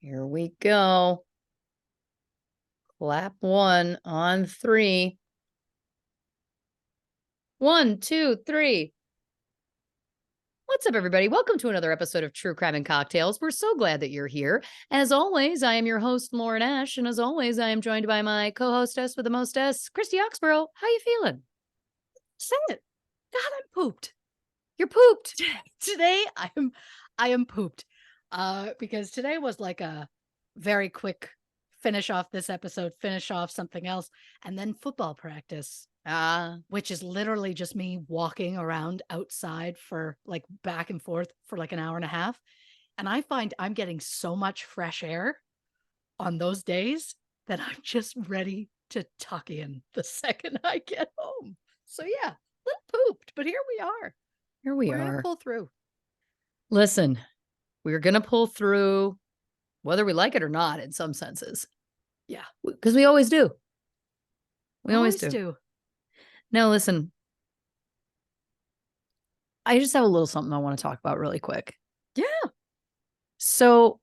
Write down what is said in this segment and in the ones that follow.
Here we go. Clap one on three. 1, 2, 3. What's up, everybody? Welcome to another episode of True Crime and Cocktails. We're so glad that you're here. As always, I am your host, Lauren Ash, and as always, I am joined by my co-hostess with the mostess, Christy Oxborrow. How you feeling? Say it. God, I'm pooped. You're pooped. Today I am pooped. Because today was like a very quick finish off this episode, finish off something else, and then football practice. Which is literally just me walking around outside for like back and forth for like an hour and a half. And I find I'm getting so much fresh air on those days that I'm just ready to tuck in the second I get home. So yeah, a little pooped, but here we are. Here we We're are. gonna pull through. Listen, we're going to pull through whether we like it or not in some senses. Yeah. Because we always do. We always do. Now, listen, I just have a little something I want to talk about really quick. Yeah. So,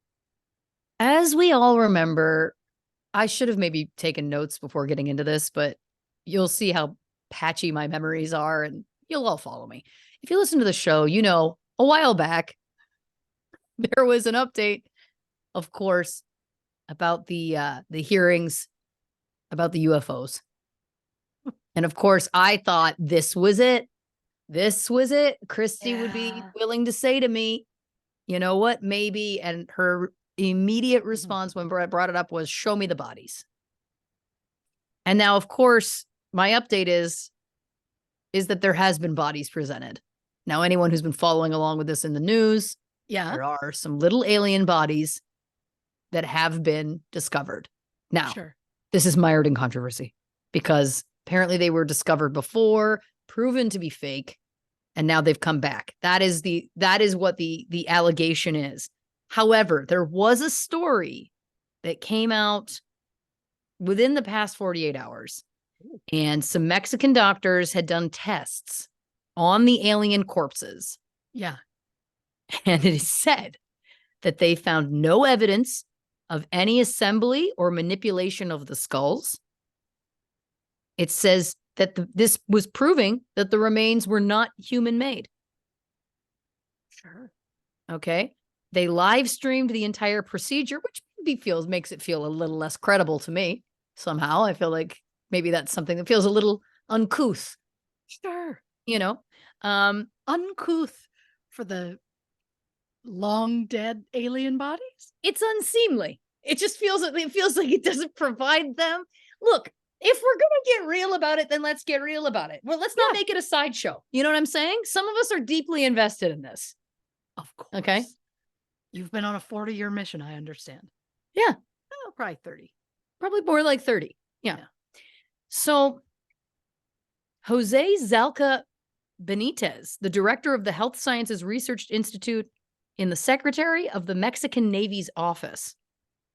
as we all remember, I should have maybe taken notes before getting into this, but you'll see how patchy my memories are and you'll all follow me. If you listen to the show, you know, a while back, there was an update, of course, about the hearings about the UFOs. And of course, I thought this was it. This was it. Christy would be willing to say to me, you know what, maybe. And her immediate response when Brett brought it up was, show me the bodies. And now, of course, my update is that there has been bodies presented. Now, anyone who's been following along with this in the news, there are some little alien bodies that have been discovered. Now, this is mired in controversy because apparently they were discovered before, proven to be fake, and now they've come back. That is what the allegation is. However, there was a story that came out within the past 48 hours, and some Mexican doctors had done tests on the alien corpses. Yeah. And it is said that they found no evidence of any assembly or manipulation of the skulls. It says that this was proving that the remains were not human-made. Sure. Okay. They live streamed the entire procedure, which maybe makes it feel a little less credible to me. Somehow, I feel like maybe that's something that feels a little uncouth. Sure. You know, uncouth for the long dead alien bodies. It's unseemly. It just feels like it doesn't provide them. Look, if we're going to get real about it, then let's get real about it. Well, let's not make it a sideshow. You know what I'm saying? Some of us are deeply invested in this. Of course. Okay. You've been on a 40-year mission, I understand. Yeah. Oh, probably 30. Probably more like 30. Yeah. So, Jose Zalca Benitez, the director of the Health Sciences Research Institute in the Secretary of the Mexican Navy's office,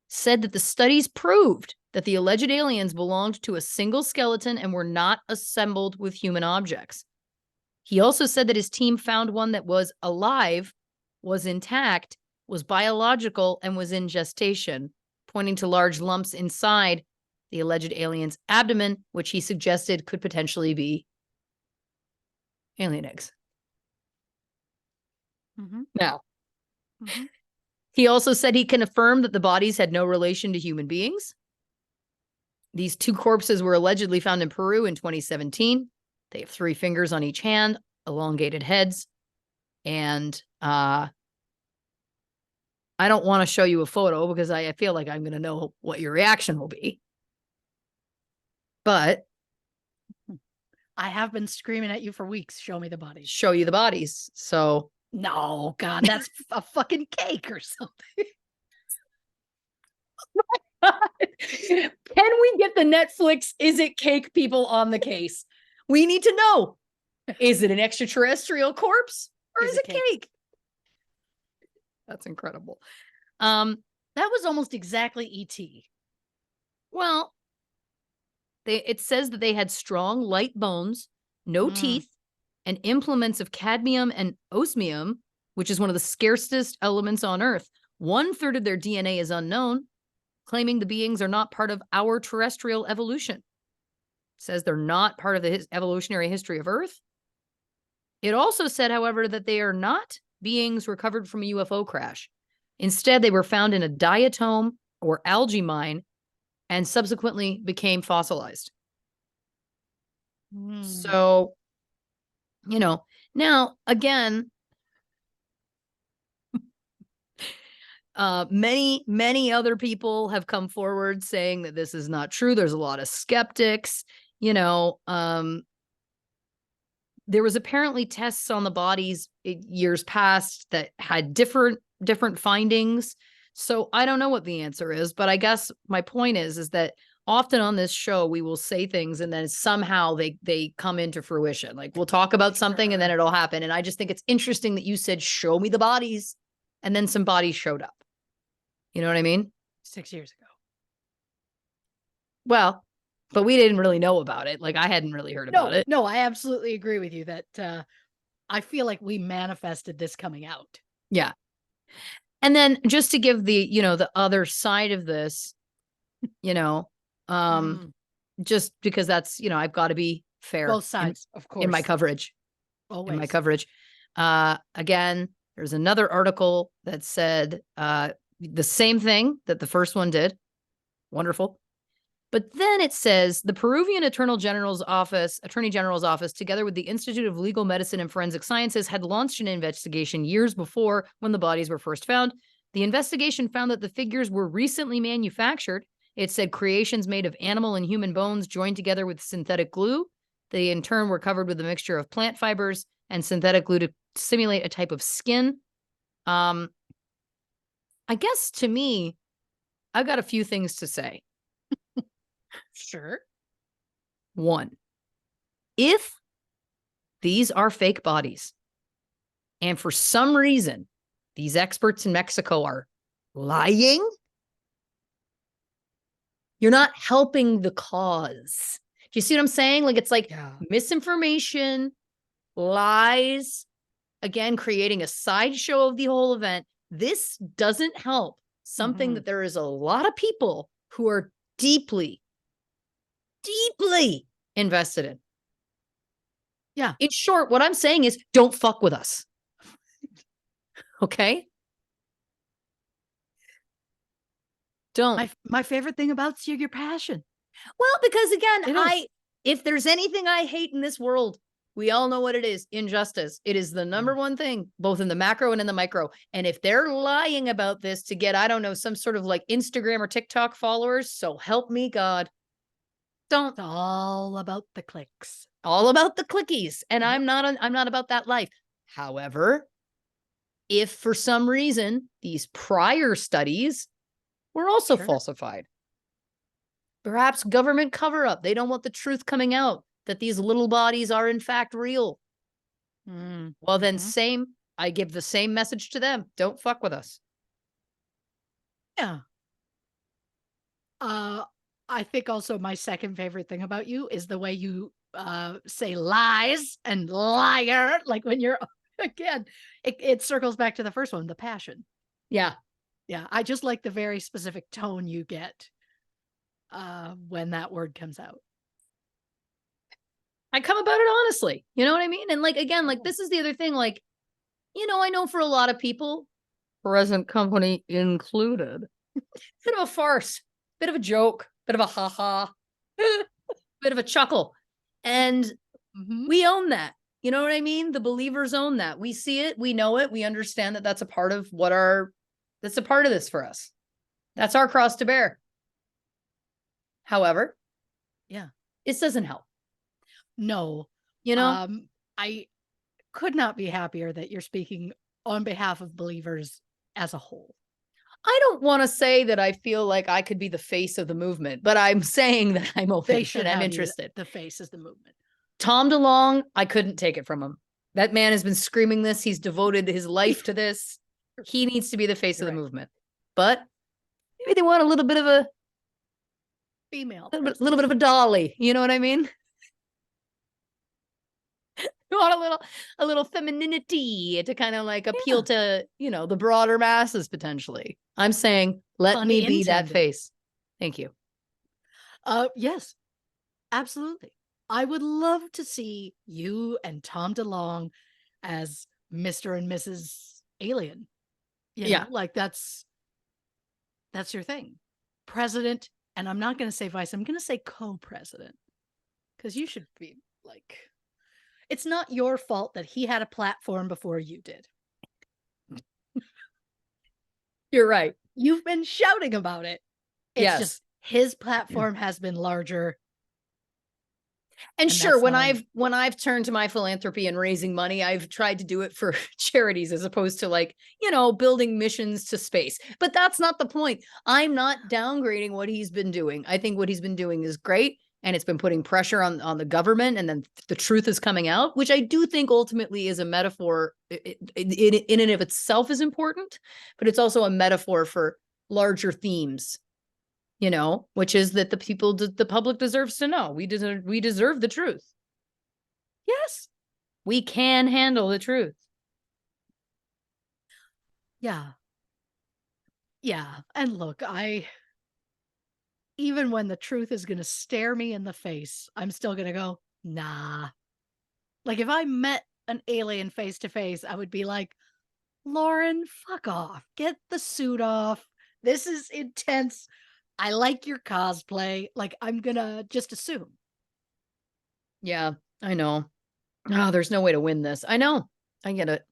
said that the studies proved that the alleged aliens belonged to a single skeleton and were not assembled with human objects. He also said that his team found one that was alive, was intact, was biological, and was in gestation, pointing to large lumps inside the alleged alien's abdomen, which he suggested could potentially be alien eggs. Now, he also said he can affirm that the bodies had no relation to human beings. These two corpses were allegedly found in Peru in 2017. They have 3 fingers on each hand, elongated heads, and I don't want to show you a photo because I feel like I'm going to know what your reaction will be. But I have been screaming at you for weeks. Show me the bodies. Show you the bodies. So no, God, that's a fucking cake or something. Can we get the Netflix Is It Cake people on the case? We need to know. Is it an extraterrestrial corpse or is it cake? That's incredible. That was almost exactly E.T. Well, it says that they had strong, light bones, no teeth, and implements of cadmium and osmium, which is one of the scarcest elements on Earth. 1/3 of their DNA is unknown, claiming the beings are not part of our terrestrial evolution. It says they're not part of the evolutionary history of Earth. It also said, however, that they are not beings recovered from a UFO crash. Instead, they were found in a diatom or algae mine and subsequently became fossilized. So, now again, many other people have come forward saying that this is not true. There's a lot of skeptics. There was apparently tests on the bodies years past that had different findings. So I don't know what the answer is, but I guess my point is that often on this show we will say things and then somehow they come into fruition. Like we'll talk about something and then it'll happen. And I just think it's interesting that you said, show me the bodies, and then some bodies showed up. You know what I mean? 6 years ago. Well, but we didn't really know about it. Like I hadn't really heard about it. No, I absolutely agree with you that I feel like we manifested this coming out. Yeah. And then just to give the, the other side of this, just because that's, I've got to be fair. Both sides, of course. In my coverage. Always. In my coverage. Again, there's another article that said the same thing that the first one did. Wonderful. But then it says the Peruvian Attorney General's office, together with the Institute of Legal Medicine and Forensic Sciences, had launched an investigation years before when the bodies were first found. The investigation found that the figures were recently manufactured. It said creations made of animal and human bones joined together with synthetic glue. They in turn were covered with a mixture of plant fibers and synthetic glue to simulate a type of skin. I guess to me, I've got a few things to say. Sure. One, if these are fake bodies, and for some reason these experts in Mexico are lying, you're not helping the cause. Do you see what I'm saying? Like it's like misinformation, lies, again, creating a sideshow of the whole event. This doesn't help something that there is a lot of people who are deeply invested in. Yeah. In short, what I'm saying is don't fuck with us. Okay? Don't. My favorite thing about your passion. Well, because again, if there's anything I hate in this world, we all know what it is. Injustice. It is the number one thing, both in the macro and in the micro. And if they're lying about this to get, I don't know, some sort of like Instagram or TikTok followers, so help me God. Don't. It's all about the clicks. All about the clickies. And I'm not about that life. However, if for some reason these prior studies were also falsified, perhaps government cover up, they don't want the truth coming out that these little bodies are in fact real. Well, then I give the same message to them. Don't fuck with us. Yeah. I think also my second favorite thing about you is the way you say lies and liar. Like when you're, again, it circles back to the first one, the passion. Yeah. Yeah. I just like the very specific tone you get when that word comes out. I come about it honestly. You know what I mean? And like, again, like this is the other thing, like, I know for a lot of people, present company included, bit of a farce, bit of a joke, bit of a ha-ha, bit of a chuckle. And we own that. You know what I mean? The believers own that. We see it. We know it. We understand that that's a part of that's a part of this for us. That's our cross to bear. However, it doesn't help. No. I could not be happier that you're speaking on behalf of believers as a whole. I don't want to say that I feel like I could be the face of the movement, but I'm saying that I'm open and I'm interested. The face is the movement. Tom DeLonge, I couldn't take it from him. That man has been screaming this. He's devoted his life to this. He needs to be the face of the movement. But maybe they want a little bit of a female, a little bit of a dolly. You know what I mean? You want a little femininity to kind of like appeal to, the broader masses potentially. I'm saying, let Pun me be that intended. face. Thank you. Yes, absolutely. I would love to see you and Tom DeLonge as Mr. and Mrs. Alien. Yeah. Like that's your thing. President, and I'm not going to say vice, I'm going to say co-president. Because you should be like, it's not your fault that he had a platform before you did. You're right. You've been shouting about it. It's just his platform has been larger. And sure, when I've turned to my philanthropy and raising money, I've tried to do it for charities as opposed to like, building missions to space. But that's not the point. I'm not downgrading what he's been doing. I think what he's been doing is great. And it's been putting pressure on the government. And then the truth is coming out, which I do think ultimately is a metaphor in and of itself is important. But it's also a metaphor for larger themes, which is that the public deserves to know. We deserve the truth. Yes. We can handle the truth. Yeah. Yeah. And look, even when the truth is going to stare me in the face, I'm still going to go, nah. Like if I met an alien face to face, I would be like, Lauren, fuck off. Get the suit off. This is intense. I like your cosplay. Like I'm going to just assume. Yeah, I know. Oh, there's no way to win this. I know. I get it.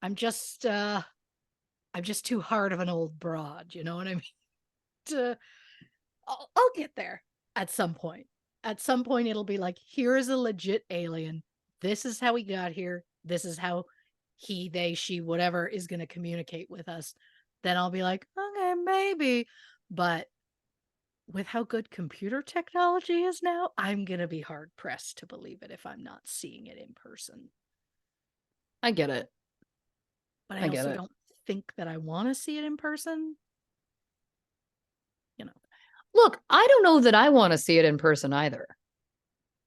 I'm just too hard of an old broad. You know what I mean? I'll get there at some point. At some point, it'll be like, here is a legit alien. This is how he got here. This is how he, they, she, whatever is going to communicate with us. Then I'll be like, okay, maybe. But with how good computer technology is now, I'm going to be hard pressed to believe it if I'm not seeing it in person. I get it. But I also don't think that I want to see it in person. Look, I don't know that I want to see it in person either.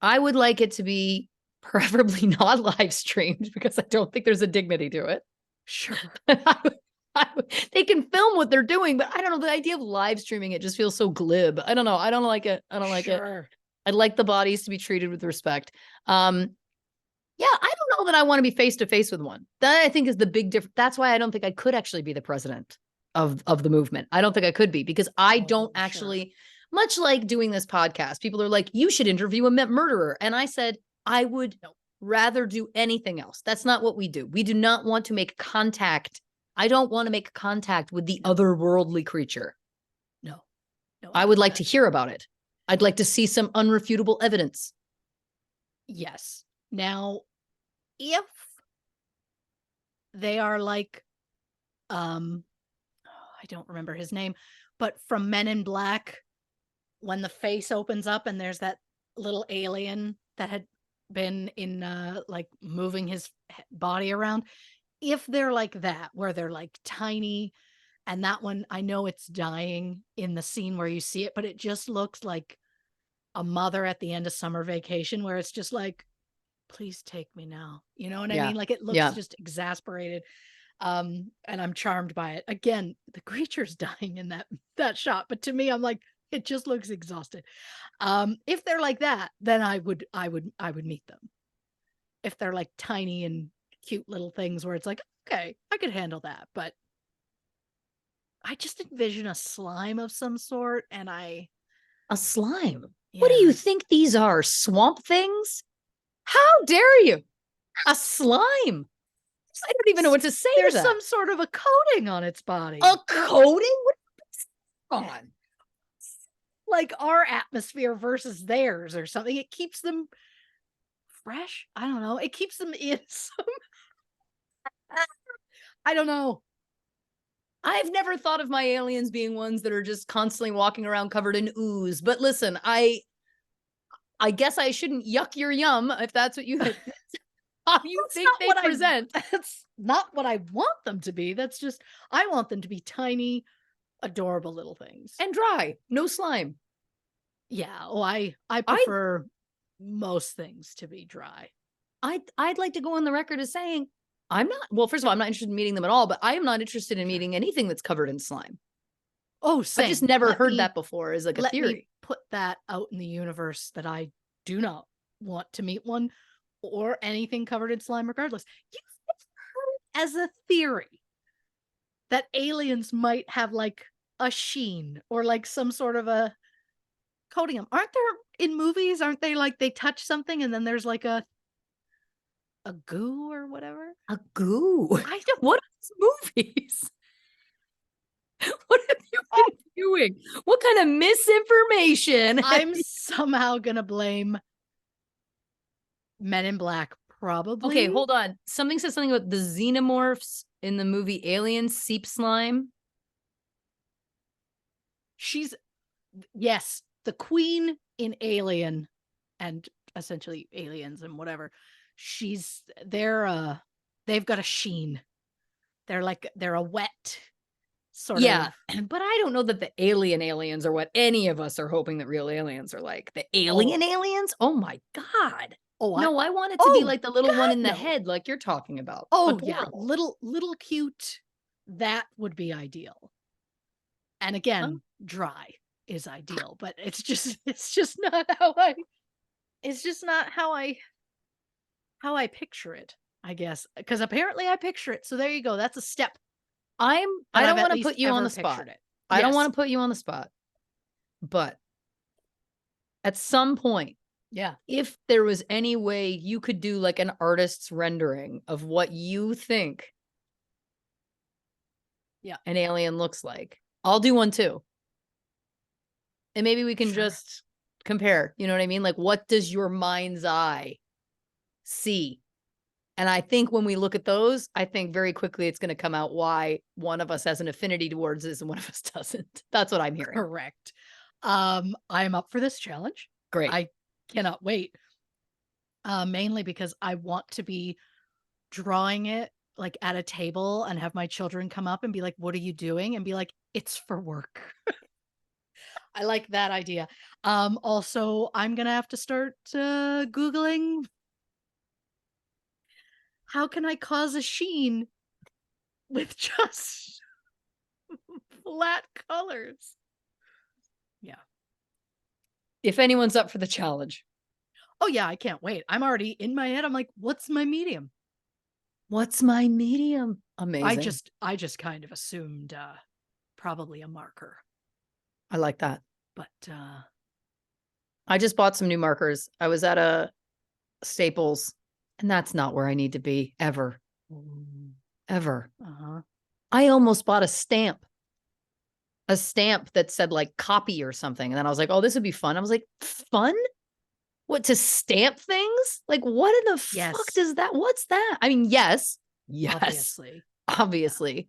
I would like it to be preferably not live streamed because I don't think there's a dignity to it. Sure. They can film what they're doing, but I don't know. The idea of live streaming it just feels so glib. I don't know. I don't like it. I don't like it. I'd like the bodies to be treated with respect. Yeah, I don't know that I want to be face to face with one. That I think is the big difference. That's why I don't think I could actually be the president of the movement. I don't think I could be because I don't actually, much like doing this podcast, people are like, you should interview a murderer. And I said, I would rather do anything else. That's not what we do. We do not want to make contact. I don't want to make contact with the otherworldly creature. No. I would like to hear about it. I'd like to see some unrefutable evidence. Yes. Now, if they are like, I don't remember his name, but from Men in Black, when the face opens up and there's that little alien that had been in like moving his body around, if they're like that, where they're like tiny, and that one, I know it's dying in the scene where you see it, but it just looks like a mother at the end of summer vacation where it's just like, please take me now. You know what I mean? Like it looks just exasperated. And I'm charmed by it. Again, the creature's dying in that shot, but to me, I'm like, it just looks exhausted. If they're like that, then I would meet them. If they're like tiny and cute little things where it's like, okay, I could handle that, but I just envision a slime of some sort, and a slime. Yeah. What do you think these are? Swamp things? How dare you? A slime. I don't even know what to say. There's some sort of a coating on its body. A coating? What's on? Like our atmosphere versus theirs or something. It keeps them fresh. I don't know. It keeps them in some. I don't know. I've never thought of my aliens being ones that are just constantly walking around covered in ooze. But listen, I guess I shouldn't yuck your yum if that's what you think they present. That's not what I want them to be. That's just, I want them to be tiny, adorable little things. And dry. No slime. Yeah. Oh, I prefer most things to be dry. I'd like to go on the record as saying well, first of all, I'm not interested in meeting them at all, but I am not interested in meeting anything that's covered in slime. Oh, I've same. just never Let heard me- that before as like a Let me theory. put that out in the universe that I do not want to meet one or anything covered in slime regardless. You've heard as a theory that aliens might have like a sheen or like some sort of a coating them. Aren't there in movies, aren't they like they touch something and then there's like a goo or whatever? A goo. I don't What are these movies? What have you been doing? What kind of misinformation? I'm somehow gonna blame Men in Black, probably. Okay, hold on. Something says something about the xenomorphs in the movie Alien seep slime. She's yes, the queen in Alien and essentially aliens and whatever. They've got a sheen. They're a wet sort Yeah, of. but I don't know that the alien aliens are what any of us are hoping that real aliens are like. The alien aliens? Oh my God. Oh, No, I want it to be oh, like the little one God, in the no. head, like you're talking about. Oh yeah, Adorable. little cute. That would be ideal. And again, dry is ideal, but it's just not how I picture it, I guess. Because apparently I picture it. So there you go. That's a step. I that don't I've at want to least put you on ever the spot. pictured it. I don't Yes. want to put you on the spot. But at some point, Yeah. if there was any way you could do like an artist's rendering of what you think Yeah. an alien looks like, I'll do one too. And maybe we can Sure. just compare. You know what I mean? Like, what does your mind's eye see? And I think when we look at those, I think very quickly it's going to come out why one of us has an affinity towards this and one of us doesn't. That's what I'm hearing. Correct. I'm up for this challenge. Great. I cannot wait. Mainly because I want to be drawing it like at a table and have my children come up and be like, "What are you doing?" and be like, "It's for work." I like that idea. Also, I'm gonna have to start Googling how can I cause a sheen with just flat colors. Yeah. If anyone's up for the challenge. Oh yeah, I can't wait. I'm already in my head. I'm like, what's my medium? What's my medium? Amazing. I just kind of assumed probably a marker. I like that. But I just bought some new markers. I was at a Staples, and that's not where I need to be ever. Ever. uh-huh. I almost bought a stamp that said like copy or something. And then I was like, oh, this would be fun. I was like, fun? What, to stamp things? Like, what in the fuck does that? What's that? I mean, yes. Obviously.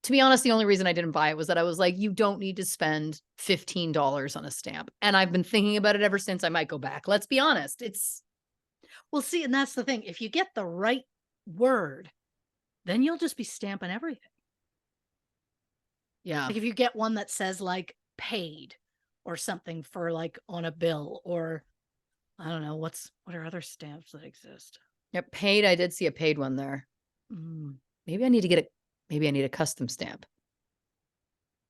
To be honest, the only reason I didn't buy it was that I was like, you don't need to spend $15 on a stamp. And I've been thinking about it ever since. I might go back. Let's be honest. Well, see, and that's the thing. If you get the right word, then you'll just be stamping everything. Yeah. Like if you get one that says like paid or something for like on a bill, or I don't know, what are other stamps that exist? Yeah, paid. I did see a paid one there. Maybe I need to get maybe I need a custom stamp.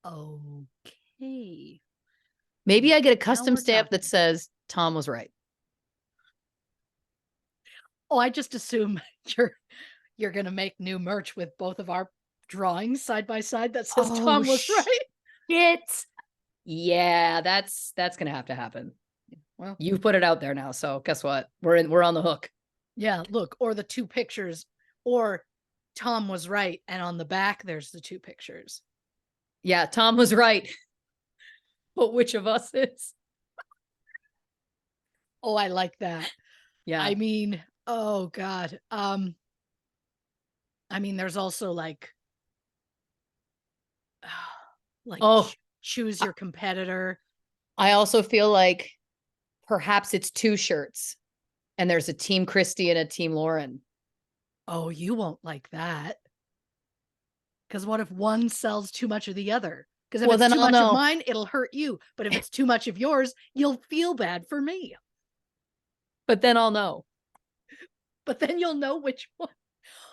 Okay. Maybe I get a custom stamp that says Tom was right. Oh, I just assume you're gonna make new merch with both of our drawings side by side that says Tom was right. Yeah, that's gonna have to happen. Well, you've put it out there now, so guess what? We're on the hook. Yeah, look, or the two pictures, or Tom was right, and on the back there's the two pictures. Yeah, Tom was right. But which of us is? Oh, I like that. Yeah. I mean, oh God. I mean, there's also like choose your competitor. I also feel like perhaps it's two shirts and there's a team Christy and a team Lauren. Oh, you won't like that. Because what if one sells too much of the other? Because if it's too much of mine, it'll hurt you. But if it's too much of yours, you'll feel bad for me. But then I'll know. but then you'll know which one.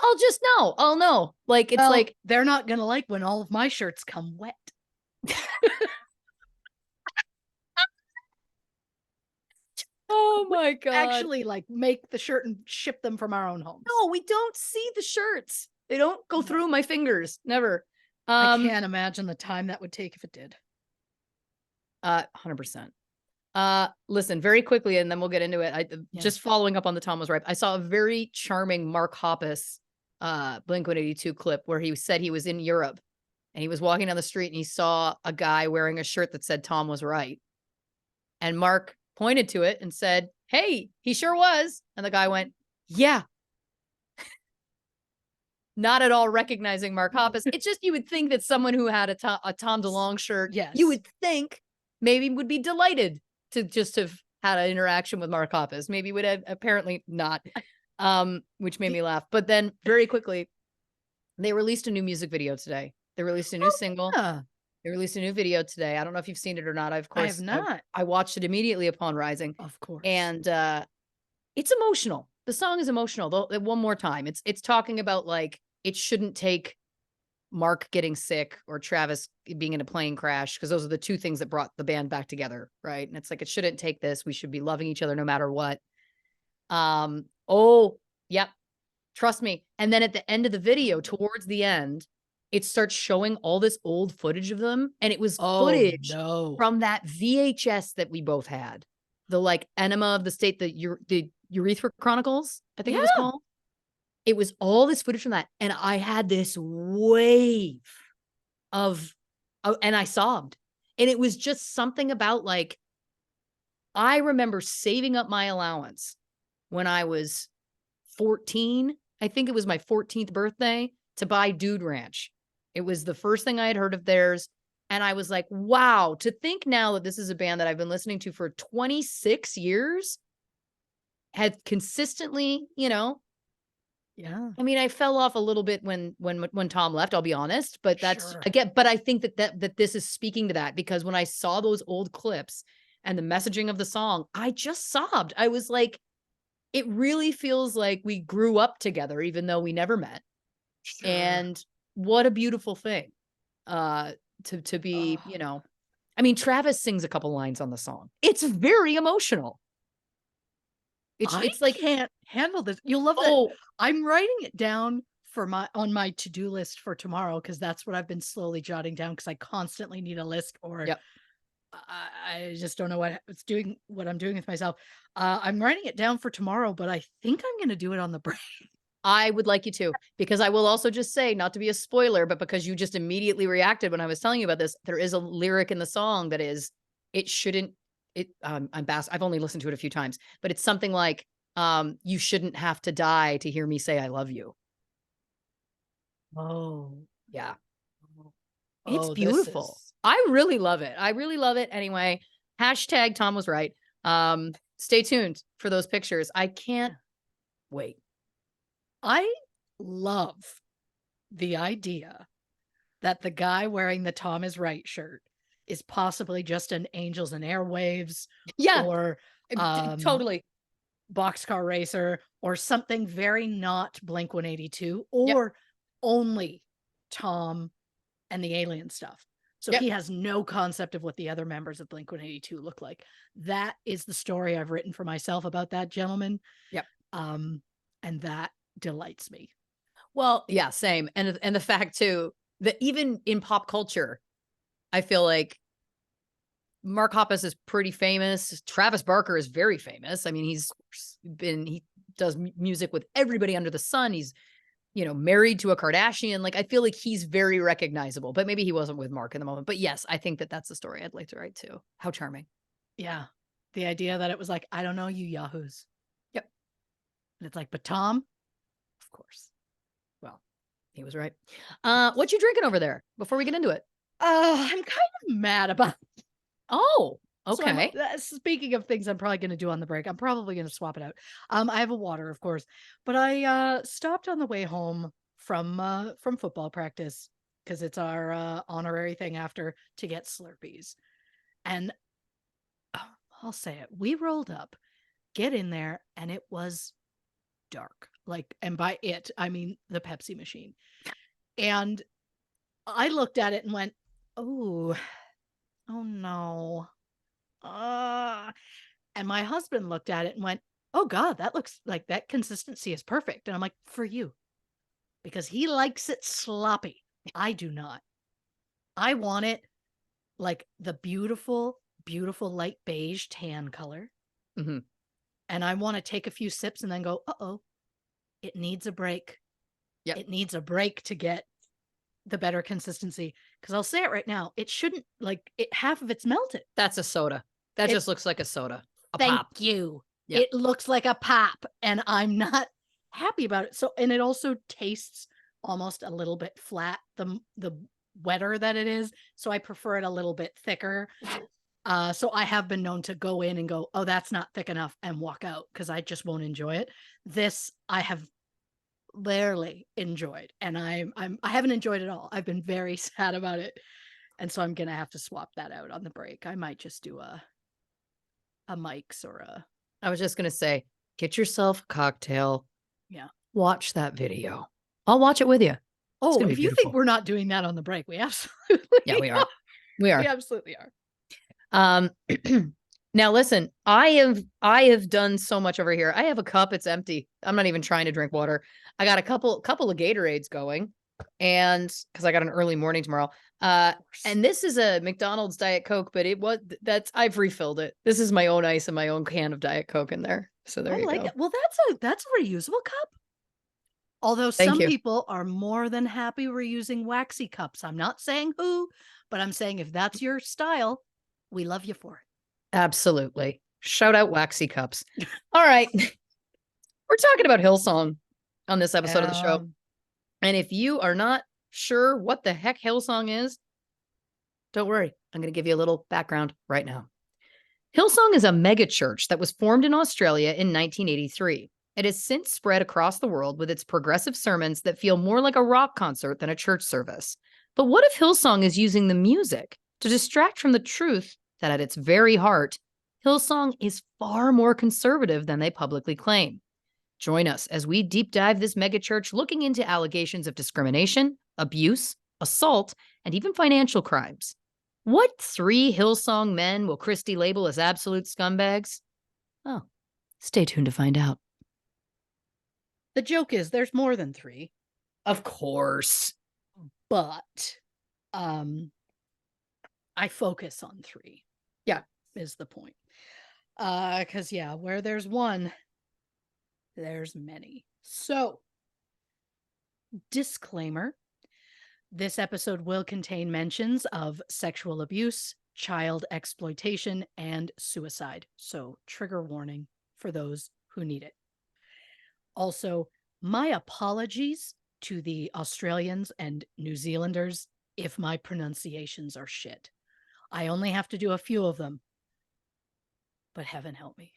I'll just know. I'll know. Like, it's Well, like, they're not gonna like when all of my shirts come wet. oh We my God. actually like make the shirt and ship them from our own homes. No, we don't see the shirts. They don't go No. through my fingers. Never. I can't imagine the time that would take if it did. 100%. Listen, very quickly, and then we'll get into it. Yeah. Just following up on the Tom was right. I saw a very charming Mark Hoppus, Blink-182 clip where he said he was in Europe and he was walking down the street and he saw a guy wearing a shirt that said Tom was right. And Mark pointed to it and said, "Hey, he sure was." And the guy went, "Yeah." Not at all recognizing Mark Hoppus. It's just, you would think that someone who had a Tom DeLonge shirt, Yes. you would think maybe would be delighted to just have had an interaction with Mark Hoppus. Maybe would have, apparently not, which made me laugh. But then very quickly, they released a new music video today. They released a new single. Yeah, They released a new video today. I don't know if you've seen it or not. I have not. I watched it immediately upon rising. Of course. And it's emotional. The song is emotional. Though, one more time, it's talking about like it shouldn't take Mark getting sick or Travis being in a plane crash, because those are the two things that brought the band back together, right? And it's like, it shouldn't take this. We should be loving each other no matter what. Oh, yep. Trust me. And then at the end of the video, towards the end, it starts showing all this old footage of them, and it was footage from that VHS that we both had. The like Enema of the State, the Urethra Chronicles, I think it was called. It was all this footage from that, and I had this wave of and I sobbed. And it was just something about like, I remember saving up my allowance when I was 14. I think it was my 14th birthday, to buy Dude Ranch. It was the first thing I had heard of theirs. And I was like, wow, to think now that this is a band that I've been listening to for 26 years, had consistently, you know. Yeah. I mean, I fell off a little bit when Tom left, I'll be honest, but that's Sure. again, but I think that this is speaking to that, because when I saw those old clips and the messaging of the song, I just sobbed. I was like, it really feels like we grew up together, even though we never met. Sure. And what a beautiful thing, to be, you know, I mean, Travis sings a couple lines on the song. It's very emotional. It's like, can't handle this. You'll love that. oh, I'm writing it down for on my to-do list for tomorrow, because that's what I've been slowly jotting down, because I constantly need a list, or yep. I just don't know what I'm doing with myself. I'm writing it down for tomorrow, but I think I'm going to do it on the break. I would like you to, because I will also just say, not to be a spoiler, but because you just immediately reacted when I was telling you about this, there is a lyric in the song that is, it shouldn't, I've only listened to it a few times, but it's something like, you shouldn't have to die to hear me say I love you. Oh, yeah. It's this beautiful. is- I really love it. I really love it. Anyway, hashtag Tom was right. Stay tuned for those pictures. I can't wait. I love the idea that the guy wearing the Tom is right shirt is possibly just an Angels and Airwaves, Yeah, or totally. Boxcar Racer, or something very not Blink-182, or only Tom and the alien stuff. So he has no concept of what the other members of Blink-182 look like. That is the story I've written for myself about that gentleman. Yep. And that delights me. Well, yeah, same. And the fact too, that even in pop culture, I feel like Mark Hoppus is pretty famous. Travis Barker is very famous. I mean, he does music with everybody under the sun. He's, you know, married to a Kardashian. Like, I feel like he's very recognizable, but maybe he wasn't with Mark in the moment. But yes, I think that that's the story I'd like to write too. How charming. Yeah. The idea that it was like, I don't know you yahoos. Yep. And it's like, but Tom, of course. Well, he was right. What you drinking over there before we get into it? I'm kind of mad about. Oh, okay. So speaking of things I'm probably going to do on the break, I'm probably going to swap it out. I have a water, of course, but I stopped on the way home from football practice, because it's our honorary thing after, to get Slurpees. And I'll say it, we rolled up, get in there, and it was dark. Like, and by it, I mean the Pepsi machine. And I looked at it and went, oh no. And my husband looked at it and went, oh God, that looks like that consistency is perfect. And I'm like, for you, because he likes it sloppy. I do not. I want it like the beautiful, beautiful light beige tan color. Mm-hmm. And I want to take a few sips and then go, uh-oh, it needs a break. Yep. It needs a break to get the better consistency. Because I'll say it right now, it shouldn't, like, it half of it's melted. That's a soda. That just looks like a soda. A Thank pop. you. Yep. It looks like a pop, and I'm not happy about it. So, and it also tastes almost a little bit flat, the wetter that it is. So I prefer it a little bit thicker. So I have been known to go in and go, oh, that's not thick enough, and walk out because I just won't enjoy it. This I have rarely enjoyed, and I haven't enjoyed it all. I've been very sad about it, and so I'm gonna have to swap that out on the break. I might just do a Mike's or a. I was just gonna say, get yourself a cocktail. Yeah. Watch that video. I'll watch it with you. Oh, gonna be if you think beautiful. we're not doing that on the break, we absolutely Yeah, we are. We are. We absolutely are. Now listen, I have done so much over here. I have a cup, it's empty. I'm not even trying to drink water. I got a couple of Gatorades going, and because I got an early morning tomorrow. And this is a McDonald's Diet Coke, but I've refilled it. This is my own ice and my own can of Diet Coke in there. So there I you like go. it. Well, that's a reusable cup. Although Thank some you. people are more than happy reusing waxy cups. I'm not saying who, but I'm saying if that's your style, we love you for it. Absolutely. Shout out waxy cups. All right. We're talking about Hillsong on this episode of the show. And if you are not sure what the heck Hillsong is, don't worry. I'm going to give you a little background right now. Hillsong is a megachurch that was formed in Australia in 1983. It has since spread across the world with its progressive sermons that feel more like a rock concert than a church service. But what if Hillsong is using the music to distract from the truth that at its very heart, Hillsong is far more conservative than they publicly claim? Join us as we deep dive this megachurch looking into allegations of discrimination, abuse, assault, and even financial crimes. What 3 Hillsong men will Christy label as absolute scumbags? Oh, stay tuned to find out. The joke is there's more than 3. Of course. But I focus on 3. Yeah. Is the point. Because yeah, where there's one, there's many. So, disclaimer. This episode will contain mentions of sexual abuse, child exploitation, and suicide. So, trigger warning for those who need it. Also, my apologies to the Australians and New Zealanders if my pronunciations are shit. I only have to do a few of them. But heaven help me.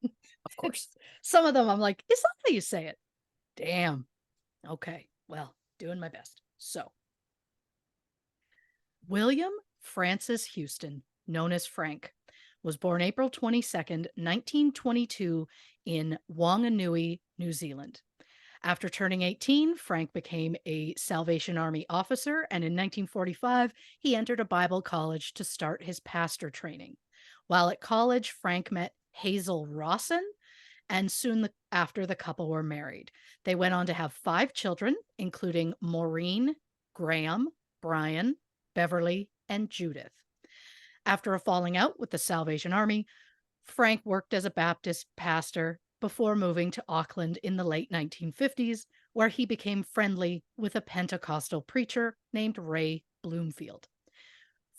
Of course. Some of them I'm like, is that how you say it? Damn. Okay. Well, doing my best. So, William Francis Houston, known as Frank, was born April 22nd, 1922 in Wanganui, New Zealand. After turning 18, Frank became a Salvation Army officer, and in 1945, he entered a Bible college to start his pastor training. While at college, Frank met Hazel Rawson, and soon after the couple were married. They went on to have 5 children, including Maureen, Graham, Brian, Beverly, and Judith. After a falling out with the Salvation Army, Frank worked as a Baptist pastor before moving to Auckland in the late 1950s, where he became friendly with a Pentecostal preacher named Ray Bloomfield.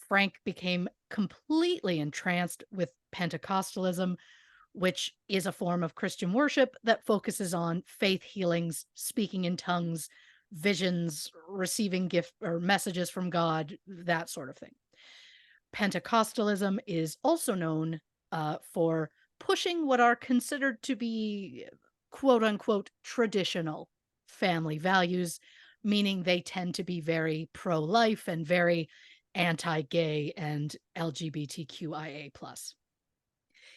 Frank became completely entranced with Pentecostalism, which is a form of Christian worship that focuses on faith healings, speaking in tongues, visions, receiving gift or messages from God, that sort of thing. Pentecostalism is also known for pushing what are considered to be quote unquote traditional family values, meaning they tend to be very pro-life and very anti-gay and LGBTQIA+.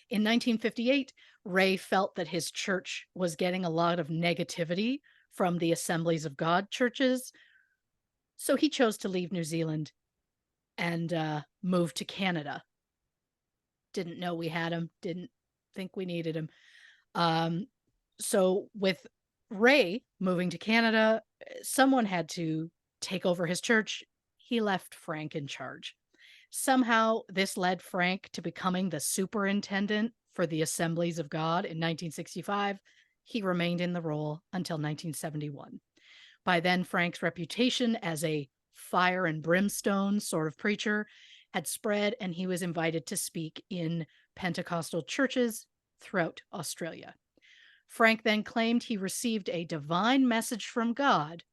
In 1958, Ray felt that his church was getting a lot of negativity from the Assemblies of God churches, so he chose to leave New Zealand and move to Canada. Didn't know we had him, didn't think we needed him. So with Ray moving to Canada, someone had to take over his church. He left Frank in charge. Somehow, this led Frank to becoming the superintendent for the Assemblies of God in 1965. He remained in the role until 1971. By then, Frank's reputation as a fire and brimstone sort of preacher had spread, and he was invited to speak in Pentecostal churches throughout Australia. Frank then claimed he received a divine message from God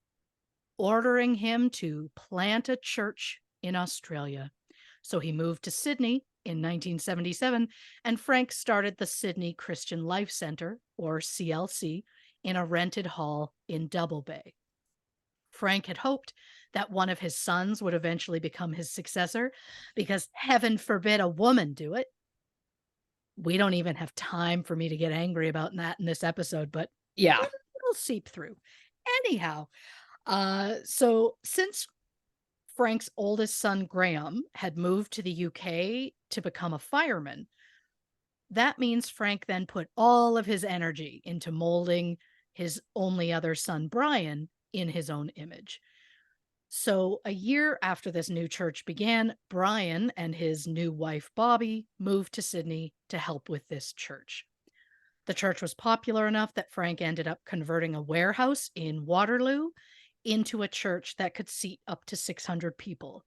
ordering him to plant a church in Australia. So he moved to Sydney in 1977, and Frank started the Sydney Christian Life Centre, or CLC, in a rented hall in Double Bay. Frank had hoped that one of his sons would eventually become his successor, because heaven forbid a woman do it. We don't even have time for me to get angry about that in this episode, but Yeah. it'll seep through. Anyhow, so since Frank's oldest son, Graham, had moved to the UK to become a fireman, that means Frank then put all of his energy into molding his only other son, Brian, in his own image. So, a year after this new church began, Brian and his new wife, Bobby, moved to Sydney to help with this church. The church was popular enough that Frank ended up converting a warehouse in Waterloo into a church that could seat up to 600 people.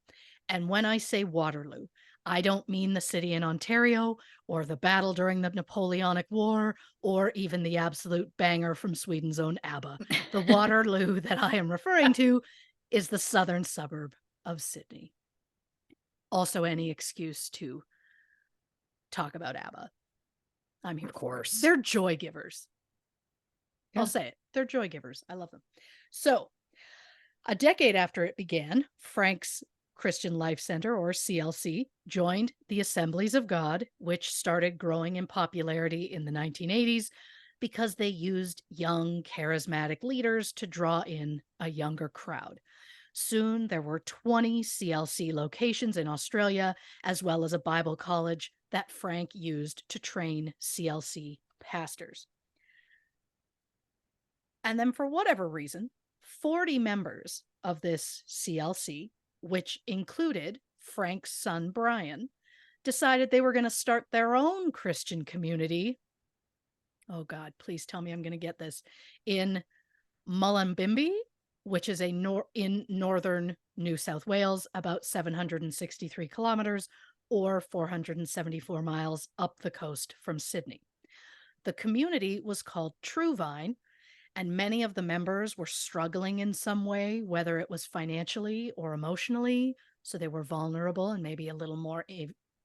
And when I say Waterloo, I don't mean the city in Ontario or the battle during the Napoleonic War or even the absolute banger from Sweden's own ABBA. The Waterloo that I am referring to is the southern suburb of Sydney. Also, any excuse to talk about ABBA. I'm here. Of course. They're joy givers. Yeah. I'll say it. They're joy givers. I love them. So, a decade after it began, Frank's Christian Life Center, or CLC, joined the Assemblies of God, which started growing in popularity in the 1980s because they used young, charismatic leaders to draw in a younger crowd. Soon, there were 20 CLC locations in Australia, as well as a Bible college that Frank used to train CLC pastors. And then, for whatever reason, 40 members of this CLC, which included Frank's son Brian, decided they were going to start their own Christian community. Oh God, please tell me I'm going to get this. In Mullumbimby, which is in northern New South Wales, about 763 kilometers or 474 miles up the coast from Sydney. The community was called True Vine, and many of the members were struggling in some way, whether it was financially or emotionally. So they were vulnerable and maybe a little more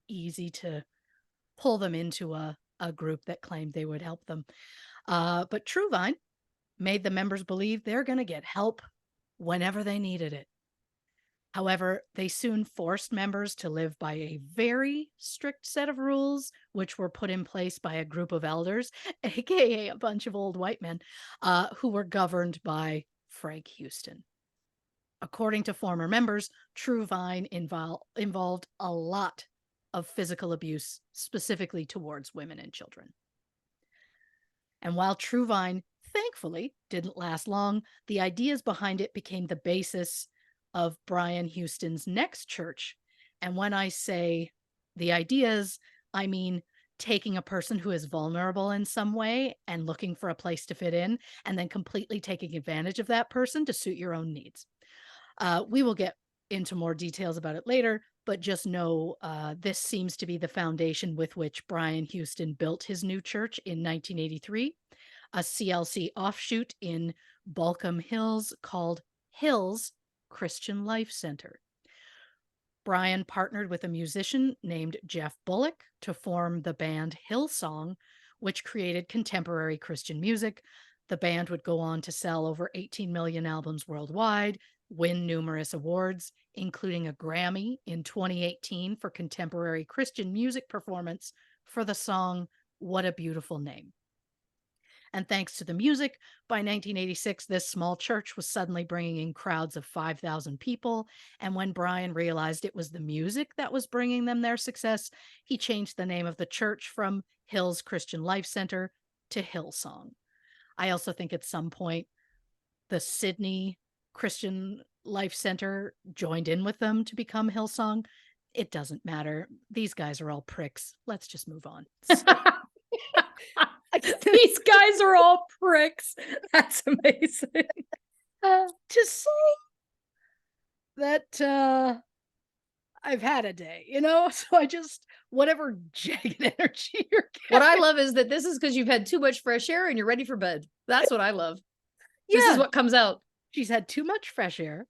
easy to pull them into a group that claimed they would help them. But True Vine made the members believe they're going to get help whenever they needed it. However, they soon forced members to live by a very strict set of rules, which were put in place by a group of elders, aka a bunch of old white men, who were governed by Frank Houston. According to former members, True Vine involved a lot of physical abuse, specifically towards women and children. And while True Vine, thankfully, didn't last long, the ideas behind it became the basis of Brian Houston's next church. And when I say the ideas, I mean taking a person who is vulnerable in some way and looking for a place to fit in, and then completely taking advantage of that person to suit your own needs. We will get into more details about it later, but just know this seems to be the foundation with which Brian Houston built his new church in 1983, a CLC offshoot in Balcombe Hills called Hills Christian Life Center. Brian partnered with a musician named Jeff Bullock to form the band Hillsong, which created contemporary Christian music. The band would go on to sell over 18 million albums worldwide, win numerous awards, including a Grammy in 2018 for contemporary Christian music performance for the song What a beautiful name. And thanks to the music, by 1986, this small church was suddenly bringing in crowds of 5,000 people. And when Brian realized it was the music that was bringing them their success, he changed the name of the church from Hills Christian Life Center to Hillsong. I also think at some point, the Sydney Christian Life Center joined in with them to become Hillsong. It doesn't matter. These guys are all pricks. Let's just move on. So, These guys are all pricks. That's amazing. to say that I've had a day, so I just, whatever jagged energy you're getting. What I love is that this is because you've had too much fresh air and you're ready for bed. That's what I love. This is what comes out. She's had too much fresh air.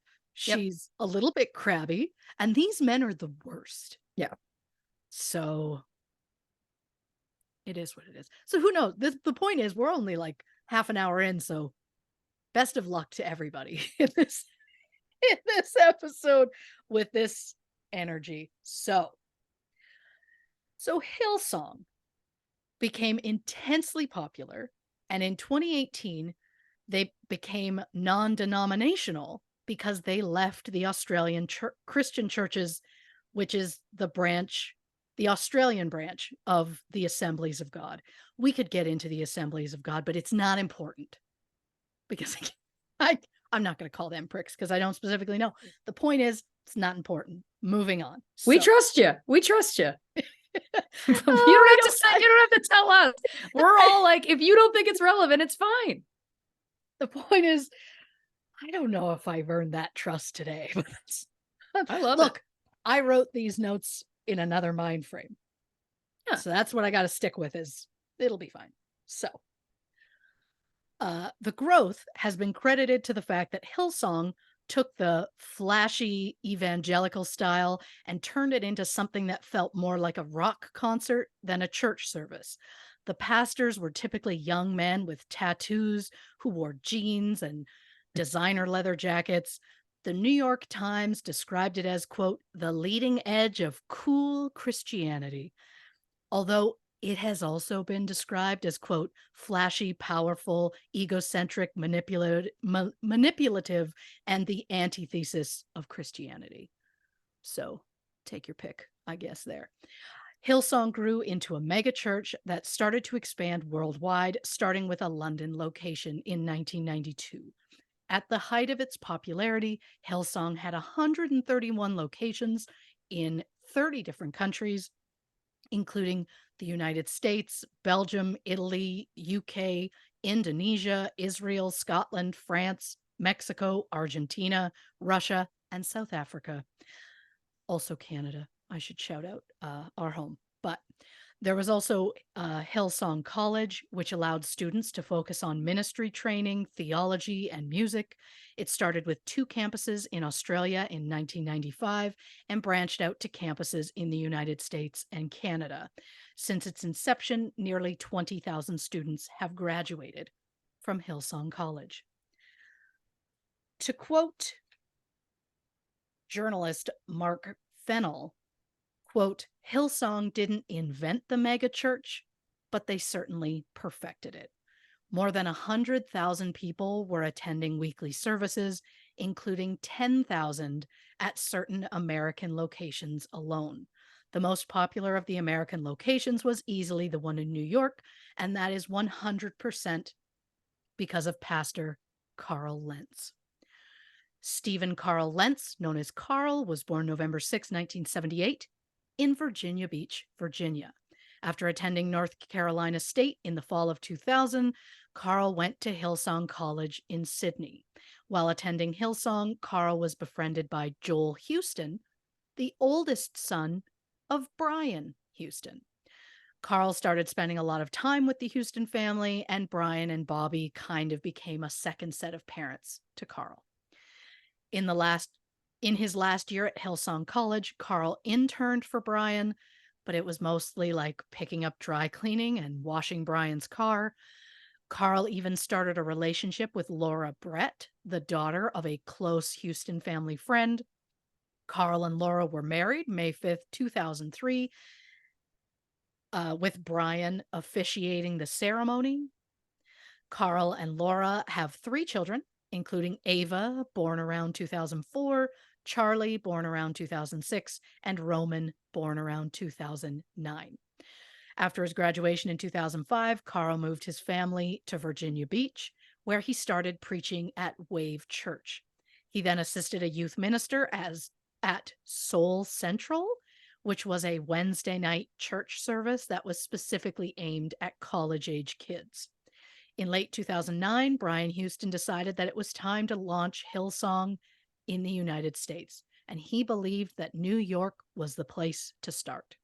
Yep. She's a little bit crabby, and these men are the worst. Yeah. So it is what it is. So who knows? The point is, we're only like half an hour in, so best of luck to everybody in this episode with this energy. So Hillsong became intensely popular, and in 2018 they became non-denominational because they left the Australian Christian churches, which is the Australian branch of the Assemblies of God. We could get into the Assemblies of God, but it's not important because I'm not going to call them pricks because I don't specifically know. The point is, it's not important. Moving on. We trust you. We trust you. You don't have to tell us. We're all like, if you don't think it's relevant, it's fine. The point is, I don't know if I've earned that trust today. I love it. Look, I wrote these notes in another mind frame. Yeah. So that's what I got to stick with, is it'll be fine. So the growth has been credited to the fact that Hillsong took the flashy evangelical style and turned it into something that felt more like a rock concert than a church service. The pastors were typically young men with tattoos who wore jeans and designer leather jackets. The New York Times described it as, quote, the leading edge of cool Christianity. Although it has also been described as, quote, flashy, powerful, egocentric, manipulative, and the antithesis of Christianity. So take your pick, I guess, there. Hillsong grew into a megachurch that started to expand worldwide, starting with a London location in 1992. At the height of its popularity, Hillsong had 131 locations in 30 different countries, including the United States, Belgium, Italy, UK, Indonesia, Israel, Scotland, France, Mexico, Argentina, Russia, and South Africa. Also Canada. I should shout out our home. But there was also Hillsong College, which allowed students to focus on ministry training, theology, and music. It started with 2 campuses in Australia in 1995 and branched out to campuses in the United States and Canada. Since its inception, nearly 20,000 students have graduated from Hillsong College. To quote journalist Mark Fennell, quote, Hillsong didn't invent the megachurch, but they certainly perfected it. More than 100,000 people were attending weekly services, including 10,000 at certain American locations alone. The most popular of the American locations was easily the one in New York, and that is 100% because of Pastor Carl Lentz. Stephen Carl Lentz, known as Carl, was born November 6, 1978, in Virginia Beach, Virginia. After attending North Carolina State in the fall of 2000, Carl went to Hillsong College in Sydney. While attending Hillsong, Carl was befriended by Joel Houston, the oldest son of Brian Houston. Carl started spending a lot of time with the Houston family, and Brian and Bobby kind of became a second set of parents to Carl. In his last year at Hillsong College, Carl interned for Brian, but it was mostly like picking up dry cleaning and washing Brian's car. Carl even started a relationship with Laura Brett, the daughter of a close Houston family friend. Carl and Laura were married May 5th, 2003. with Brian officiating the ceremony. Carl and Laura have 3 children, including Ava, born around 2004, Charlie, born around 2006, and Roman, born around 2009. After his graduation in 2005, Carl moved his family to Virginia Beach, where he started preaching at Wave Church. He then assisted a youth minister at Soul Central, which was a Wednesday night church service that was specifically aimed at college-age kids. In late 2009, Brian Houston decided that it was time to launch Hillsong in the United States, and he believed that New York was the place to start.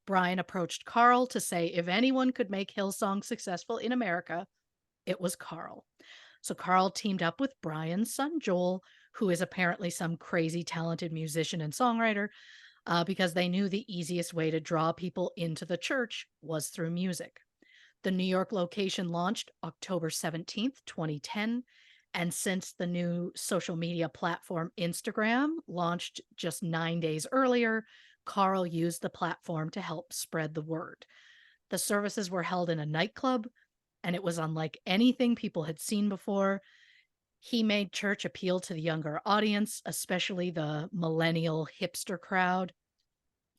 Brian approached Carl to say if anyone could make Hillsong successful in America, it was Carl. So Carl teamed up with Brian's son, Joel, who is apparently some crazy talented musician and songwriter, because they knew the easiest way to draw people into the church was through music. The New York location launched October 17th, 2010. And since the new social media platform Instagram launched just 9 days earlier, Carl used the platform to help spread the word. The services were held in a nightclub, and it was unlike anything people had seen before. He made church appeal to the younger audience, especially the millennial hipster crowd.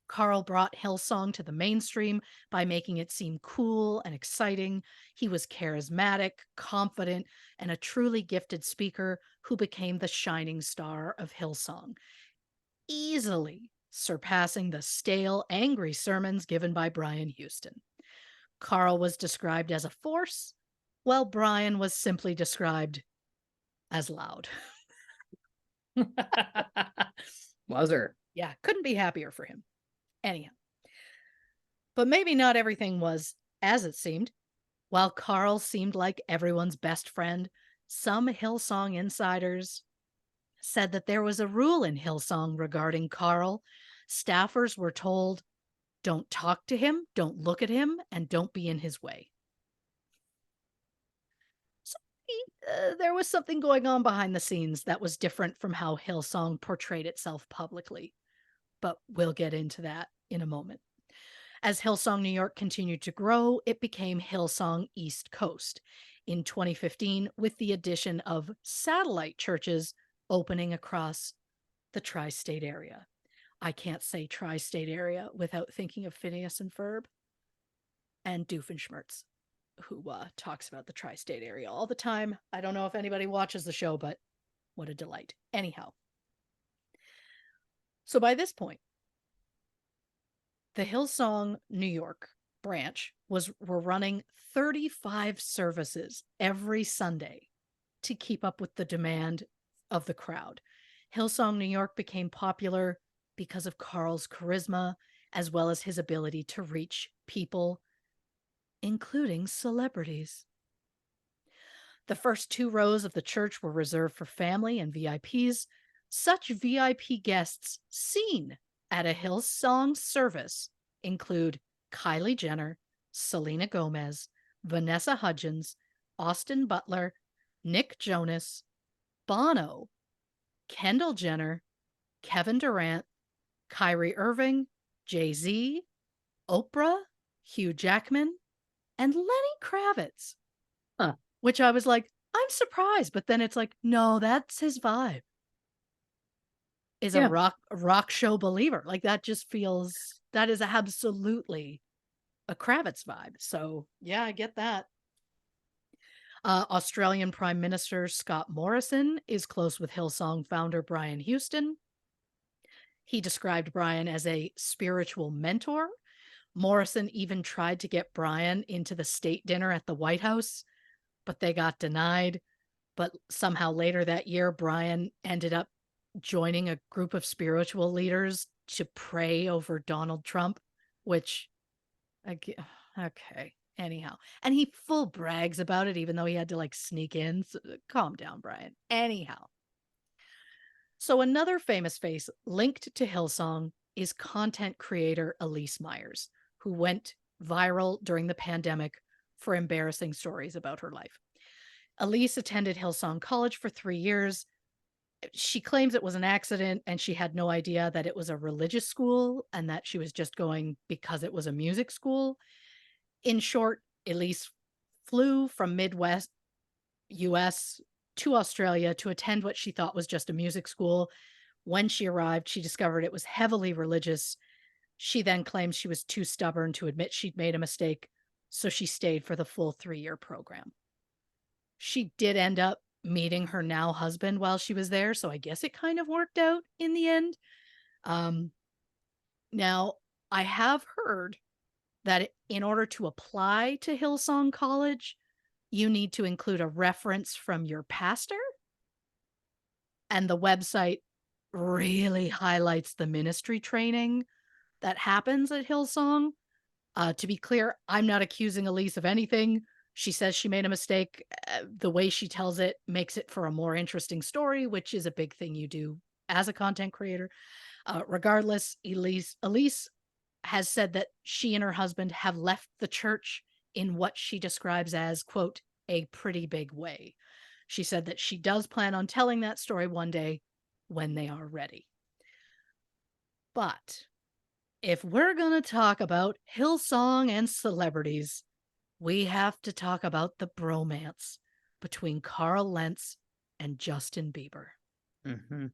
Carl brought Hillsong to the mainstream by making it seem cool and exciting. He was charismatic, confident, and a truly gifted speaker who became the shining star of Hillsong, easily surpassing the stale, angry sermons given by Brian Houston. Carl was described as a force, while Brian was simply described as loud. Was her. Yeah, couldn't be happier for him. Anyhow. But maybe not everything was as it seemed. While Carl seemed like everyone's best friend, some Hillsong insiders said that there was a rule in Hillsong regarding Carl. Staffers were told, don't talk to him, don't look at him, and don't be in his way. So there was something going on behind the scenes that was different from how Hillsong portrayed itself publicly. But we'll get into that in a moment. As Hillsong New York continued to grow, it became Hillsong East Coast in 2015 with the addition of satellite churches opening across the tri-state area. I can't say tri-state area without thinking of Phineas and Ferb and Doofenshmirtz, who talks about the tri-state area all the time. I don't know if anybody watches the show, but what a delight. Anyhow. So by this point, the Hillsong New York branch were running 35 services every Sunday to keep up with the demand of the crowd. Hillsong New York became popular because of Carl's charisma, as well as his ability to reach people, including celebrities. The first 2 rows of the church were reserved for family and VIPs. Such VIP guests seen at a Hillsong service include Kylie Jenner, Selena Gomez, Vanessa Hudgens, Austin Butler, Nick Jonas, Bono, Kendall Jenner, Kevin Durant, Kyrie Irving, Jay-Z, Oprah, Hugh Jackman, and Lenny Kravitz. Which I was like, I'm surprised, but then it's like, no, that's his vibe. Is a rock show believer. Like that just feels, that is absolutely a Kravitz vibe. So yeah, I get that. Australian Prime Minister Scott Morrison is close with Hillsong founder Brian Houston. He described Brian as a spiritual mentor. Morrison even tried to get Brian into the state dinner at the White House, but they got denied. But somehow later that year, Brian ended up joining a group of spiritual leaders to pray over Donald Trump, which, okay, anyhow. And he full brags about it, even though he had to like sneak in. So, calm down, Brian. Anyhow. So another famous face linked to Hillsong is content creator Elise Myers, who went viral during the pandemic for embarrassing stories about her life. Elise attended Hillsong College for 3 years, She claims it was an accident and she had no idea that it was a religious school and that she was just going because it was a music school. In short, Elise flew from Midwest US to Australia to attend what she thought was just a music school. When she arrived, she discovered it was heavily religious. She then claims she was too stubborn to admit she'd made a mistake, so she stayed for the full 3-year program. She did end up meeting her now husband while she was there, so I guess it kind of worked out in the end. Um, Now, I have heard that in order to apply to Hillsong College, you need to include a reference from your pastor, and the website really highlights the ministry training that happens at Hillsong. To be clear, I'm not accusing Elise of anything. She says she made a mistake. The way she tells it makes it for a more interesting story, which is a big thing you do as a content creator. Regardless, Elise has said that she and her husband have left the church in what she describes as, quote, a pretty big way. She said that she does plan on telling that story one day when they are ready. But if we're going to talk about Hillsong and celebrities, we have to talk about the bromance between Carl Lentz and Justin Bieber. Mm-hmm.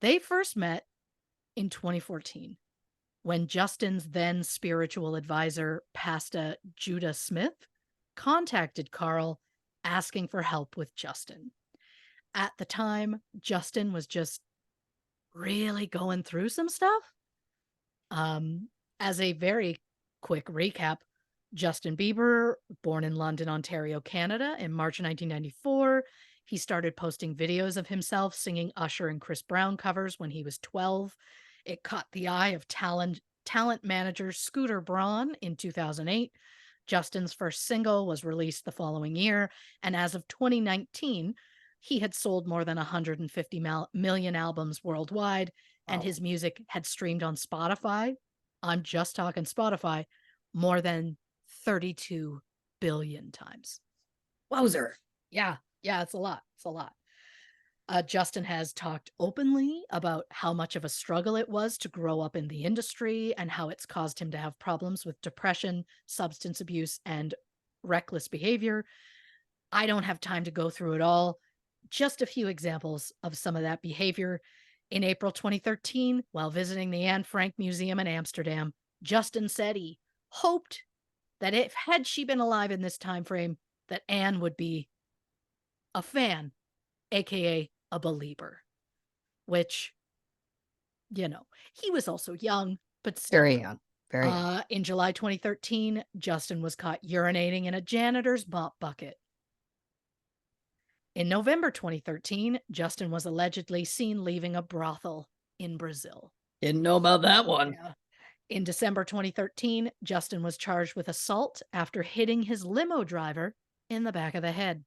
They first met in 2014 when Justin's then spiritual advisor, Pastor Judah Smith, contacted Carl asking for help with Justin. At the time, Justin was just really going through some stuff. As a very quick recap, Justin Bieber, born in London, Ontario, Canada, in March 1994, he started posting videos of himself singing Usher and Chris Brown covers when he was 12. It caught the eye of talent manager Scooter Braun in 2008. Justin's first single was released the following year, and as of 2019, he had sold more than 150 million albums worldwide, and his music had streamed on Spotify. I'm just talking Spotify, more than 32 billion times. Wowzer. Yeah, it's a lot. It's a lot. Justin has talked openly about how much of a struggle it was to grow up in the industry and how it's caused him to have problems with depression, substance abuse, and reckless behavior. I don't have time to go through it all. Just a few examples of some of that behavior. In April 2013, while visiting the Anne Frank Museum in Amsterdam, Justin said he hoped that if had she been alive in this time frame, that Anne would be a fan, aka a believer, which, he was also young, but still. Very young. Very young. In July 2013, Justin was caught urinating in a janitor's mop bucket. In November 2013, Justin was allegedly seen leaving a brothel in Brazil. Didn't know about that one. Yeah. In December 2013, Justin was charged with assault after hitting his limo driver in the back of the head.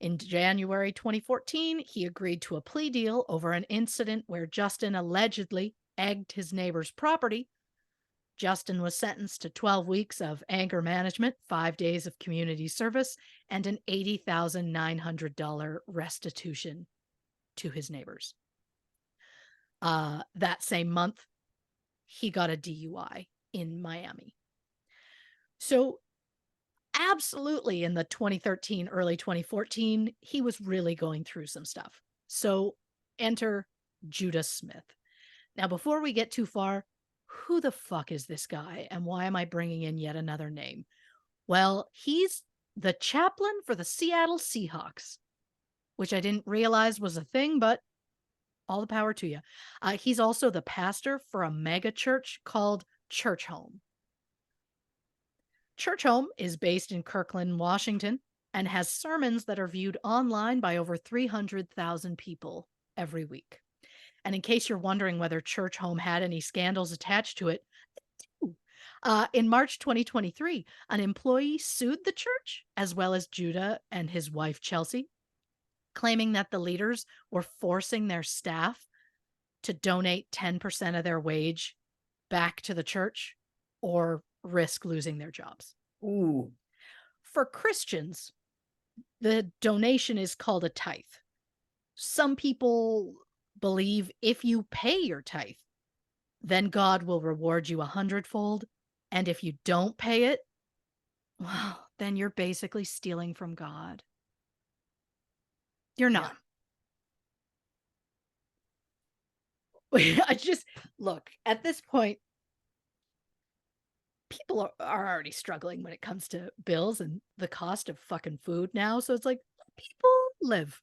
In January 2014, he agreed to a plea deal over an incident where Justin allegedly egged his neighbor's property. Justin was sentenced to 12 weeks of anger management, 5 days of community service, and an $80,900 restitution to his neighbors. That same month, he got a DUI in Miami. So absolutely in the 2013, early 2014, he was really going through some stuff. So enter Judah Smith. Now, before we get too far, who the fuck is this guy and why am I bringing in yet another name? Well, he's the chaplain for the Seattle Seahawks, which I didn't realize was a thing, but all the power to you. He's also the pastor for a megachurch called Church Home. Church Home is based in Kirkland, Washington, and has sermons that are viewed online by over 300,000 people every week. And in case you're wondering whether Church Home had any scandals attached to it, in March 2023, an employee sued the church, as well as Judah and his wife, Chelsea, claiming that the leaders were forcing their staff to donate 10% of their wage back to the church or risk losing their jobs. Ooh. For Christians, the donation is called a tithe. Some people believe if you pay your tithe, then God will reward you 100-fold. And if you don't pay it, well, then you're basically stealing from God. You're Yeah. not. I just look at this point, people are already struggling when it comes to bills and the cost of fucking food now. So it's like, people live.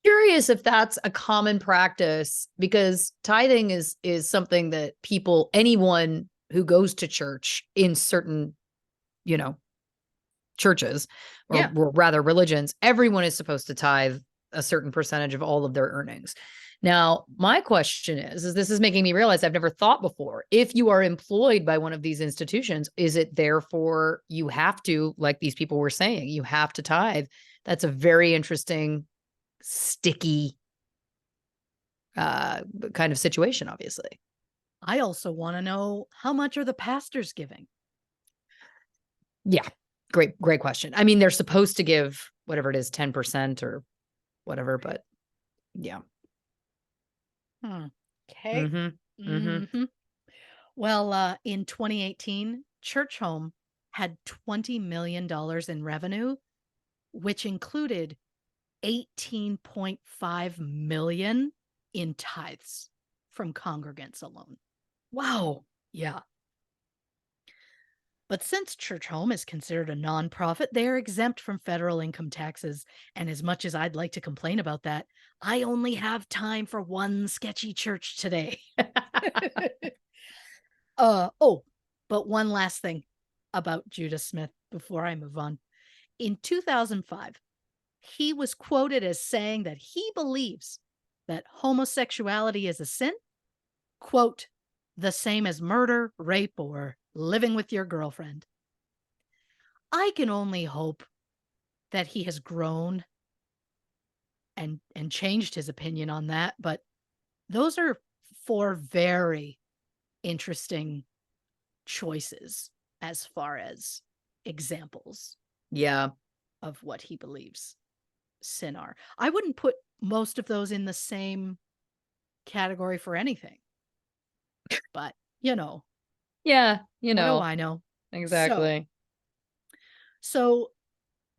Curious if that's a common practice, because tithing is something that anyone who goes to church in certain, you know, churches, Yeah. or rather religions, everyone is supposed to tithe a certain percentage of all of their earnings. Now, my question is this is making me realize I've never thought before. If you are employed by one of these institutions, is it therefore you have to, like these people were saying, you have to tithe? That's a very interesting, sticky kind of situation, obviously. I also want to know, how much are the pastors giving? Yeah. Great question. I mean, they're supposed to give whatever it is, 10% or whatever, but yeah. Okay. Mhm. Mhm. Hmm. Well, in 2018, Church Home had $20 million in revenue, which included 18.5 million in tithes from congregants alone. Wow. Yeah. But since Church Home is considered a nonprofit, they are exempt from federal income taxes. And as much as I'd like to complain about that, I only have time for one sketchy church today. Oh, but one last thing about Judah Smith before I move on. In 2005, he was quoted as saying that he believes that homosexuality is a sin, quote, the same as murder, rape, or living with your girlfriend. I can only hope that he has grown and changed his opinion on that, but those are four very interesting choices as far as examples Yeah. of what he believes sin are. I wouldn't put most of those in the same category for anything, but Yeah, what do I know? So, exactly. so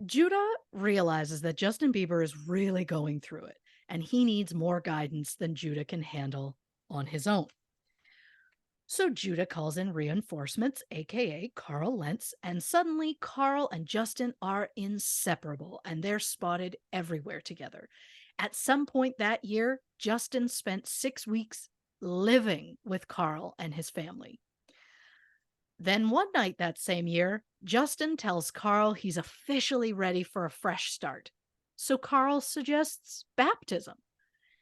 Judah realizes that Justin Bieber is really going through it and he needs more guidance than Judah can handle on his own. So Judah calls in reinforcements, aka Carl Lentz, and suddenly Carl and Justin are inseparable and they're spotted everywhere together. At some point that year, Justin spent 6 weeks living with Carl and his family. Then one night that same year, Justin tells Carl he's officially ready for a fresh start. So Carl suggests baptism.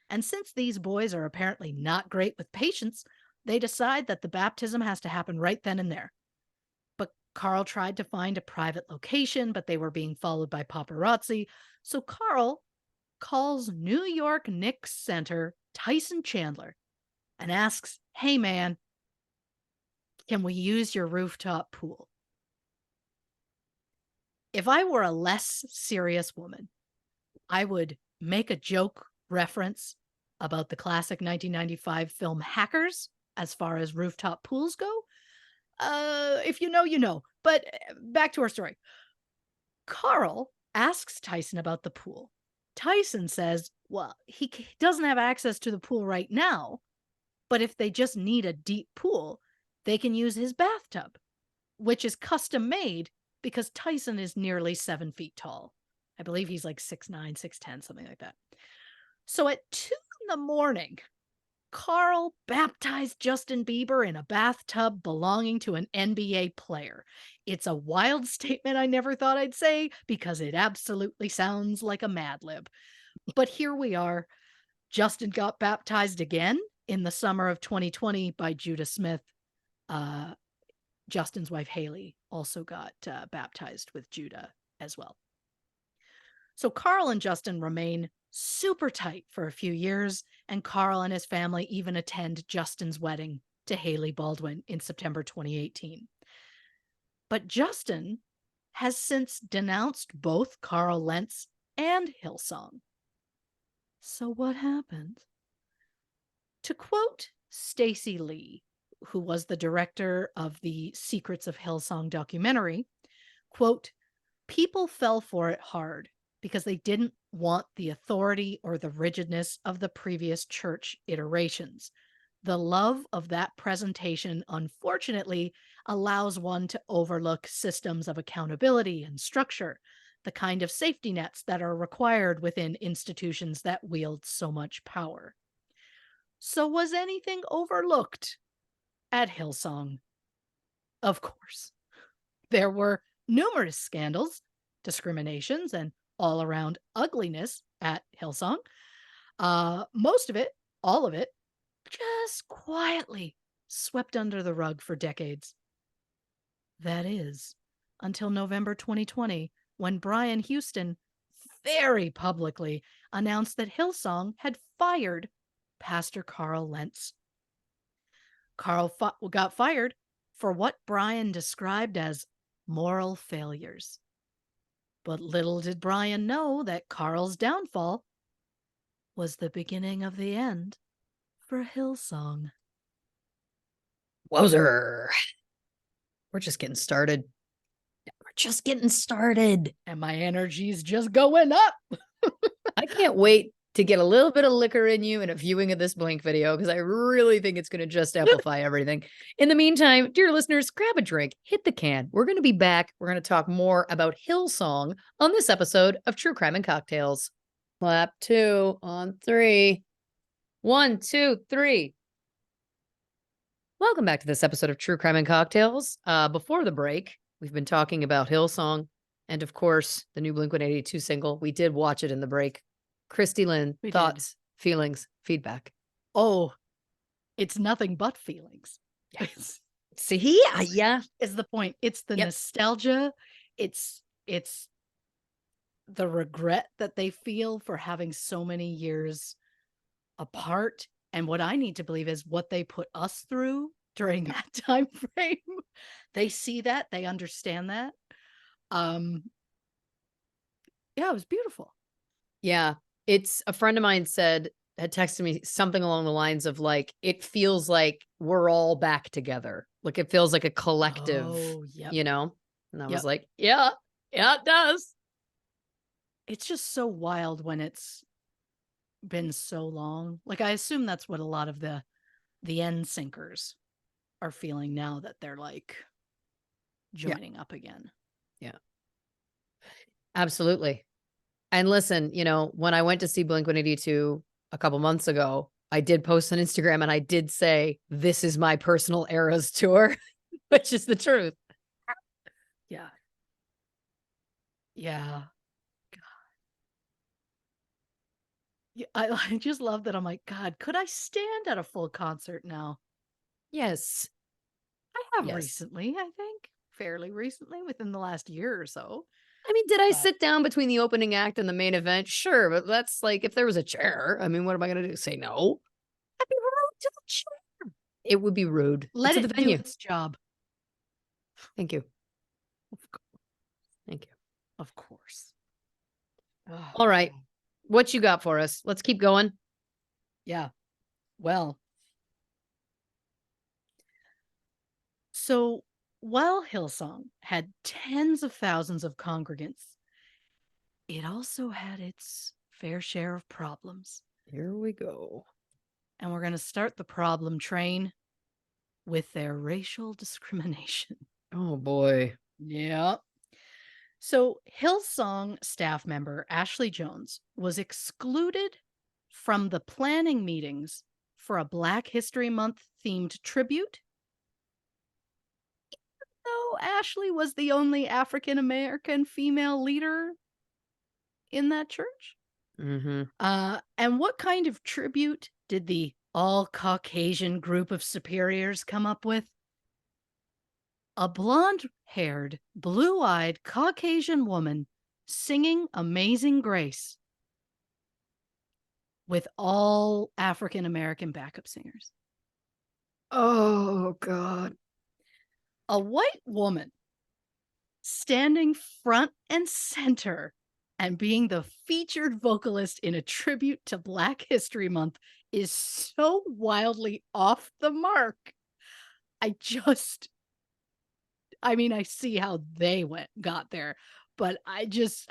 And since these boys are apparently not great with patience, they decide that the baptism has to happen right then and there. But Carl tried to find a private location, but they were being followed by paparazzi. So Carl calls New York Knicks center Tyson Chandler and asks, "Hey man, can we use your rooftop pool?" If I were a less serious woman, I would make a joke reference about the classic 1995 film Hackers as far as rooftop pools go. If you know, you know. But back to our story. Carl asks Tyson about the pool. Tyson says, well, he doesn't have access to the pool right now, but if they just need a deep pool, they can use his bathtub, which is custom made because Tyson is nearly 7 feet tall. I believe he's like 6'9, 6'10, something like that. So at 2 in the morning, Carl baptized Justin Bieber in a bathtub belonging to an NBA player. It's a wild statement I never thought I'd say because it absolutely sounds like a Mad Lib. But here we are. Justin got baptized again in the summer of 2020 by Judah Smith. Uh, Justin's wife, Haley, also got baptized with Judah as well. So Carl and Justin remain super tight for a few years, and Carl and his family even attend Justin's wedding to Haley Baldwin in September 2018. But Justin has since denounced both Carl Lentz and Hillsong. So what happened? To quote Stacy Lee, who was the director of the Secrets of Hillsong documentary, quote, people fell for it hard because they didn't want the authority or the rigidness of the previous church iterations. The love of that presentation, unfortunately, allows one to overlook systems of accountability and structure, the kind of safety nets that are required within institutions that wield so much power. So, was anything overlooked at Hillsong? Of course. There were numerous scandals, discriminations, and all around ugliness at Hillsong. Most of it, all of it, just quietly swept under the rug for decades. That is, until November 2020, when Brian Houston very publicly announced that Hillsong had fired Pastor Carl Lentz. Carl got fired for what Brian described as moral failures. But little did Brian know that Carl's downfall was the beginning of the end for Hillsong. Wowzer. We're just getting started. We're just getting started. And my energy's just going up. I can't wait to get a little bit of liquor in you in a viewing of this Blink video because I really think it's going to just amplify everything. In the meantime, dear listeners, grab a drink, hit the can. We're going to be back. We're going to talk more about Hillsong on this episode of True Crime and Cocktails. Clap 2 on 3. 1, 2, 3. Welcome back to this episode of True Crime and Cocktails. Before the break, we've been talking about Hillsong and, of course, the new Blink-182 single. We did watch it in the break. Christy Lynn, We thoughts, feelings, feedback. Oh, it's nothing but feelings. Yes. See, yeah, Is the point. It's the Yep. nostalgia. It's the regret that they feel for having so many years apart. And what I need to believe is what they put us through during that time frame. They see that, they understand that. Yeah, it was beautiful. yeah. It's a friend of mine had texted me something along the lines of like, it feels like we're all back together. Like it feels like a collective, Oh, yep. you know? And I was Yep. like, yeah, it does. It's just so wild when it's been so long. Like I assume that's what a lot of the end sinkers are feeling now that they're like joining up again. Yeah. Absolutely. And listen, when I went to see Blink-182 a couple months ago, I did post on Instagram and I did say, this is my personal Eras tour, which is the truth. Yeah. Yeah. Yeah, I just love that. I'm like, God, could I stand at a full concert now? Yes. I have Yes. recently, I think, fairly recently, within the last year or so. I mean, did I But- sit down between the opening act and the main event? Sure, but that's like if there was a chair. I mean, what am I going to do? Say no? I'd be rude to the chair. It would be rude. Let to the it do venue. its job. Thank you. Of course. Thank you. Of course. All right. What you got for us? Let's keep going. Yeah. Well, so while Hillsong had tens of thousands of congregants, it also had its fair share of problems. Here we go. And we're going to start the problem train with their racial discrimination. Oh, boy. Yeah. So Hillsong staff member Ashley Jones was excluded from the planning meetings for a Black History Month themed tribute. Though Ashley was the only African American female leader in that church. Mm-hmm. And what kind of tribute did the all Caucasian group of superiors come up with? A blonde-haired, blue-eyed Caucasian woman singing Amazing Grace with all African American backup singers. Oh, God. A white woman standing front and center and being the featured vocalist in a tribute to Black History Month is so wildly off the mark. I just I mean, I see how they got there, but I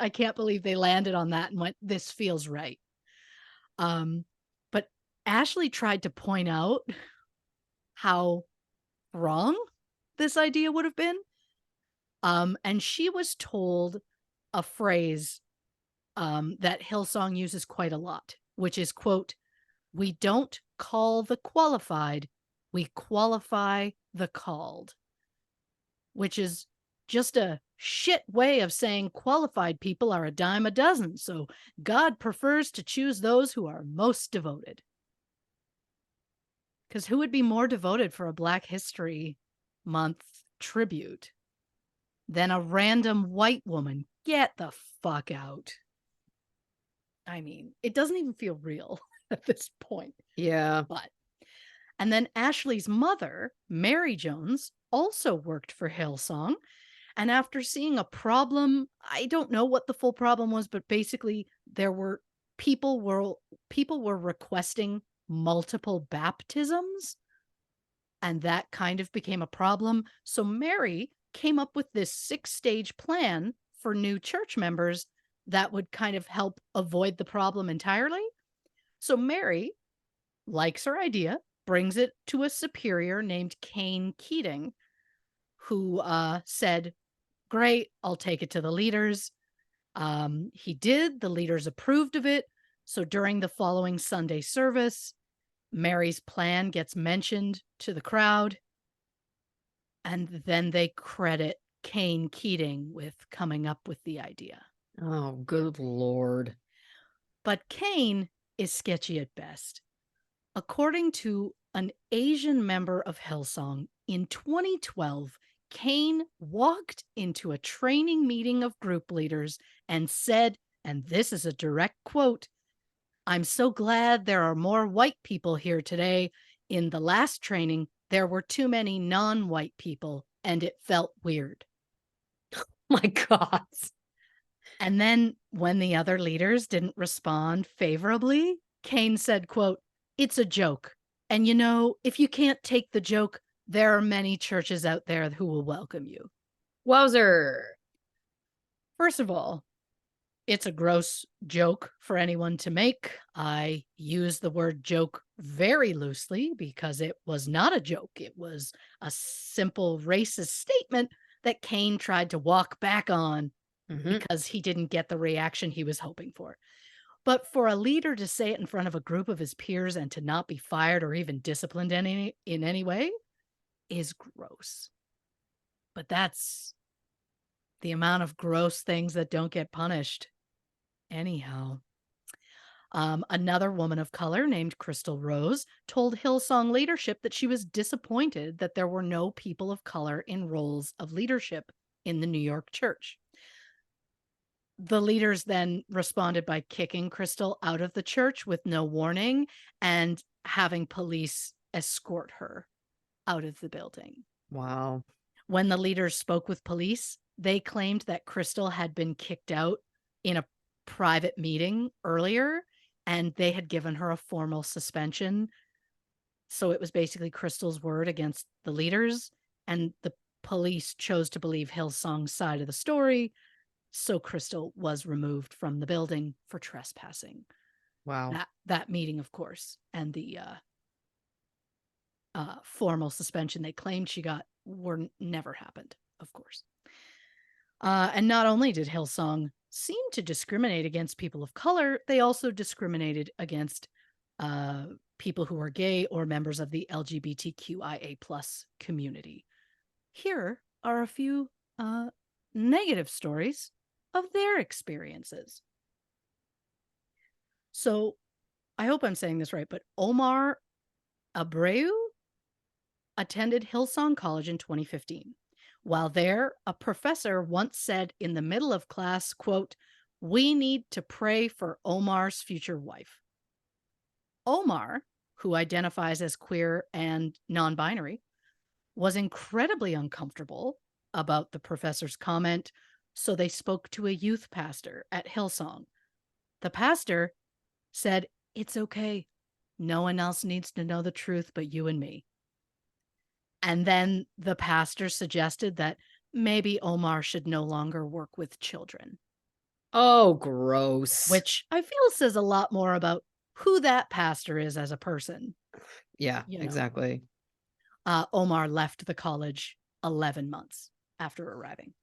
can't believe they landed on that and went, "This feels right." Um, but Ashley tried to point out how wrong this idea would have been. And she was told a phrase that Hillsong uses quite a lot, which is, quote, "We don't call the qualified, we qualify the called," which is just a shit way of saying qualified people are a dime a dozen. So God prefers to choose those who are most devoted. Because who would be more devoted for a Black History Month tribute than a random white woman? Get the fuck out. I mean, it doesn't even feel real at this point. Yeah. But, and then Ashley's mother, Mary Jones, also worked for Hillsong. And after seeing a problem, I don't know what the full problem was, but basically there were people were people were requesting multiple baptisms, and that kind of became a problem. So Mary came up with this 6-stage plan for new church members that would kind of help avoid the problem entirely. So Mary likes her idea, brings it to a superior named Kane Keating, who said, "Great, I'll take it to the leaders." He did. The leaders approved of it. So during the following Sunday service, Mary's plan gets mentioned to the crowd, and then they credit Kane Keating with coming up with the idea. Oh, good Lord. But Kane is sketchy at best. According to an Asian member of Hillsong, in 2012, Kane walked into a training meeting of group leaders and said, and this is a direct quote, "I'm so glad there are more white people here today. In the last training, there were too many non-white people, and it felt weird." My God. And then when the other leaders didn't respond favorably, Kane said, quote, "It's a joke. And you know, if you can't take the joke, there are many churches out there who will welcome you." Wowzer. First of all, it's a gross joke for anyone to make. I use the word joke very loosely because it was not a joke. It was a simple racist statement that Kane tried to walk back on because he didn't get the reaction he was hoping for. But for a leader to say it in front of a group of his peers and to not be fired or even disciplined in any way is gross. But that's the amount of gross things that don't get punished. Anyhow, another woman of color named Crystal Rose told Hillsong leadership that she was disappointed that there were no people of color in roles of leadership in the New York church. The leaders then responded by kicking Crystal out of the church with no warning and having police escort her out of the building. Wow. When the leaders spoke with police, they claimed that Crystal had been kicked out in a private meeting earlier and they had given her a formal suspension. So it was basically Crystal's word against the leaders, and the police chose to believe Hillsong's side of the story. So Crystal was removed from the building for trespassing. Wow. That meeting, of course, and the formal suspension they claimed she got never happened, of course. And not only did Hillsong seem to discriminate against people of color, they also discriminated against people who are gay or members of the LGBTQIA plus community. Here are a few negative stories of their experiences. So I hope I'm saying this right, but Omar Abreu attended Hillsong College in 2015. While there, a professor once said in the middle of class, quote, "We need to pray for Omar's future wife." Omar, who identifies as queer and non-binary, was incredibly uncomfortable about the professor's comment, So they spoke to a youth pastor at Hillsong. The pastor said, "It's okay. No one else needs to know the truth but you and me." And then the pastor suggested that maybe Omar should no longer work with children, Oh, gross. which I feel says a lot more about who that pastor is as a person. Yeah, You know, exactly. Omar left the college 11 months after arriving.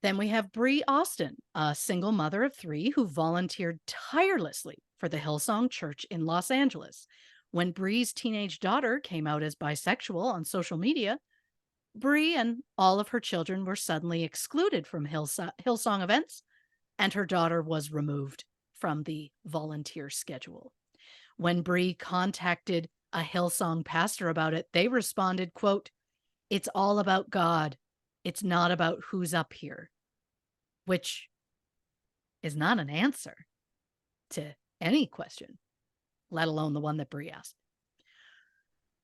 Then we have Bree Austin, a single mother of 3 who volunteered tirelessly for the Hillsong Church in Los Angeles. When Bree's teenage daughter came out as bisexual on social media, Bree and all of her children were suddenly excluded from Hillsong events, and her daughter was removed from the volunteer schedule. When Bree contacted a Hillsong pastor about it, they responded, quote, "It's all about God. It's not about who's up here," which is not an answer to any question, let alone the one that Bree asked.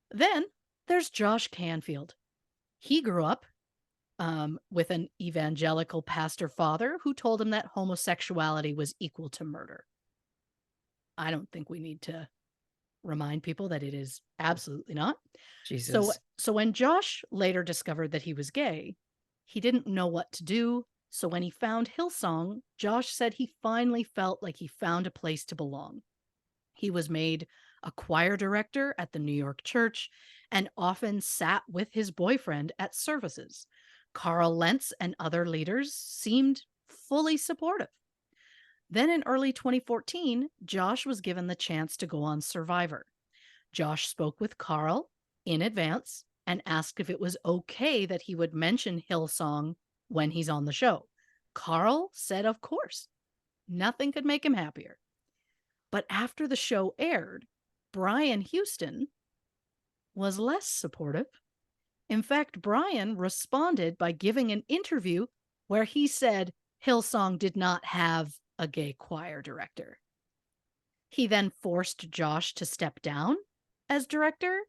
Then there's Josh Canfield. He grew up with an evangelical pastor father who told him that homosexuality was equal to murder. I don't think we need to remind people that it is absolutely not. So, Jesus. so when Josh later discovered that he was gay, he didn't know what to do. So when he found Hillsong, Josh said he finally felt like he found a place to belong. He was made a choir director at the New York church and often sat with his boyfriend at services. Carl Lentz and other leaders seemed fully supportive. Then in early 2014, Josh was given the chance to go on Survivor. Josh spoke with Carl in advance and asked if it was okay that he would mention Hillsong when he's on the show. Carl said, of course. Nothing could make him happier. But after the show aired, Brian Houston was less supportive. In fact, Brian responded by giving an interview where he said Hillsong did not have a gay choir director. He then forced Josh to step down as director.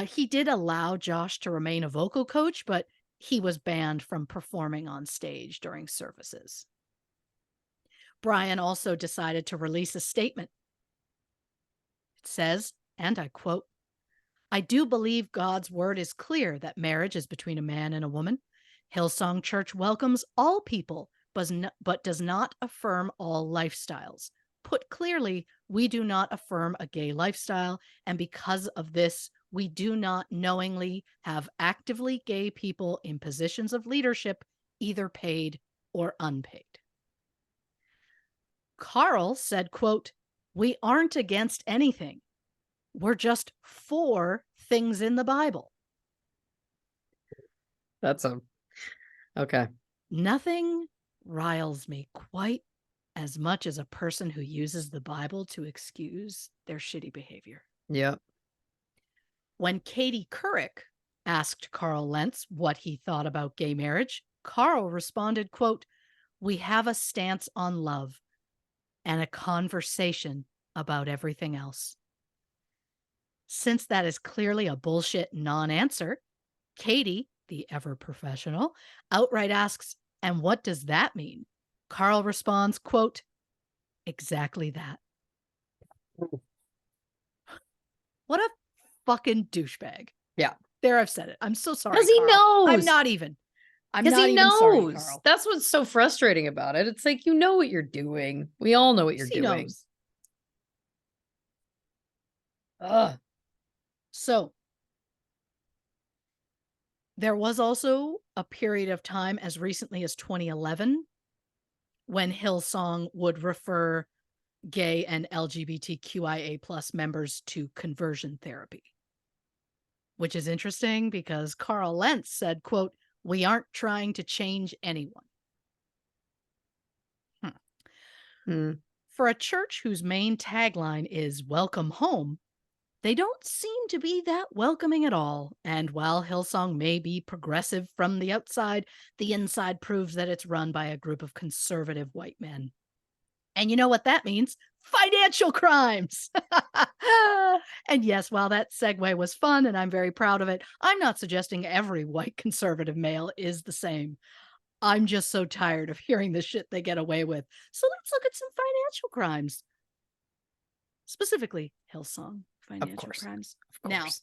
He did allow Josh to remain a vocal coach, but he was banned from performing on stage during services. Brian also decided to release a statement. It says, and I quote, "I do believe God's word is clear that marriage is between a man and a woman. Hillsong Church welcomes all people, but does not affirm all lifestyles. Put clearly, we do not affirm a gay lifestyle, and because of this, we do not knowingly have actively gay people in positions of leadership, either paid or unpaid." Carl said, quote, "We aren't against anything. We're just for things in the Bible." That's okay. Nothing riles me quite as much as a person who uses the Bible to excuse their shitty behavior. Yep. When Katie Couric asked Carl Lentz what he thought about gay marriage, Carl responded, quote, "We have a stance on love and a conversation about everything else." Since that is clearly a bullshit non-answer, Katie, the ever professional, outright asks, "And what does that mean?" Carl responds, quote, "Exactly that." What a fucking douchebag. Yeah. There, I've said it. I'm so sorry, Because he Carl. I'm knows. not even. I'm Because not he even sorry, knows. Carl. That's what's so frustrating about it. It's like, you know what you're doing. We all know what you're He doing. knows. Ugh. So, there was also a period of time as recently as 2011 when Hillsong would refer gay and LGBTQIA plus members to conversion therapy, which is interesting because Carl Lentz said, quote, "We aren't trying to change anyone." Hmm. For a church whose main tagline is "Welcome Home," they don't seem to be that welcoming at all. And while Hillsong may be progressive from the outside, the inside proves that it's run by a group of conservative white men. And you know what that means? Financial crimes. And yes, while that segue was fun and I'm very proud of it, I'm not suggesting every white conservative male is the same. I'm just so tired of hearing the shit they get away with. So let's look at some financial crimes, specifically Hillsong Of financial course. crimes. Of Now, course.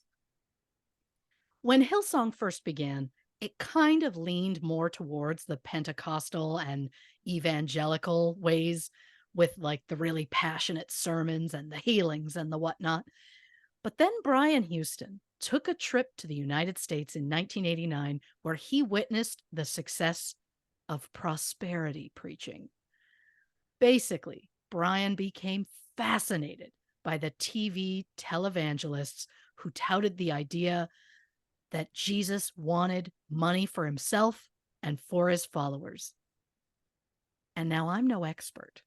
when Hillsong first began, it kind of leaned more towards the Pentecostal and evangelical ways with like the really passionate sermons and the healings and the whatnot. But then Brian Houston took a trip to the United States in 1989 where he witnessed the success of prosperity preaching. Basically, Brian became fascinated by the TV televangelists who touted the idea that Jesus wanted money for himself and for his followers. And now I'm no expert,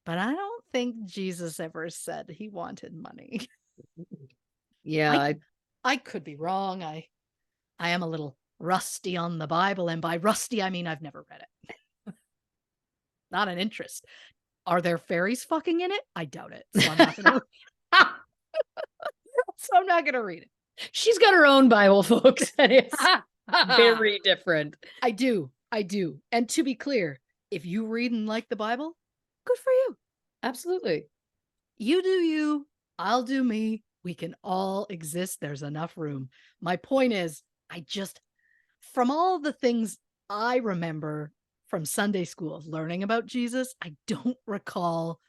but I don't think Jesus ever said he wanted money. Yeah, I I could be wrong. I am a little rusty on the Bible, and by rusty I mean I've never read it. Not an interest. Are there fairies fucking in it? I doubt it. So I'm not gonna so I'm not gonna read it. she's got her own Bible, folks, and it's very different. I do. I do. And to be clear, if you read and like the Bible, good for you. Absolutely. You do you, I'll do me. We can all exist. There's enough room. My point is, from all the things I remember from Sunday school learning about Jesus, I don't recall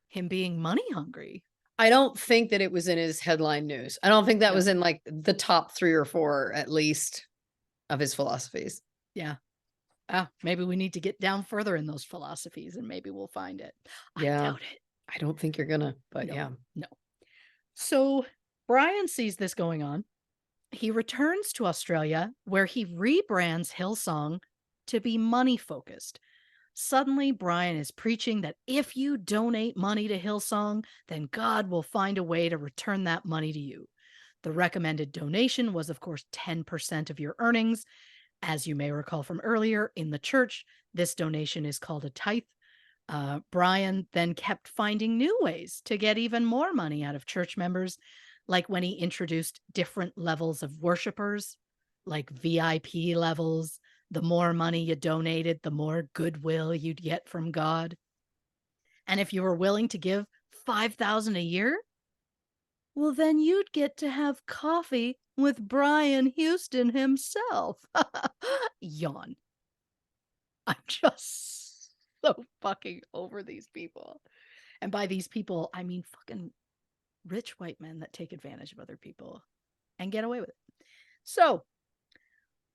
him being money hungry. I don't think that it was in his headline news. I don't think that Yeah. was in like the top 3 or 4 at least of his philosophies. Yeah. Maybe we need to get down further in those philosophies and maybe we'll find it. I Yeah. doubt it. I don't think you're gonna, but No. yeah. No. So Brian sees this going on. He returns to Australia where he rebrands Hillsong to be money focused. Suddenly, Brian is preaching that if you donate money to Hillsong, then God will find a way to return that money to you. The recommended donation was, of course, 10% of your earnings. As you may recall from earlier, in the church, this donation is called a tithe. Brian then kept finding new ways to get even more money out of church members, like when he introduced different levels of worshipers, like VIP levels. The more money you donated, the more goodwill you'd get from God. And if you were willing to give $5,000 a year, well, then you'd get to have coffee with Brian Houston himself. Yawn. I'm just so fucking over these people. And by these people, I mean fucking rich white men that take advantage of other people and get away with it. So,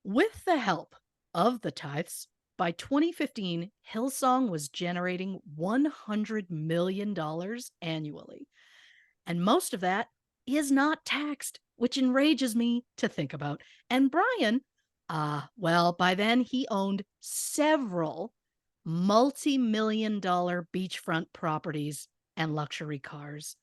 with the help of the tithes, by 2015, Hillsong was generating $100 million annually. And most of that is not taxed, which enrages me to think about. And Brian, well, by then he owned several multi-million-dollar beachfront properties and luxury cars.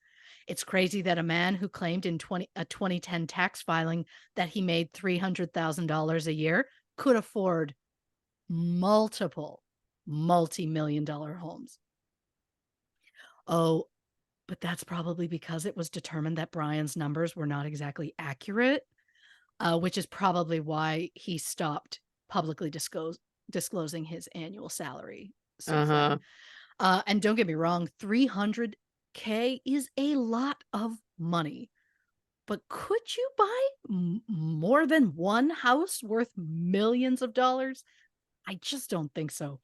It's crazy that a man who claimed in a 2010 tax filing that he made $300,000 a year could afford multiple multi-million-dollar homes. Oh, but that's probably because it was determined that Brian's numbers were not exactly accurate, which is probably why he stopped publicly disclosing his annual salary so far. And don't get me wrong, $300K is a lot of money. But could you buy more than one house worth millions of dollars? I just don't think so.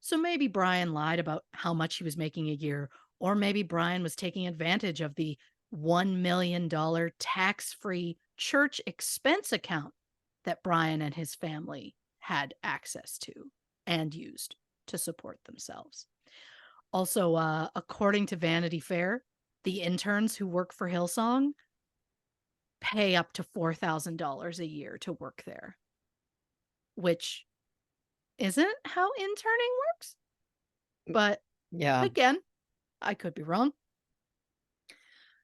So maybe Brian lied about how much he was making a year, or maybe Brian was taking advantage of the $1 million tax-free church expense account that Brian and his family had access to and used to support themselves. Also, according to Vanity Fair, the interns who work for Hillsong pay up to $4,000 a year to work there, which isn't how interning works. But Yeah. again, I could be wrong.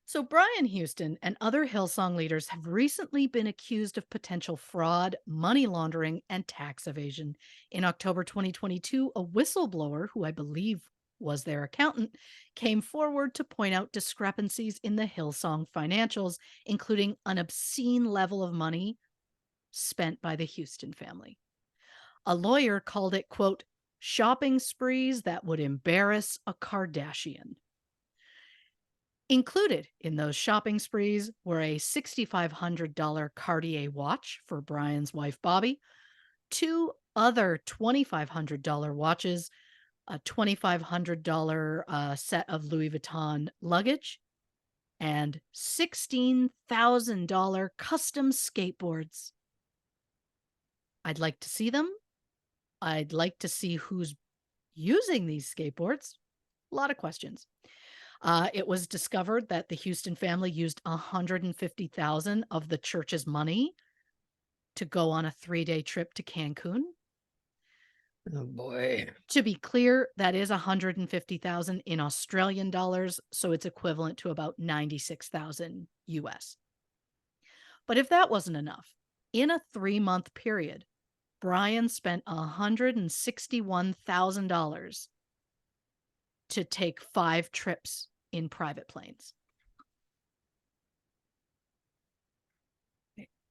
So, Brian Houston and other Hillsong leaders have recently been accused of potential fraud, money laundering, and tax evasion. In October 2022, a whistleblower, who I believe was their accountant, came forward to point out discrepancies in the Hillsong financials, including an obscene level of money spent by the Houston family. A lawyer called it, quote, shopping sprees that would embarrass a Kardashian. Included in those shopping sprees were a $6,500 Cartier watch for Brian's wife, Bobby, two other $2,500 watches, a $2,500 set of Louis Vuitton luggage, and $16,000 custom skateboards. I'd like to see them. I'd like to see who's using these skateboards. A lot of questions. It was discovered that the Houston family used $150,000 of the church's money to go on a 3-day trip to Cancun. Oh boy. To be clear, that is $150,000 in Australian dollars, so it's equivalent to about 96,000 US. But if that wasn't enough, in a 3-month period, Brian spent $161,000 to take 5 trips in private planes.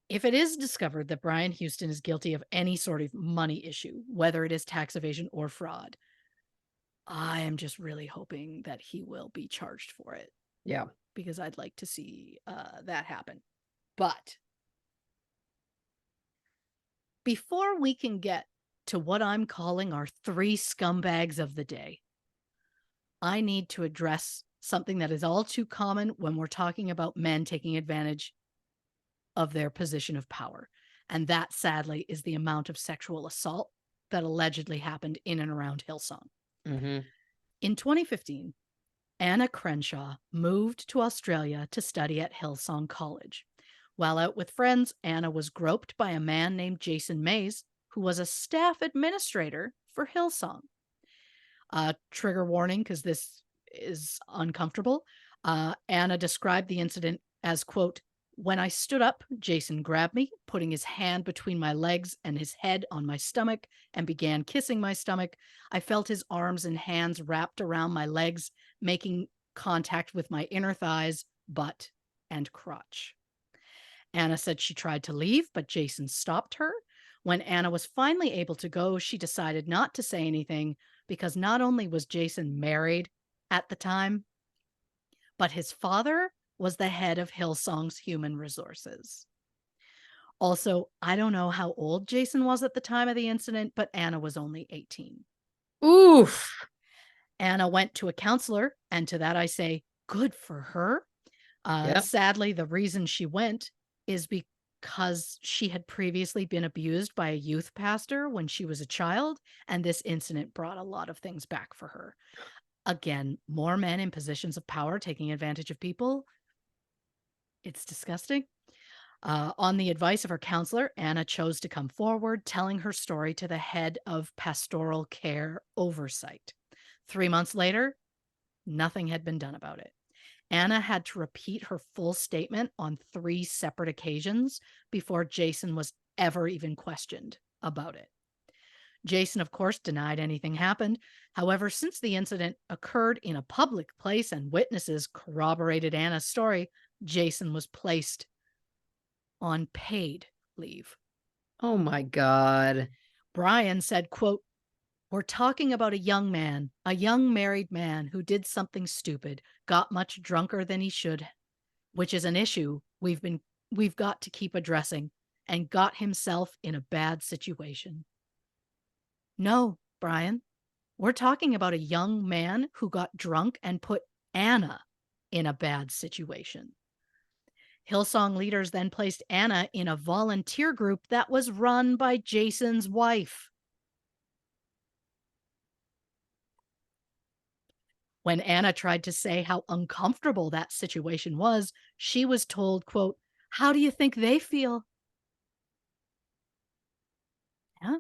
If it is discovered that Brian Houston is guilty of any sort of money issue, whether it is tax evasion or fraud, I am just really hoping that he will be charged for it. Yeah. Because I'd like to see that happen. But before we can get to what I'm calling our 3 scumbags of the day, I need to address something that is all too common when we're talking about men taking advantage of their position of power. And that, sadly, is the amount of sexual assault that allegedly happened in and around Hillsong. Mm-hmm. In 2015, Anna Crenshaw moved to Australia to study at Hillsong College. While out with friends, Anna was groped by a man named Jason Mays, who was a staff administrator for Hillsong. Trigger warning, because this is uncomfortable. Anna described the incident as, quote, when I stood up, Jason grabbed me, putting his hand between my legs and his head on my stomach, and began kissing my stomach. I felt his arms and hands wrapped around my legs, making contact with my inner thighs, butt, and crotch. Anna said she tried to leave, but Jason stopped her. When Anna was finally able to go, she decided not to say anything because not only was Jason married at the time, but his father was the head of Hillsong's human resources. Also, I don't know how old Jason was at the time of the incident, but Anna was only 18. Oof. Anna went to a counselor, and to that I say, good for her. Yep. Sadly, the reason she went is because she had previously been abused by a youth pastor when she was a child, and this incident brought a lot of things back for her. Again, more men in positions of power taking advantage of people. It's disgusting. On the advice of her counselor, Anna chose to come forward, telling her story to the head of pastoral care oversight. 3 months later, nothing had been done about it. Anna had to repeat her full statement on 3 separate occasions before Jason was ever even questioned about it. Jason, of course, denied anything happened. However, since the incident occurred in a public place and witnesses corroborated Anna's story, Jason was placed on paid leave. Oh my God. Brian said, quote, we're talking about a young man, a young married man who did something stupid, got much drunker than he should, which is an issue we've got to keep addressing, and got himself in a bad situation. No, Brian, we're talking about a young man who got drunk and put Anna in a bad situation. Hillsong leaders then placed Anna in a volunteer group that was run by Jason's wife. When Anna tried to say how uncomfortable that situation was, she was told, quote, how do you think they feel? Yeah.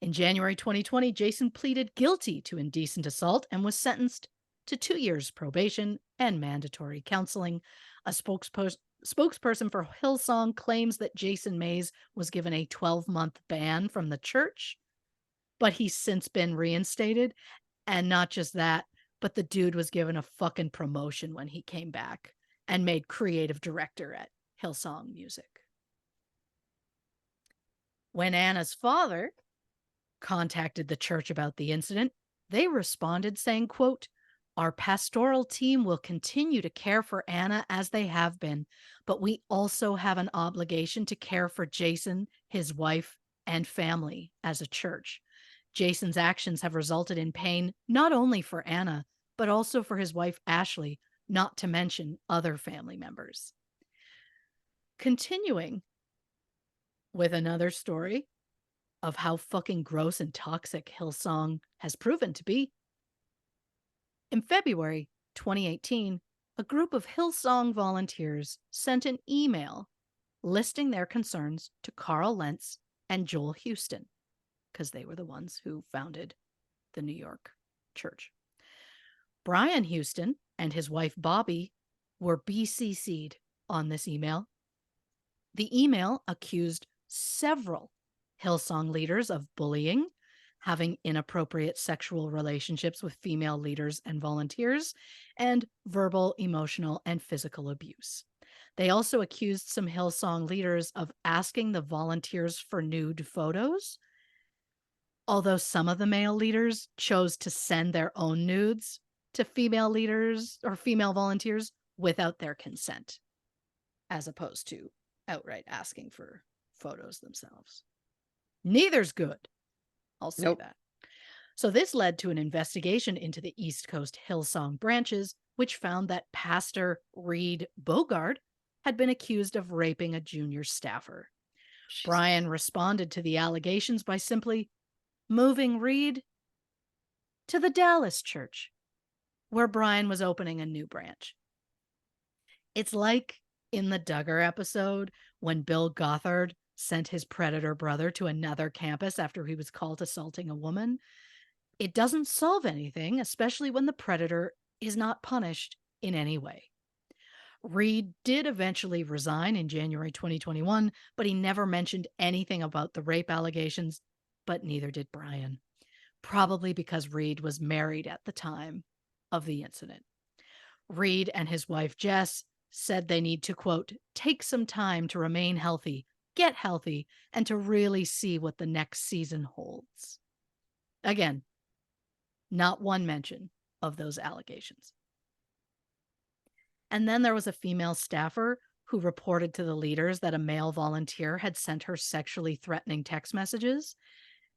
In January 2020, Jason pleaded guilty to indecent assault and was sentenced to 2 years probation and mandatory counseling. A spokesperson for Hillsong claims that Jason Mays was given a 12-month ban from the church, but he's since been reinstated. And not just that, but the dude was given a fucking promotion when he came back and made creative director at Hillsong Music. When Anna's father contacted the church about the incident, they responded saying, quote, "Our pastoral team will continue to care for Anna as they have been, but we also have an obligation to care for Jason, his wife, and family as a church. Jason's actions have resulted in pain not only for Anna, but also for his wife Ashley, not to mention other family members." Continuing with another story of how fucking gross and toxic Hillsong has proven to be. In February 2018, a group of Hillsong volunteers sent an email listing their concerns to Carl Lentz and Joel Houston, because they were the ones who founded the New York church. Brian Houston and his wife Bobby were BCC'd on this email. The email accused several Hillsong leaders of bullying, having inappropriate sexual relationships with female leaders and volunteers, and verbal, emotional, and physical abuse. They also accused some Hillsong leaders of asking the volunteers for nude photos, although some of the male leaders chose to send their own nudes to female leaders or female volunteers without their consent, as opposed to outright asking for photos themselves. Neither's good. I'll say Nope. that. So this led to an investigation into the East Coast Hillsong branches, which found that Pastor Reed Bogard had been accused of raping a junior staffer. Brian responded to the allegations by simply moving Reed to the Dallas church, where Brian was opening a new branch. It's like in the Duggar episode when Bill Gothard sent his predator brother to another campus after he was caught assaulting a woman. It doesn't solve anything, especially when the predator is not punished in any way. Reed did eventually resign in January 2021, but he never mentioned anything about the rape allegations, but neither did Brian. Probably because Reed was married at the time of the incident. Reed and his wife Jess said they need to, quote, take some time to remain healthy, get healthy, and to really see what the next season holds. Again, not one mention of those allegations. And then there was a female staffer who reported to the leaders that a male volunteer had sent her sexually threatening text messages.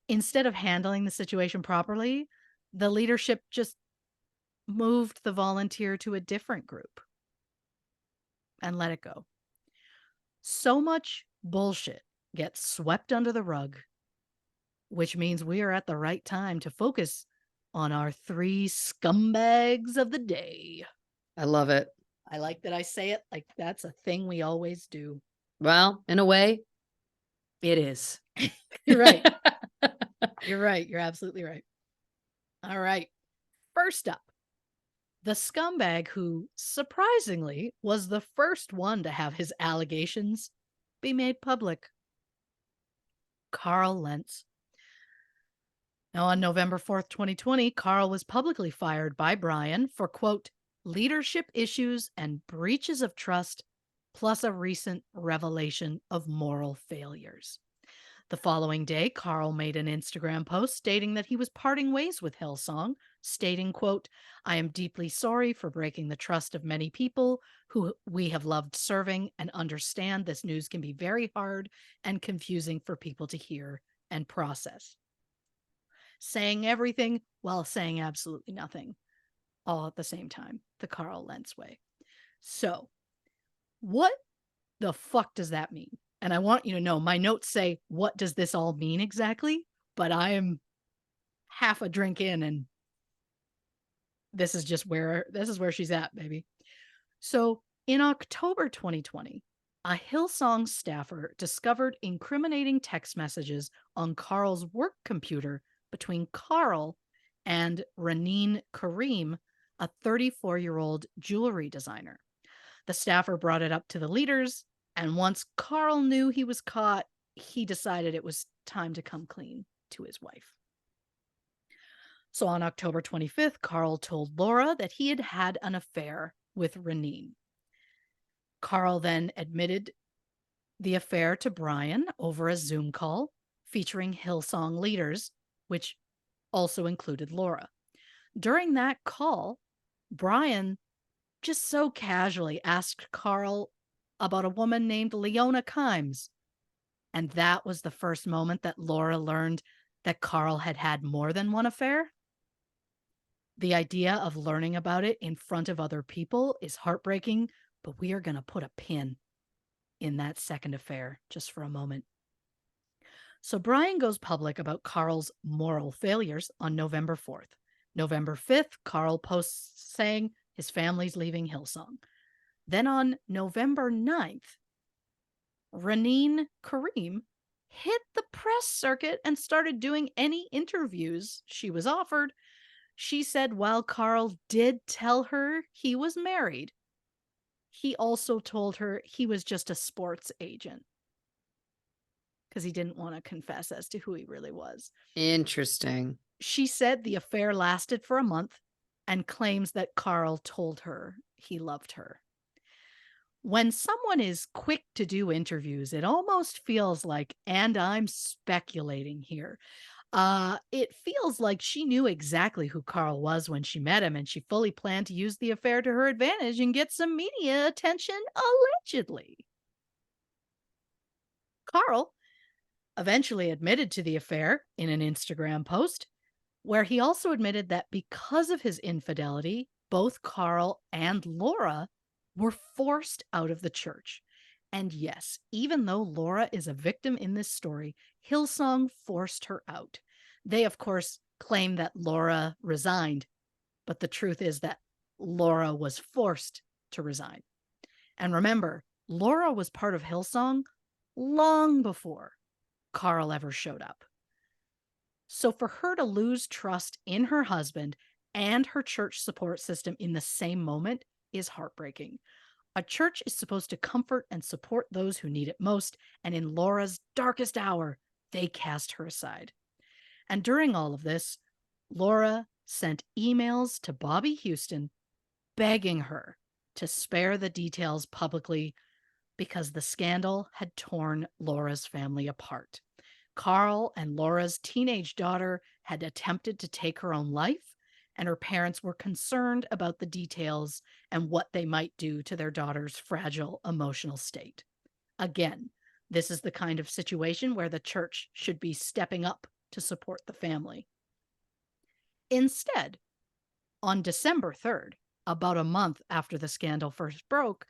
Instead of handling the situation properly, the leadership just moved the volunteer to a different group and let it go. So much bullshit gets swept under the rug, which means we are at the right time to focus on our 3 scumbags of the day. I love it. I like that I say it like that's a thing we always do. Well, in a way, it is. You're right. You're right. You're absolutely right. All right. First up, the scumbag who, surprisingly, was the first one to have his allegations be made public. Carl Lentz. Now, on November 4th, 2020, Carl was publicly fired by Brian for, quote, leadership issues and breaches of trust, plus a recent revelation of moral failures. The following day, Carl made an Instagram post stating that he was parting ways with Hillsong, stating, quote, I am deeply sorry for breaking the trust of many people who we have loved serving and understand this news can be very hard and confusing for people to hear and process. Saying everything while saying absolutely nothing, all at the same time, the Carl Lentz way. So, what the fuck does that mean? And I want you to know, my notes say, what does this all mean exactly? But I am half a drink in and this is where she's at, baby. So in October 2020, a Hillsong staffer discovered incriminating text messages on Carl's work computer between Carl and Raneen Kareem, a 34-year-old jewelry designer. The staffer brought it up to the leaders, and once Carl knew he was caught, he decided it was time to come clean to his wife. So on October 25th, Carl told Laura that he had had an affair with Raneen. Carl then admitted the affair to Brian over a Zoom call featuring Hillsong leaders, which also included Laura. During that call, Brian just so casually asked Carl about a woman named Leona Kimes. And that was the first moment that Laura learned that Carl had had more than one affair. The idea of learning about it in front of other people is heartbreaking, but we are going to put a pin in that second affair just for a moment. So Brian goes public about Carl's moral failures on November 4th. November 5th, Carl posts saying his family's leaving Hillsong. Then on November 9th, Raneen Kareem hit the press circuit and started doing any interviews she was offered. She said while Carl did tell her he was married, he also told her he was just a sports agent because he didn't want to confess as to who he really was. Interesting. She said the affair lasted for a month and claims that Carl told her he loved her. When someone is quick to do interviews, it almost feels like, and I'm speculating here, it feels like she knew exactly who Carl was when she met him, and she fully planned to use the affair to her advantage and get some media attention, allegedly. Carl eventually admitted to the affair in an Instagram post, where he also admitted that because of his infidelity, both Carl and Laura were forced out of the church. And yes, even though Laura is a victim in this story, Hillsong forced her out. They, of course, claim that Laura resigned, but the truth is that Laura was forced to resign. And remember, Laura was part of Hillsong long before Carl ever showed up. So for her to lose trust in her husband and her church support system in the same moment is heartbreaking. A church is supposed to comfort and support those who need it most, and in Laura's darkest hour, they cast her aside. And during all of this, Laura sent emails to Bobby Houston begging her to spare the details publicly because the scandal had torn Laura's family apart. Carl and Laura's teenage daughter had attempted to take her own life, and her parents were concerned about the details and what they might do to their daughter's fragile emotional state. Again, this is the kind of situation where the church should be stepping up to support the family. Instead, on December 3rd, about a month after the scandal first broke,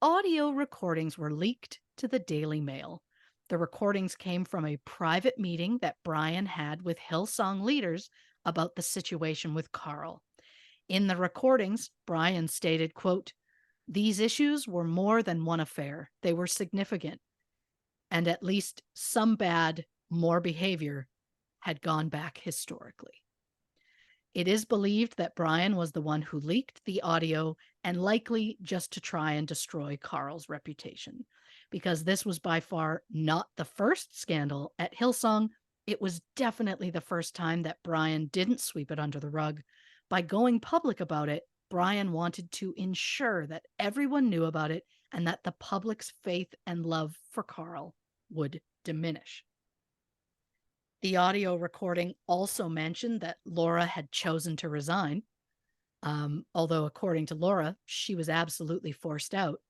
audio recordings were leaked to the Daily Mail. The recordings came from a private meeting that Brian had with Hillsong leaders about the situation with Carl. In the recordings, Brian stated, quote, "These issues were more than one affair. They were significant. And at least some bad, more behavior had gone back historically." It is believed that Brian was the one who leaked the audio and likely just to try and destroy Carl's reputation. Because this was by far not the first scandal at Hillsong, it was definitely the first time that Brian didn't sweep it under the rug. By going public about it, Brian wanted to ensure that everyone knew about it and that the public's faith and love for Carl would diminish. The audio recording also mentioned that Laura had chosen to resign, although according to Laura, she was absolutely forced out.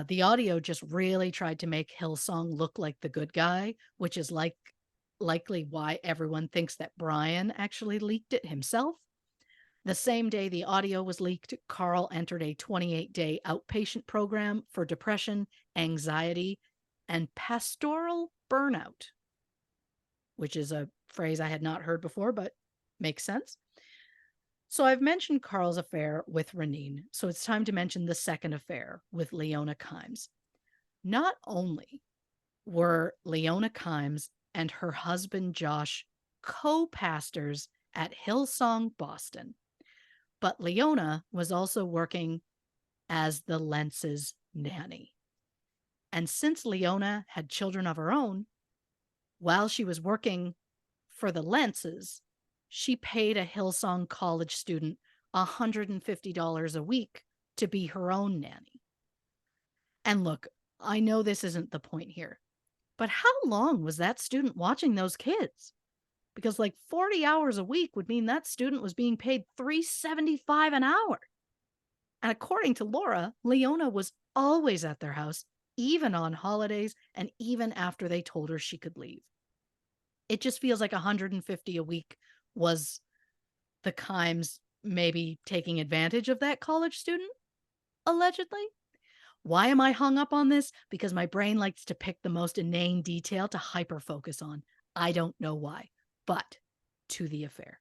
The audio just really tried to make Hillsong look like the good guy, which is likely why everyone thinks that Brian actually leaked it himself. The same day the audio was leaked, Carl entered a 28-day outpatient program for depression, anxiety, and pastoral burnout, which is a phrase I had not heard before, but makes sense. So I've mentioned Carl's affair with Raneen, so it's time to mention the second affair with Leona Kimes. Not only were Leona Kimes and her husband Josh co-pastors at Hillsong Boston, but Leona was also working as the Lentz's nanny. And since Leona had children of her own, while she was working for the Lentz's, she paid a Hillsong college student $150 a week to be her own nanny. And look, I know this isn't the point here, but how long was that student watching those kids? because like 40 hours a week would mean that student was being paid $3.75 an hour. And according to Laura, Leona was always at their house, even on holidays and even after they told her she could leave. It just feels like 150 a week was the Kimes maybe taking advantage of that college student, allegedly. Why am I hung up on this? Because my brain likes to pick the most inane detail to hyper focus on. I don't know why, but to the affair.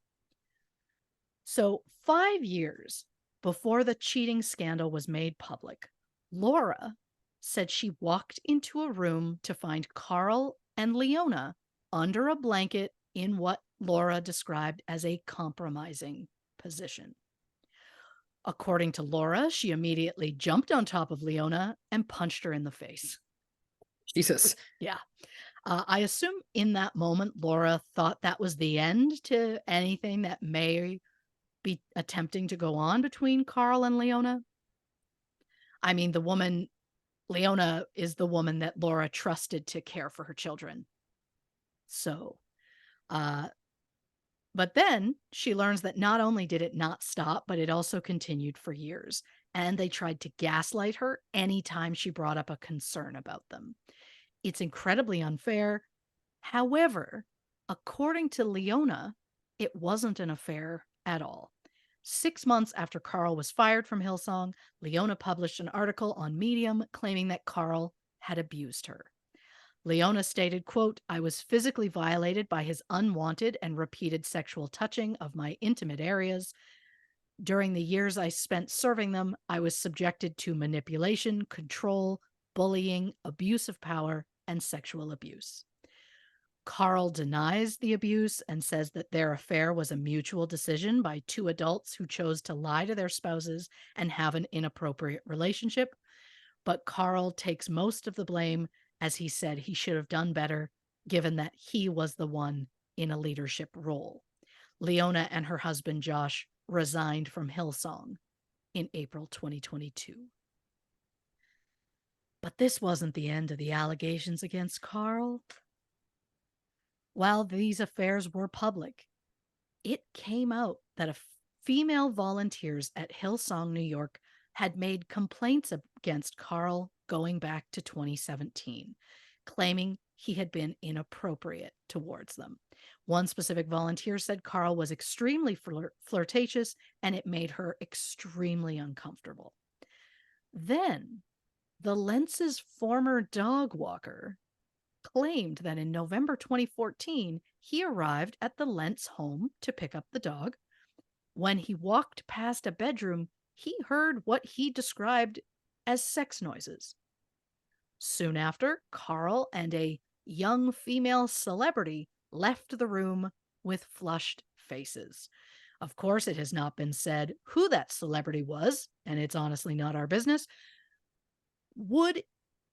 So, 5 years before the cheating scandal was made public, Laura said she walked into a room to find Carl and Leona under a blanket in what Laura described as a compromising position. According to Laura, she immediately jumped on top of Leona and punched her in the face. Jesus. Yeah. I assume in that moment, Laura thought that was the end to anything that may be attempting to go on between Carl and Leona. I mean, Leona is the woman that Laura trusted to care for her children. So, but then she learns that not only did it not stop, but it also continued for years. And they tried to gaslight her anytime she brought up a concern about them. It's incredibly unfair. However, according to Leona, it wasn't an affair at all. 6 months after Carl was fired from Hillsong, Leona published an article on Medium claiming that Carl had abused her. Leona stated, quote, "I was physically violated by his unwanted and repeated sexual touching of my intimate areas. During the years I spent serving them, I was subjected to manipulation, control, bullying, abuse of power, and sexual abuse." Carl denies the abuse and says that their affair was a mutual decision by two adults who chose to lie to their spouses and have an inappropriate relationship. But Carl takes most of the blame, as he said he should have done better, given that he was the one in a leadership role. Leona and her husband Josh resigned from Hillsong in April 2022. But this wasn't the end of the allegations against Carl. While these affairs were public, it came out that female volunteers at Hillsong, New York, had made complaints against Carl going back to 2017, claiming he had been inappropriate towards them. One specific volunteer said Carl was extremely flirtatious and it made her extremely uncomfortable. Then, the Lentz's former dog walker claimed that in November 2014, he arrived at the Lentz home to pick up the dog. When he walked past a bedroom, he heard what he described as sex noises. Soon after, Carl and a young female celebrity left the room with flushed faces. Of course, it has not been said who that celebrity was, and it's honestly not our business. Would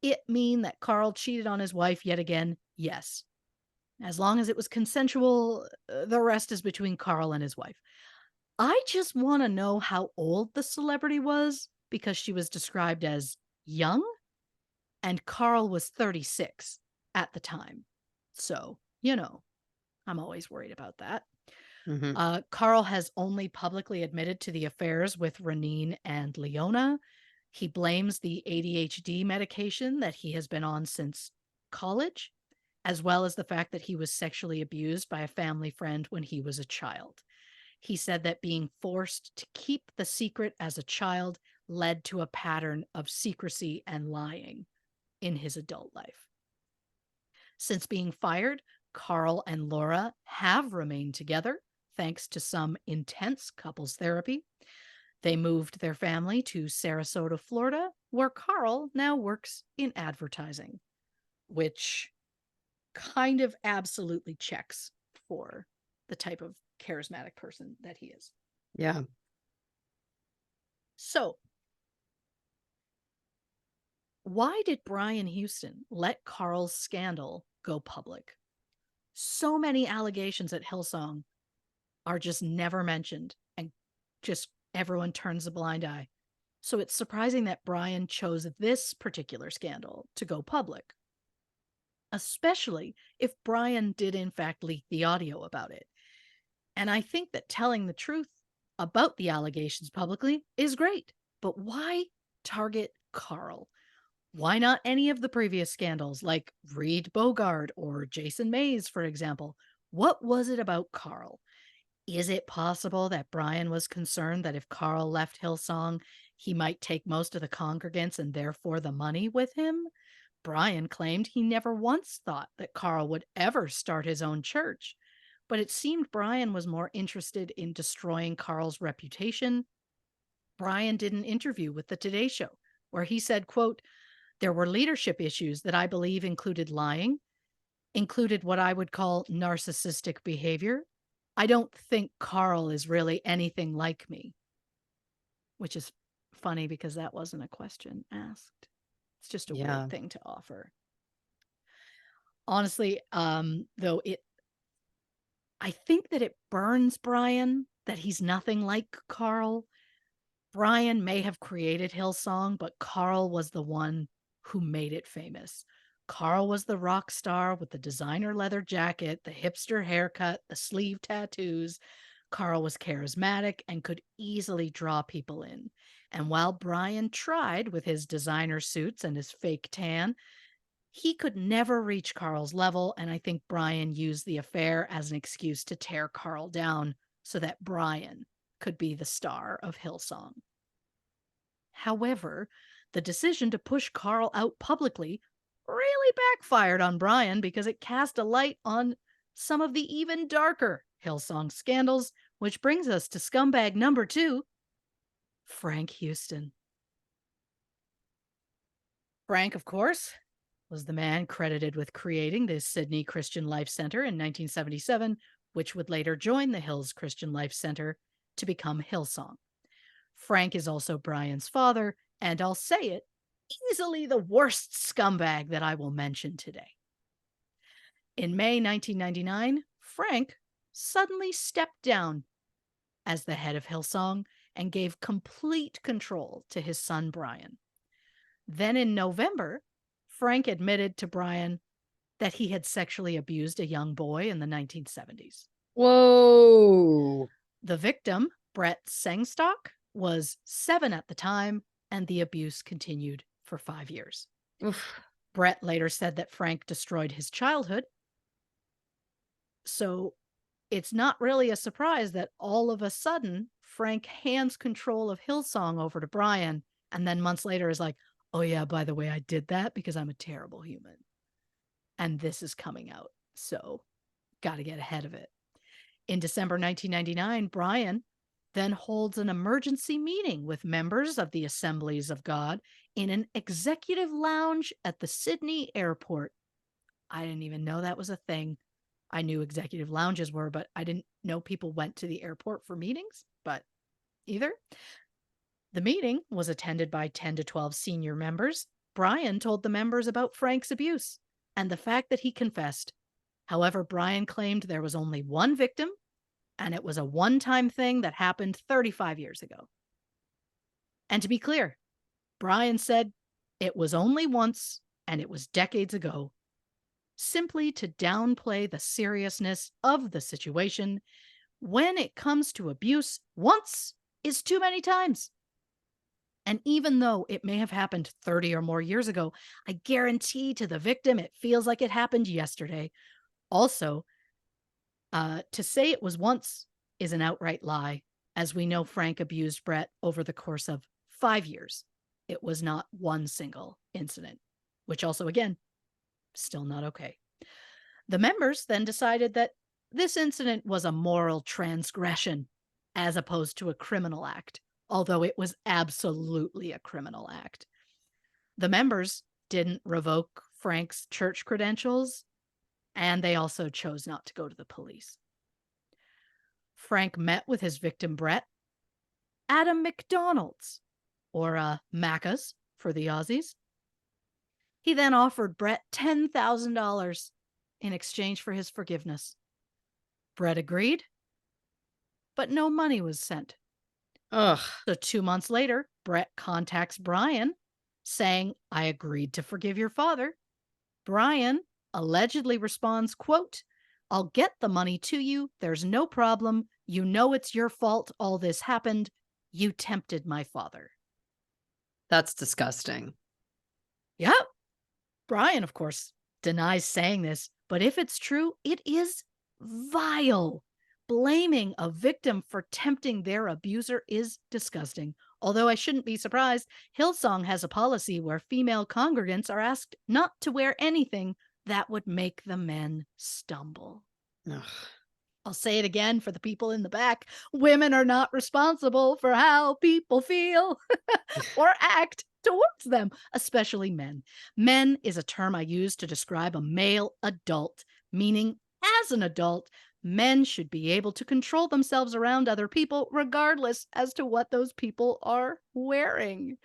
it mean that Carl cheated on his wife yet again? Yes. As long as it was consensual, the rest is between Carl and his wife. I just want to know how old the celebrity was because she was described as young and Carl was 36 at the time. So, I'm always worried about that. Mm-hmm. Carl has only publicly admitted to the affairs with Renine and Leona. He blames the ADHD medication that he has been on since college, as well as the fact that he was sexually abused by a family friend when he was a child. He said that being forced to keep the secret as a child led to a pattern of secrecy and lying in his adult life. Since being fired, Carl and Laura have remained together thanks to some intense couples therapy. They moved their family to Sarasota, Florida, where Carl now works in advertising, which kind of absolutely checks for the type of charismatic person that he is. Yeah. So, why did Brian Houston let Carl's scandal go public? So many allegations at Hillsong are just never mentioned and just everyone turns a blind eye. So it's surprising that Brian chose this particular scandal to go public. especially if Brian did in fact leak the audio about it. And I think that telling the truth about the allegations publicly is great. But why target Carl? Why not any of the previous scandals like Reed Bogard or Jason Mays, for example? What was it about Carl? Is it possible that Brian was concerned that if Carl left Hillsong, he might take most of the congregants and therefore the money with him? Brian claimed he never once thought that Carl would ever start his own church, but it seemed Brian was more interested in destroying Carl's reputation. Brian did an interview with the Today Show where he said, quote, "There were leadership issues that I believe included lying, included what I would call narcissistic behavior. I don't think Carl is really anything like me," which is funny because that wasn't a question asked. It's just a Yeah. weird thing to offer. Honestly, though I think that it burns Brian that he's nothing like Carl. Brian may have created Hillsong, but Carl was the one who made it famous. Carl was the rock star with the designer leather jacket, the hipster haircut, the sleeve tattoos. Carl was charismatic and could easily draw people in. And while Brian tried with his designer suits and his fake tan, he could never reach Carl's level. And I think Brian used the affair as an excuse to tear Carl down so that Brian could be the star of Hillsong. However, the decision to push Carl out publicly really backfired on Brian because it cast a light on some of the even darker Hillsong scandals, which brings us to scumbag number 2, Frank Houston. Frank, of course, was the man credited with creating the Sydney Christian Life Center in 1977, which would later join the Hills Christian Life Center to become Hillsong. Frank is also Brian's father, and I'll say it, easily the worst scumbag that I will mention today. In May 1999, Frank suddenly stepped down as the head of Hillsong and gave complete control to his son Brian. Then in November, Frank admitted to Brian that he had sexually abused a young boy in the 1970s. Whoa. The victim, Brett Sengstock, was 7 at the time, and the abuse continued for 5 years. Oof. Brett later said that Frank destroyed his childhood. So it's not really a surprise that all of a sudden Frank hands control of Hillsong over to Brian, and then months later is like, "Oh yeah, by the way, I did that because I'm a terrible human. And this is coming out. So got to get ahead of it." In December 1999, Brian then holds an emergency meeting with members of the Assemblies of God in an executive lounge at the Sydney airport. I didn't even know that was a thing. I knew executive lounges were, but I didn't know people went to the airport for meetings, but either. The meeting was attended by 10 to 12 senior members. Brian told the members about Frank's abuse and the fact that he confessed. However, Brian claimed there was only one victim, and it was a one-time thing that happened 35 years ago. And to be clear, Brian said it was only once and it was decades ago, simply to downplay the seriousness of the situation. When it comes to abuse, once is too many times. And even though it may have happened 30 or more years ago, I guarantee to the victim it feels like it happened yesterday. Also, to say it was once is an outright lie, as we know Frank abused Brett over the course of 5 years. It was not one single incident, which also, again, still not okay. The members then decided that this incident was a moral transgression as opposed to a criminal act, although it was absolutely a criminal act. The members didn't revoke Frank's church credentials, and they also chose not to go to the police. Frank met with his victim, Brett, at a McDonald's, or Macca's for the Aussies. He then offered Brett $10,000 in exchange for his forgiveness. Brett agreed, but no money was sent. Ugh. So 2 months later, Brett contacts Brian saying, "I agreed to forgive your father." Brian allegedly responds, quote, "I'll get the money to you. There's no problem. You know it's your fault all this happened. You tempted my father." That's disgusting. Yep. Brian, of course, denies saying this, but if it's true, it is vile. Blaming a victim for tempting their abuser is disgusting. Although I shouldn't be surprised, Hillsong has a policy where female congregants are asked not to wear anything that would make the men stumble. Ugh. I'll say it again for the people in the back. Women are not responsible for how people feel or act towards them, especially men. Men is a term I use to describe a male adult, meaning as an adult, men should be able to control themselves around other people, regardless as to what those people are wearing.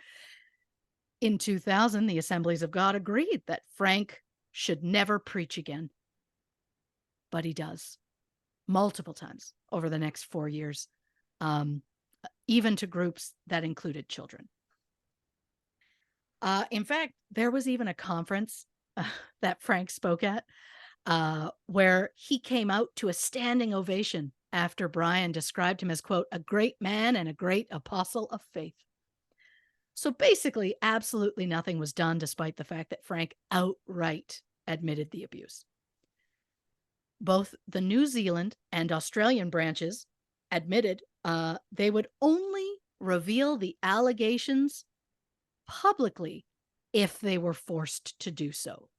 In 2000, the Assemblies of God agreed that Frank should never preach again. But he does multiple times over the next 4 years, even to groups that included children. In fact, there was even a conference that Frank spoke at where he came out to a standing ovation after Brian described him as, quote, "a great man and a great apostle of faith." So basically, absolutely nothing was done despite the fact that Frank outright admitted the abuse. Both the New Zealand and Australian branches admitted they would only reveal the allegations publicly if they were forced to do so.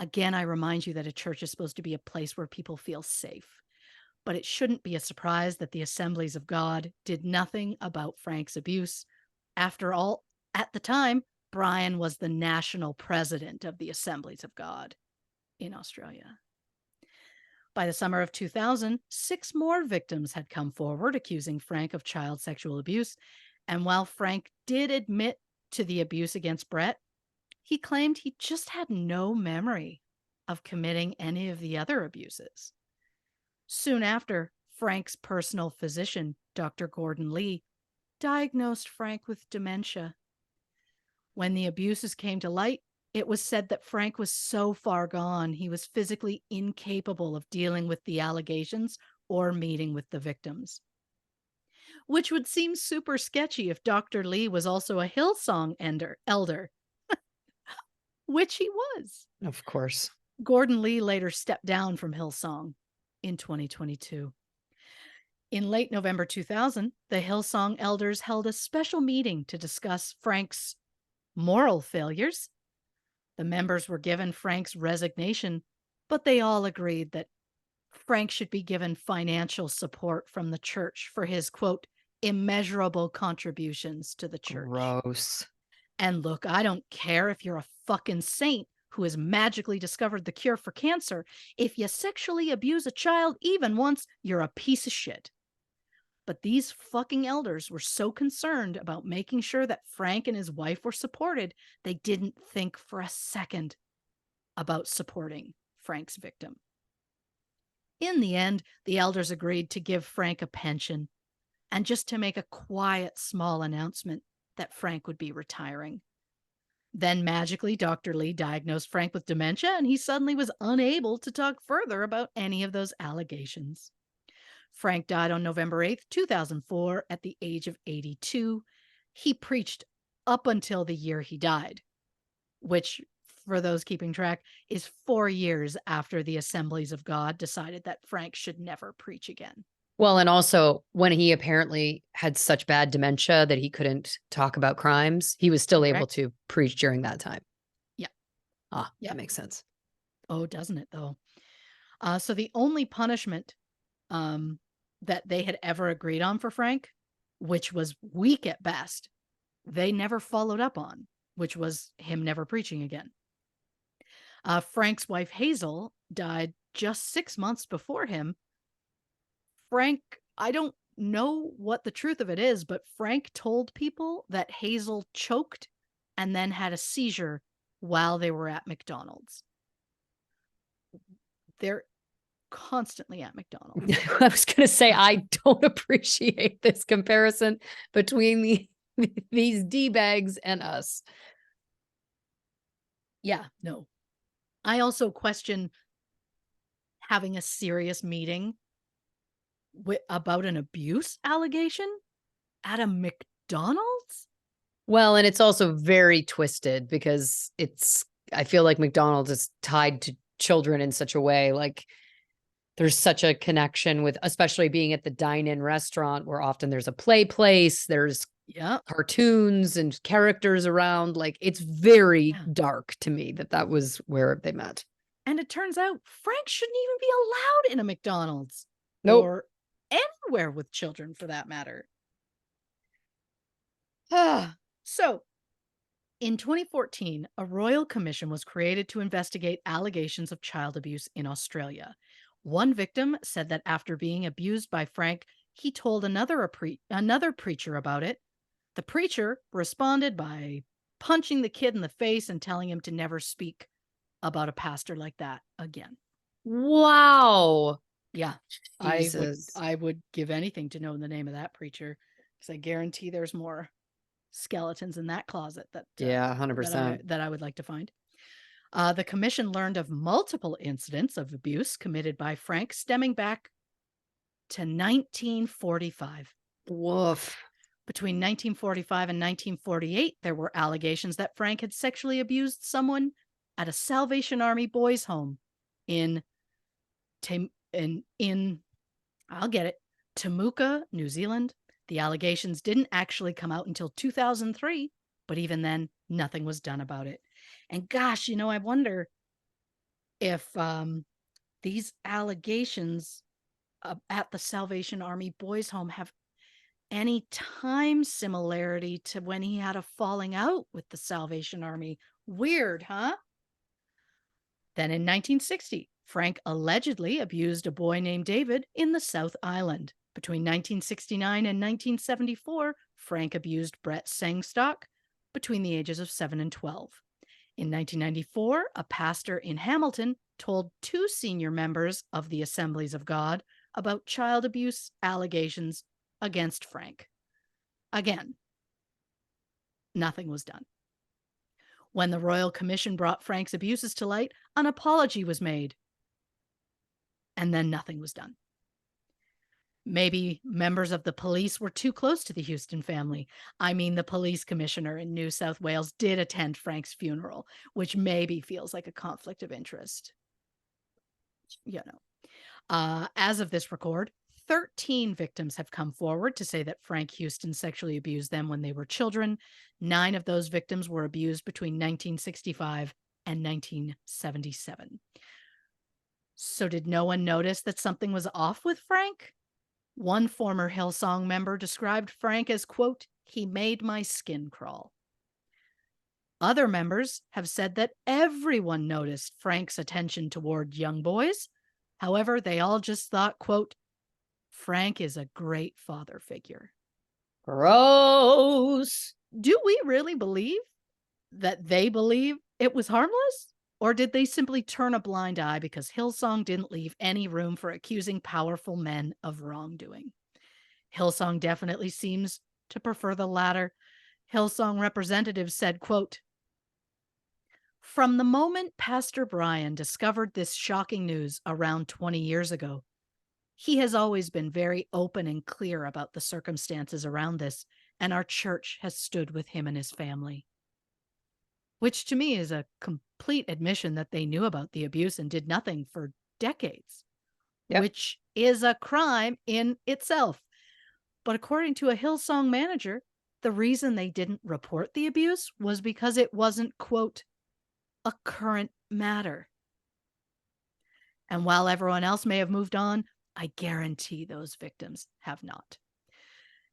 Again, I remind you that a church is supposed to be a place where people feel safe. But it shouldn't be a surprise that the Assemblies of God did nothing about Frank's abuse. After all, at the time, Brian was the national president of the Assemblies of God in Australia. By the summer of 2000, 6 more victims had come forward accusing Frank of child sexual abuse. And while Frank did admit to the abuse against Brett, he claimed he just had no memory of committing any of the other abuses. Soon after, Frank's personal physician, Dr. Gordon Lee, diagnosed Frank with dementia. When the abuses came to light, it was said that Frank was so far gone, he was physically incapable of dealing with the allegations or meeting with the victims. Which would seem super sketchy if Dr. Lee was also a Hillsong elder, which he was. Of course. Gordon Lee later stepped down from Hillsong in 2022. In late November 2000, the Hillsong elders held a special meeting to discuss Frank's moral failures. The members were given Frank's resignation, but they all agreed that Frank should be given financial support from the church for his, quote, immeasurable contributions to the church. Gross. And look, I don't care if you're a fucking saint who has magically discovered the cure for cancer. If you sexually abuse a child even once, you're a piece of shit. But these fucking elders were so concerned about making sure that Frank and his wife were supported, they didn't think for a second about supporting Frank's victim. In the end, the elders agreed to give Frank a pension and just to make a quiet, small announcement that Frank would be retiring. Then magically, Dr. Lee diagnosed Frank with dementia, and he suddenly was unable to talk further about any of those allegations. Frank died on November 8th, 2004, at the age of 82. He preached up until the year he died, which, for those keeping track, is 4 years after the Assemblies of God decided that Frank should never preach again. Well, and also when he apparently had such bad dementia that he couldn't talk about crimes, he was still able to preach during that time. Yeah. That makes sense. Oh, doesn't it, though? So the only punishment that they had ever agreed on for Frank, which was weak at best, they never followed up on, which was him never preaching again. Frank's wife, Hazel, died just 6 months before him. Frank, I don't know what the truth of it is, but Frank told people that Hazel choked and then had a seizure while they were at McDonald's. They're constantly at McDonald's. I was going to say, I don't appreciate this comparison between these D-bags and us. Yeah, no. I also question having a serious meeting about an abuse allegation at a McDonald's. Well, and it's also very twisted because I feel like McDonald's is tied to children in such a way. Like there's such a connection with, especially being at the dine-in restaurant where often there's a play place, there's cartoons and characters around. Like it's very dark to me that was where they met. And it turns out Frank shouldn't even be allowed in a McDonald's or anywhere with children for that matter. So, in 2014, a royal commission was created to investigate allegations of child abuse in Australia. One victim said that after being abused by Frank, he told another preacher about it. The preacher responded by punching the kid in the face and telling him to never speak about a pastor like that again. Wow. Yeah. Jesus. I would give anything to know the name of that preacher, because I guarantee there's more skeletons in that closet that 100% that I would like to find. The commission learned of multiple incidents of abuse committed by Frank stemming back to 1945. Woof. Between 1945 and 1948, there were allegations that Frank had sexually abused someone at a Salvation Army boys' home in I'll get it, Temuka, New Zealand. The allegations didn't actually come out until 2003, but even then, nothing was done about it. And gosh, I wonder if these allegations at the Salvation Army boys' home have any time similarity to when he had a falling out with the Salvation Army. Weird, huh? Then in 1960, Frank allegedly abused a boy named David in the South Island. Between 1969 and 1974, Frank abused Brett Sangstock between the ages of 7 and 12. In 1994, a pastor in Hamilton told 2 senior members of the Assemblies of God about child abuse allegations against Frank. Again, nothing was done. When the Royal Commission brought Frank's abuses to light, an apology was made. And then nothing was done. Maybe members of the police were too close to the Houston family. I mean, the police commissioner in New South Wales did attend Frank's funeral, which maybe feels like a conflict of interest. As of this record, 13 victims have come forward to say that Frank Houston sexually abused them when they were children. 9 of those victims were abused between 1965 and 1977. So did no one notice that something was off with Frank? One former Hillsong member described Frank as, quote, "He made my skin crawl." Other members have said that everyone noticed Frank's attention toward young boys. However, they all just thought, quote, "Frank is a great father figure." Gross. Do we really believe that they believe it was harmless? Or did they simply turn a blind eye because Hillsong didn't leave any room for accusing powerful men of wrongdoing? Hillsong definitely seems to prefer the latter. Hillsong representatives said, quote, "From the moment Pastor Brian discovered this shocking news around 20 years ago, he has always been very open and clear about the circumstances around this, and our church has stood with him and his family." Which to me is a complete admission that they knew about the abuse and did nothing for decades, which is a crime in itself. But according to a Hillsong manager, the reason they didn't report the abuse was because it wasn't, quote, "a current matter." And while everyone else may have moved on, I guarantee those victims have not.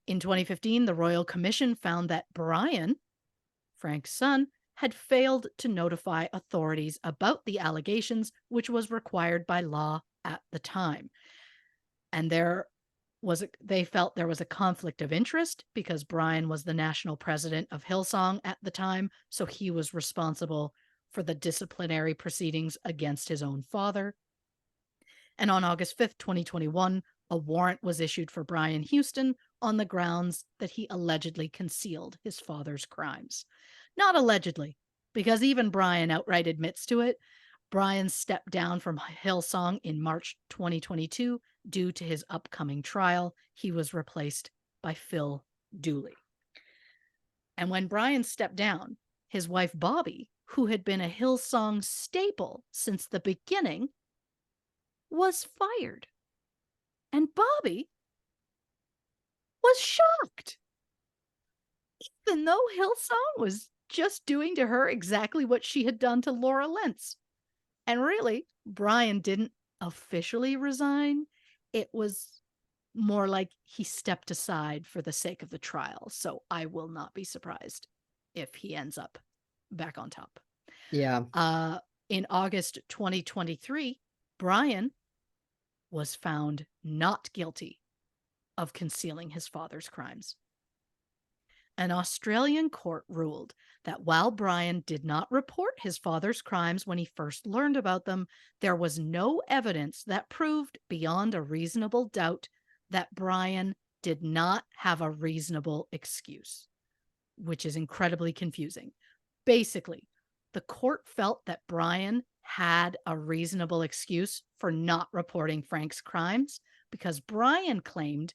In 2015, the Royal Commission found that Brian, Frank's son, had failed to notify authorities about the allegations, which was required by law at the time. And they felt there was a conflict of interest because Brian was the national president of Hillsong at the time, so he was responsible for the disciplinary proceedings against his own father. And on August 5th, 2021, a warrant was issued for Brian Houston on the grounds that he allegedly concealed his father's crimes. Not allegedly, because even Brian outright admits to it. Brian stepped down from Hillsong in March 2022 due to his upcoming trial. He was replaced by Phil Dooley. And when Brian stepped down, his wife Bobby, who had been a Hillsong staple since the beginning, was fired. And Bobby was shocked. Even though Hillsong was just doing to her exactly what she had done to Laura Lentz. And really, Brian didn't officially resign. It was more like he stepped aside for the sake of the trial. So I will not be surprised if he ends up back on top. Yeah. In August 2023, Brian was found not guilty of concealing his father's crimes. An Australian court ruled that while Brian did not report his father's crimes when he first learned about them, there was no evidence that proved beyond a reasonable doubt that Brian did not have a reasonable excuse, which is incredibly confusing. Basically, the court felt that Brian had a reasonable excuse for not reporting Frank's crimes because Brian claimed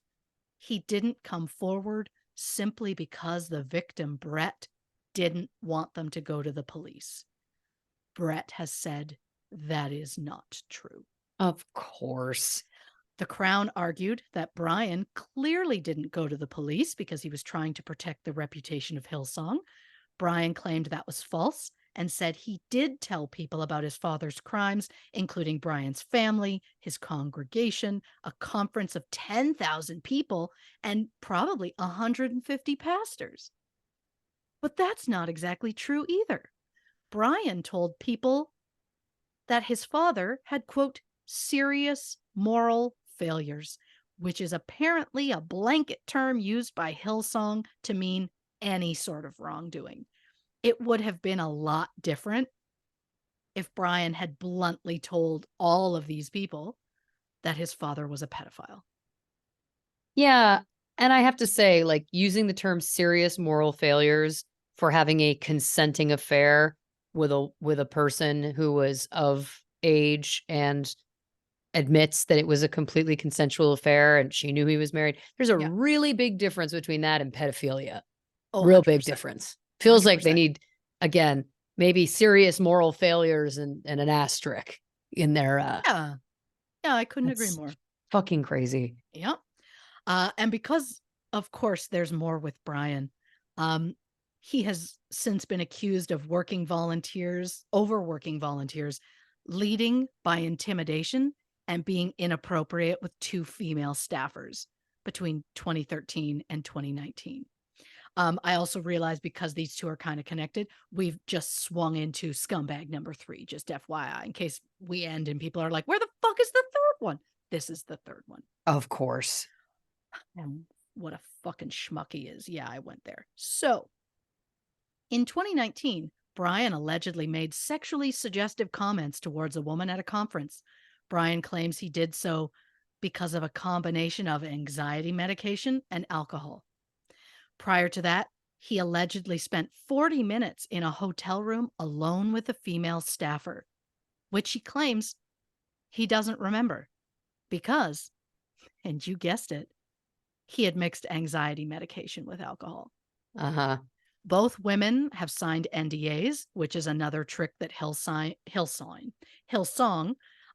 he didn't come forward simply because the victim, Brett, didn't want them to go to the police. Brett has said that is not true. Of course. The Crown argued that Brian clearly didn't go to the police because he was trying to protect the reputation of Hillsong. Brian claimed that was false and said he did tell people about his father's crimes, including Brian's family, his congregation, a conference of 10,000 people, and probably 150 pastors. But that's not exactly true either. Brian told people that his father had, quote, serious moral failures, which is apparently a blanket term used by Hillsong to mean any sort of wrongdoing. It would have been a lot different if Brian had bluntly told all of these people that his father was a pedophile. Yeah. And I have to say, like, using the term serious moral failures for having a consenting affair with a person who was of age and admits that it was a completely consensual affair and she knew he was married. There's a Yeah. really big difference between that and pedophilia. Oh, Real big 100%. difference. Feels like they 100%. need, again, maybe serious moral failures and an asterisk in their Yeah, I couldn't agree that's more. fucking crazy. Yep. And because, of course, there's more with Brian, he has since been accused of overworking volunteers, leading by intimidation, and being inappropriate with 2 female staffers between 2013 and 2019. I also realized because these two are kind of connected, we've just swung into scumbag number 3, just FYI, in case we end and people are like, where the fuck is the third one? This is the third one. Of course. And what a fucking schmuck he is. Yeah, I went there. So, in 2019, Brian allegedly made sexually suggestive comments towards a woman at a conference. Brian claims he did so because of a combination of anxiety medication and alcohol. Prior to that, he allegedly spent 40 minutes in a hotel room alone with a female staffer, which he claims he doesn't remember because, and you guessed it, he had mixed anxiety medication with alcohol. Uh-huh. Both women have signed NDAs, which is another trick that Hillsong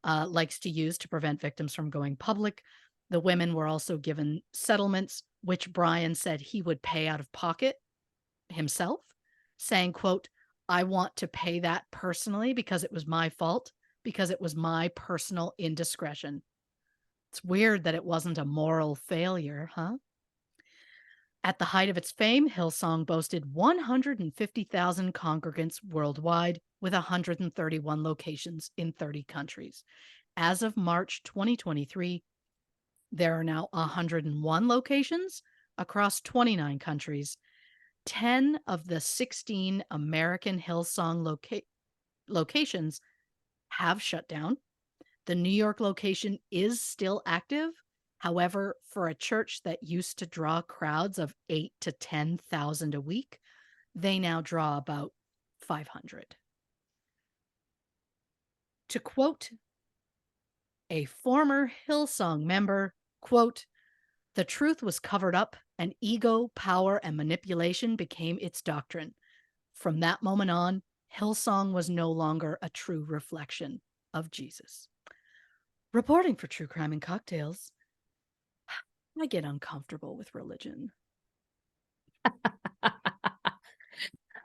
likes to use to prevent victims from going public. The women were also given settlements, which Brian said he would pay out of pocket himself, saying, quote, I want to pay that personally because it was my fault, because it was my personal indiscretion. It's weird that it wasn't a moral failure, huh? At the height of its fame, Hillsong boasted 150,000 congregants worldwide with 131 locations in 30 countries. As of March 2023, there are now 101 locations across 29 countries. 10 of the 16 American Hillsong locations have shut down. The New York location is still active. However, for a church that used to draw crowds of 8,000 to 10,000 a week, they now draw about 500. To quote a former Hillsong member, quote, "The truth was covered up and ego, power, and manipulation became its doctrine. From that moment on, Hillsong was no longer a true reflection of Jesus." Reporting for True Crime and Cocktails, I get uncomfortable with religion.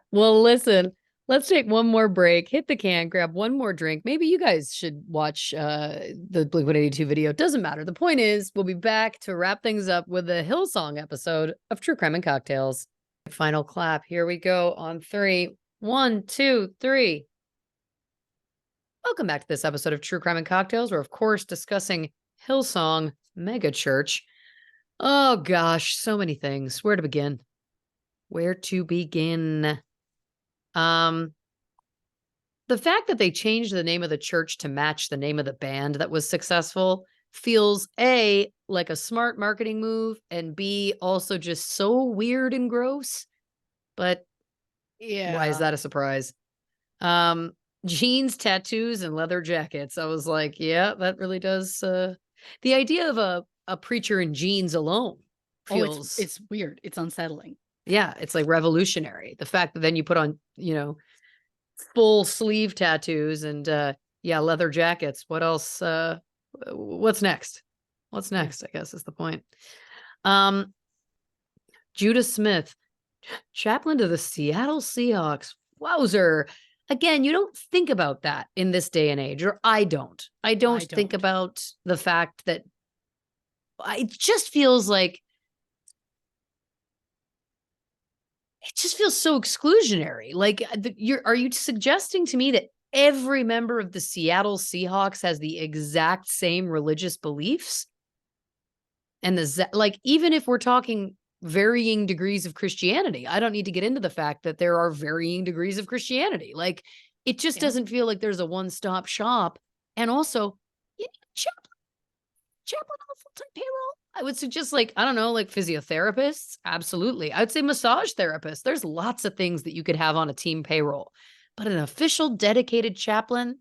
Well, listen, let's take one more break, hit the can, grab one more drink. Maybe you guys should watch the Blink-182 video. Doesn't matter. The point is, we'll be back to wrap things up with the Hillsong episode of True Crime and Cocktails. Final clap. Here we go on 3. 1, 2, 3. Welcome back to this episode of True Crime and Cocktails. We're, of course, discussing Hillsong megachurch. Oh, gosh, so many things. Where to begin? Where to begin? The fact that they changed the name of the church to match the name of the band that was successful feels A, like a smart marketing move, and B, also just so weird and gross. But why is that a surprise? Jeans, tattoos, and leather jackets. I was like, yeah, that really does. The idea of a preacher in jeans alone feels it's weird. It's unsettling. Yeah, it's like revolutionary. The fact that then you put on, full sleeve tattoos and leather jackets. What else? What's next? What's next? I guess is the point. Judah Smith, chaplain to the Seattle Seahawks. Wowzer. Again, you don't think about that in this day and age, or I don't. I don't think about the fact that it just feels like it just feels so exclusionary. Like, are you suggesting to me that every member of the Seattle Seahawks has the exact same religious beliefs? And even if we're talking varying degrees of Christianity, I don't need to get into the fact that there are varying degrees of Christianity. Like, it just doesn't feel like there's a one-stop shop. And also, you need a chaplain on a full-time payroll. I would suggest, I don't know, physiotherapists. Absolutely. I would say massage therapists. There's lots of things that you could have on a team payroll, but an official dedicated chaplain,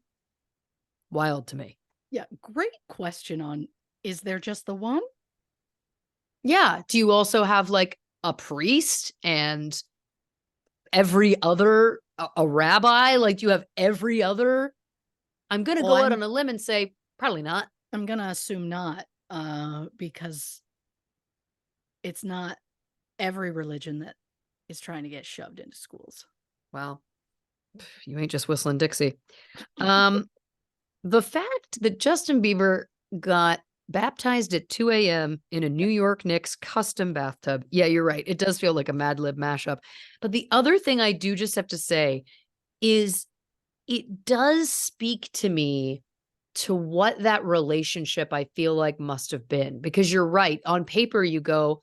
wild to me. Yeah. Great question on, is there just the one? Yeah. Do you also have a priest and every other, a rabbi? Do you have every other? I'm going to go out on a limb and say, probably not. I'm going to assume not. Because it's not every religion that is trying to get shoved into schools. Well, you ain't just whistling Dixie. The fact that Justin Bieber got baptized at 2 a.m. in a New York Knicks custom bathtub. Yeah, you're right. It does feel like a Mad Lib mashup. But the other thing I do just have to say is it does speak to me to what that relationship I feel like must have been, because you're right. On paper, you go,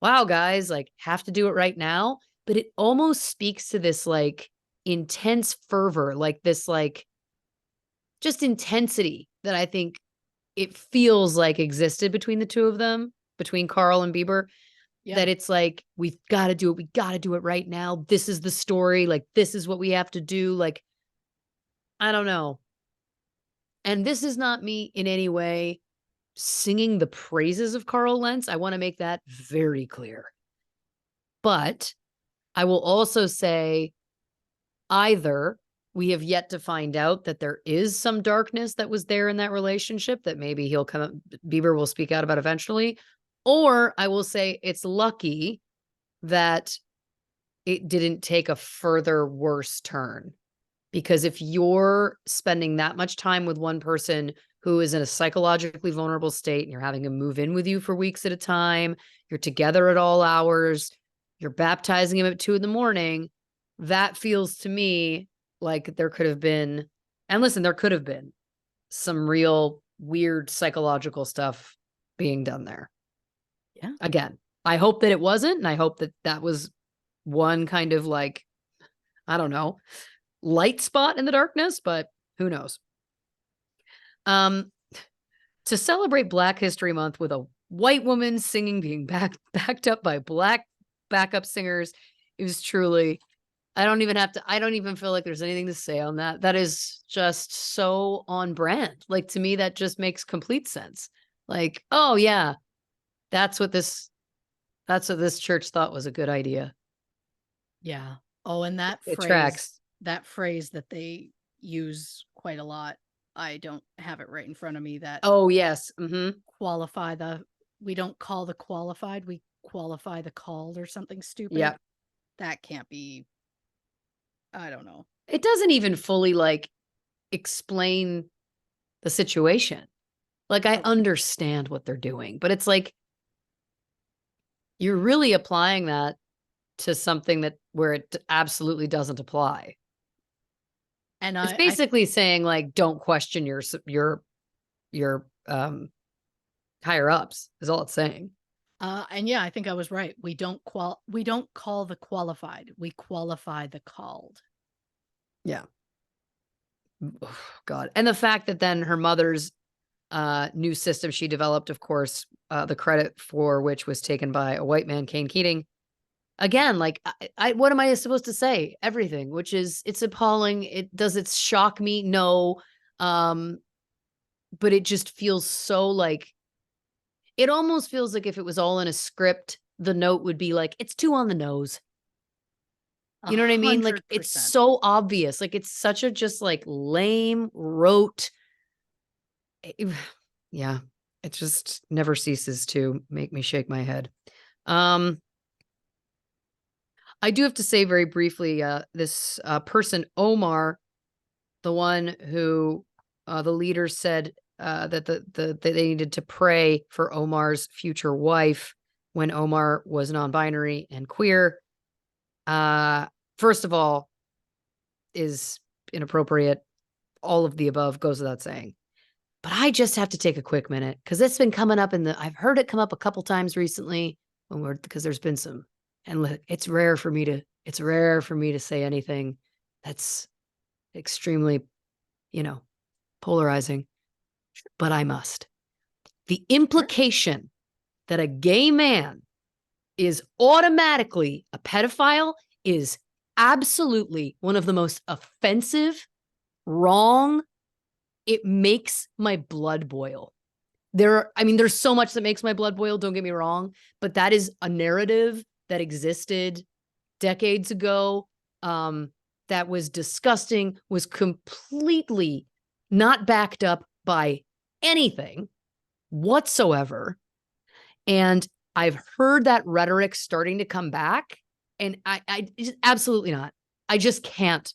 wow, guys, have to do it right now. But it almost speaks to this intense fervor, this just intensity that I think it feels like existed between the two of them, between Carl and Bieber. Yeah. That it's we've got to do it. We got to do it right now. This is the story. This is what we have to do. I don't know. And this is not me in any way singing the praises of Carl Lentz. I want to make that very clear. But I will also say either we have yet to find out that there is some darkness that was there in that relationship that maybe Bieber will speak out about eventually, or I will say it's lucky that it didn't take a further worse turn. Because if you're spending that much time with one person who is in a psychologically vulnerable state and you're having him move in with you for weeks at a time, you're together at all hours, you're baptizing him at 2 a.m, that feels to me like there could have been, and listen, there could have been some real weird psychological stuff being done there. Yeah. Again, I hope that it wasn't. And I hope that that was one kind of I don't know, light spot in the darkness, but who knows? To celebrate Black History Month with a white woman singing, being backed up by Black backup singers, it was truly I don't even feel like there's anything to say on that. That is just so on brand. Like, to me, that just makes complete sense. Like, oh yeah, that's what this church thought was a good idea. Yeah. Oh, and that It phrase, tracks. that phrase that they use quite a lot. I don't have it right in front of me. That Oh yes. Mm-hmm. we don't call the qualified, we qualify the called, or something stupid. Yeah. That can't be, I don't know. It doesn't even fully like explain the situation. Like, I understand what they're doing, but it's like, you're really applying that to something where it absolutely doesn't apply. And It's basically saying, like, don't question your higher ups is all it's saying. and yeah, I think I was right. We don't call the qualified. We qualify the called. Yeah. Oh, God. And the fact that then her mother's new system she developed, of course, the credit for which was taken by a white man, Kane Keating. Again, like, I what am I supposed to say? Everything, which is, it's appalling. Does it shock me? No. But it just feels so like, it almost feels like if it was all in a script, the note would be like, it's too on the nose. You know what I mean? Like, it's 100%. so obvious. Like, it's such a just like lame, rote. Yeah, it just never ceases to make me shake my head. I do have to say very briefly, this person, Omar, the one who the leader said that that they needed to pray for Omar's future wife when Omar was non-binary and queer. First of all, is inappropriate. All of the above goes without saying. But I just have to take a quick minute because it's been coming up I've heard it come up a couple times recently because there's been some, and it's rare for me to say anything that's extremely, polarizing, but I must. The implication that a gay man is automatically a pedophile is absolutely one of the most offensive, wrong. It makes my blood boil. There's so much that makes my blood boil, don't get me wrong, but that is a narrative that existed decades ago, that was disgusting, was completely not backed up by anything whatsoever. And I've heard that rhetoric starting to come back, and I just, absolutely not. I just can't.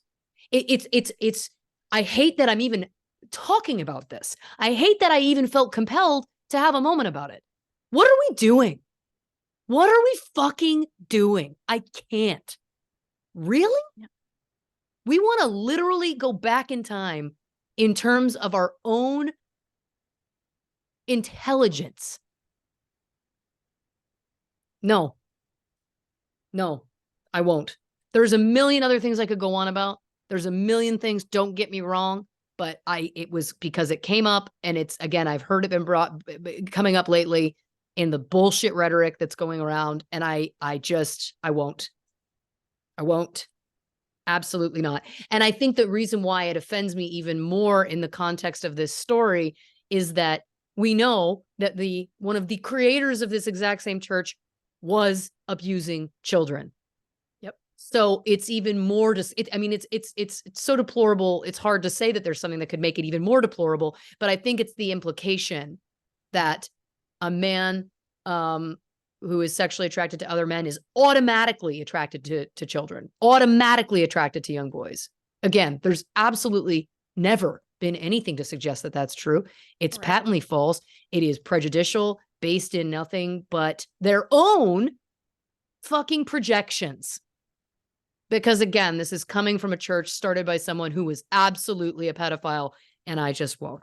I hate that I'm even talking about this. I hate that I even felt compelled to have a moment about it. What are we doing? What are we fucking doing? I can't. Really? Yeah. We want to literally go back in time in terms of our own intelligence. No, I won't. There's a million other things I could go on about. There's a million things, don't get me wrong, but it was because it came up, and it's, again, I've heard it coming up lately in the bullshit rhetoric that's going around. And I won't. Absolutely not. And I think the reason why it offends me even more in the context of this story is that we know that one of the creators of this exact same church was abusing children. Yep. So it's even more it's so deplorable. It's hard to say that there's something that could make it even more deplorable, but I think it's the implication that a man who is sexually attracted to other men is automatically attracted to children, automatically attracted to young boys. Again, there's absolutely never been anything to suggest that that's true. It's Correct. patently false. It is prejudicial, based in nothing but their own fucking projections. Because again, this is coming from a church started by someone who was absolutely a pedophile, and I just won't.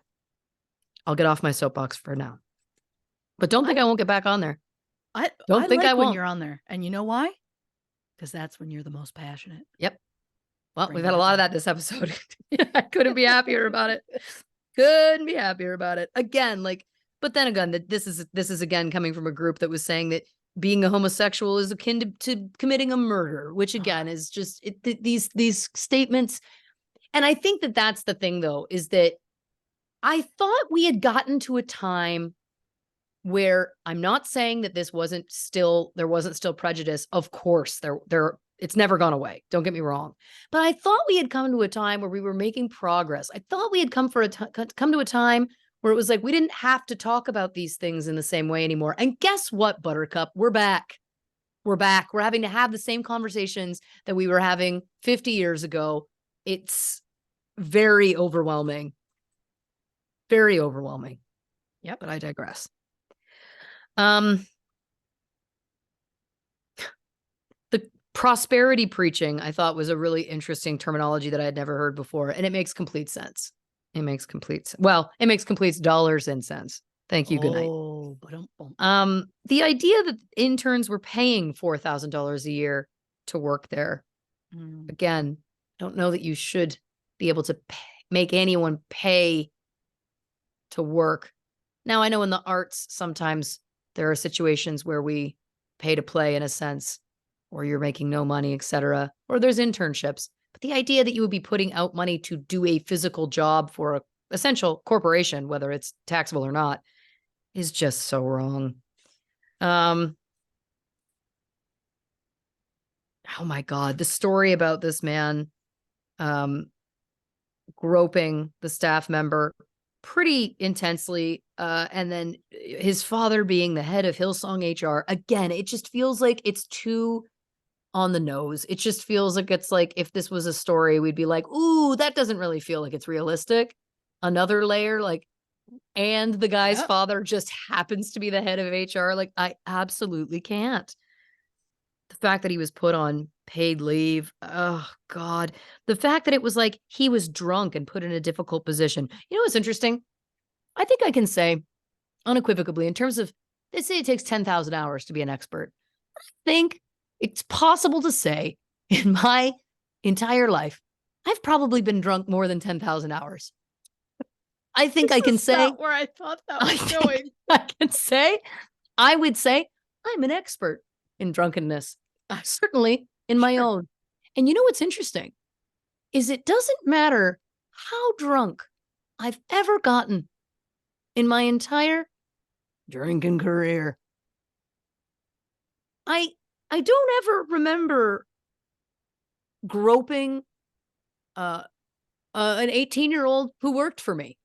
I'll get off my soapbox for now. But don't think I won't get back on there. I Don't think like I when won't. you're on there, and you know why? Because that's when you're the most passionate. Yep. Well, Bring we've it had a lot of down. that this episode. I couldn't be happier about it. Couldn't be happier about it. Again, but then again, this is again coming from a group that was saying that being a homosexual is akin to committing a murder, which again is just these statements. And I think that that's the thing, though, is that I thought we had gotten to a time where I'm not saying that there wasn't still prejudice. Of course, it's never gone away. Don't get me wrong. But I thought we had come to a time where we were making progress. I thought we had come to a time where it was like we didn't have to talk about these things in the same way anymore. And guess what, Buttercup? We're back. We're back. We're having to have the same conversations that we were having 50 years ago. It's very overwhelming. Very overwhelming. Yep. But I digress. The prosperity preaching, I thought, was a really interesting terminology that I had never heard before, and it makes complete sense. It makes complete dollars and cents. Thank you. Good night. The idea that interns were paying $4,000 a year to work there. Again, don't know that you should be able to make anyone pay to work. Now, I know in the arts, sometimes there are situations where we pay to play in a sense, or you're making no money, etc. Or there's internships. But the idea that you would be putting out money to do a physical job for a essential corporation, whether it's taxable or not, is just so wrong. Oh my God, the story about this man groping the staff member pretty intensely, and then his father being the head of Hillsong HR. Again, it just feels like it's too on the nose. It just feels like it's like if this was a story, we'd be like, ooh, that doesn't really feel like it's realistic. Another layer, like, and the guy's father just happens to be the head of HR. Like, I absolutely can't. The fact that he was put on paid leave. Oh God. The fact that it was like he was drunk and put in a difficult position. You know what's interesting? I think I can say unequivocally, in terms of, they say it takes 10,000 hours to be an expert. I think it's possible to say in my entire life, I've probably been drunk more than 10,000 hours. I think I can say not where I thought that was going. I would say I'm an expert in drunkenness. Certainly in my own. And you know what's interesting is it doesn't matter how drunk I've ever gotten in my entire drinking career. I don't ever remember groping an 18-year-old who worked for me.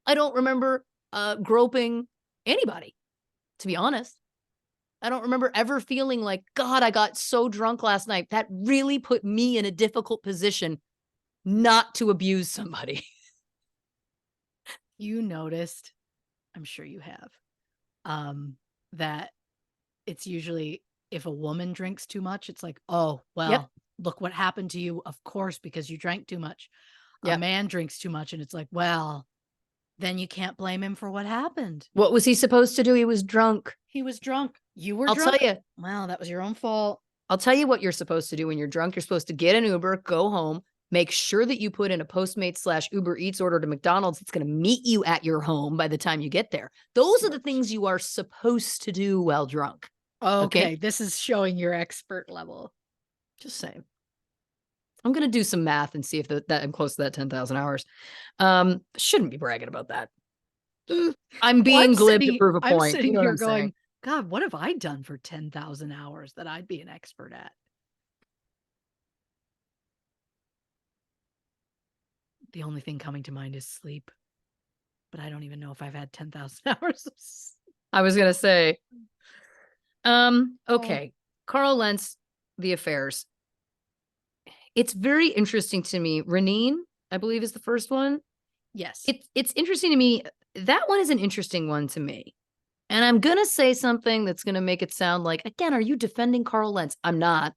I don't remember groping anybody, to be honest. I don't remember ever feeling like, God, I got so drunk last night. That really put me in a difficult position not to abuse somebody. You noticed, I'm sure you have, that it's usually if a woman drinks too much, it's like, oh, well, look what happened to you, of course, because you drank too much. A man drinks too much, and it's like, well, then you can't blame him for what happened. What was he supposed to do? He was drunk. He was drunk. You were drunk. I'll tell you. Well, that was your own fault. I'll tell you what you're supposed to do when you're drunk. You're supposed to get an Uber, go home, make sure that you put in a Postmates / Uber Eats order to McDonald's. It's going to meet you at your home by the time you get there. Those are the things you are supposed to do while drunk. Okay. This is showing your expert level. Just saying. I'm going to do some math and see if that I'm close to that 10,000 hours. Shouldn't be bragging about that. I'm being glib to prove a point. I'm sitting here going, saying? God, what have I done for 10,000 hours that I'd be an expert at? The only thing coming to mind is sleep. But I don't even know if I've had 10,000 hours. I was going to say, okay. Carl Lentz, The Affairs. It's very interesting to me. Reneen, I believe, is the first one. Yes. It's interesting to me. That one is an interesting one to me. And I'm going to say something that's going to make it sound like, again, are you defending Carl Lentz? I'm not.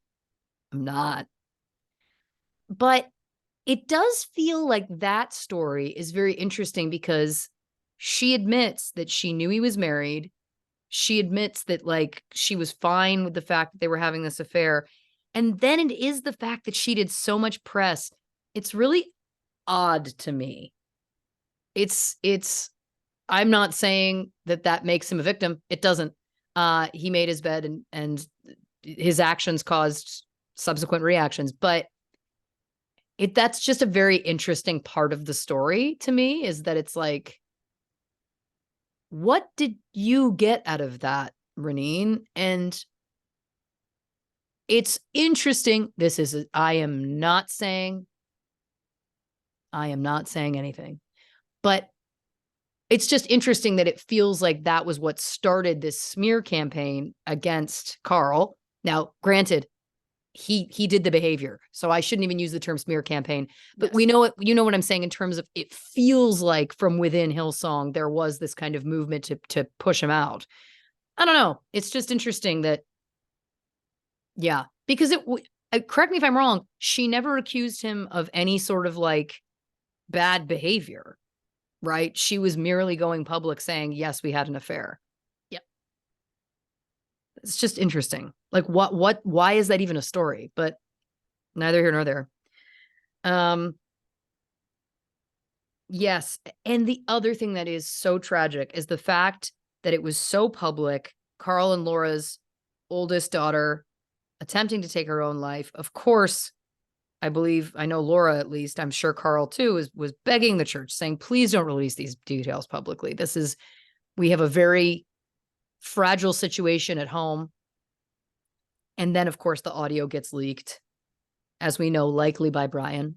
But it does feel like that story is very interesting because she admits that she knew he was married. She admits that, like, she was fine with the fact that they were having this affair. And then it is the fact that she did so much press. It's really odd to me. I'm not saying that makes him a victim. It doesn't. He made his bed and his actions caused subsequent reactions. But that's just a very interesting part of the story to me, is that it's like, what did you get out of that, Renine? And it's interesting. I am not saying anything, but it's just interesting that it feels like that was what started this smear campaign against Carl. Now, granted, he did the behavior, so I shouldn't even use the term smear campaign, but Yes. we know it, you know what I'm saying, in terms of, it feels like from within Hillsong, there was this kind of movement to push him out. I don't know. It's just interesting that, yeah, because correct me if I'm wrong, she never accused him of any sort of like bad behavior, right? She was merely going public saying, yes, we had an affair. Yep. It's just interesting. Like, why is that even a story? But neither here nor there. Yes. And the other thing that is so tragic is the fact that it was so public. Carl and Laura's oldest daughter attempting to take her own life. Of course, I know Laura, at least, I'm sure Carl too, was begging the church, saying, please don't release these details publicly. We have a very fragile situation at home. And then, of course, the audio gets leaked, as we know, likely by Brian.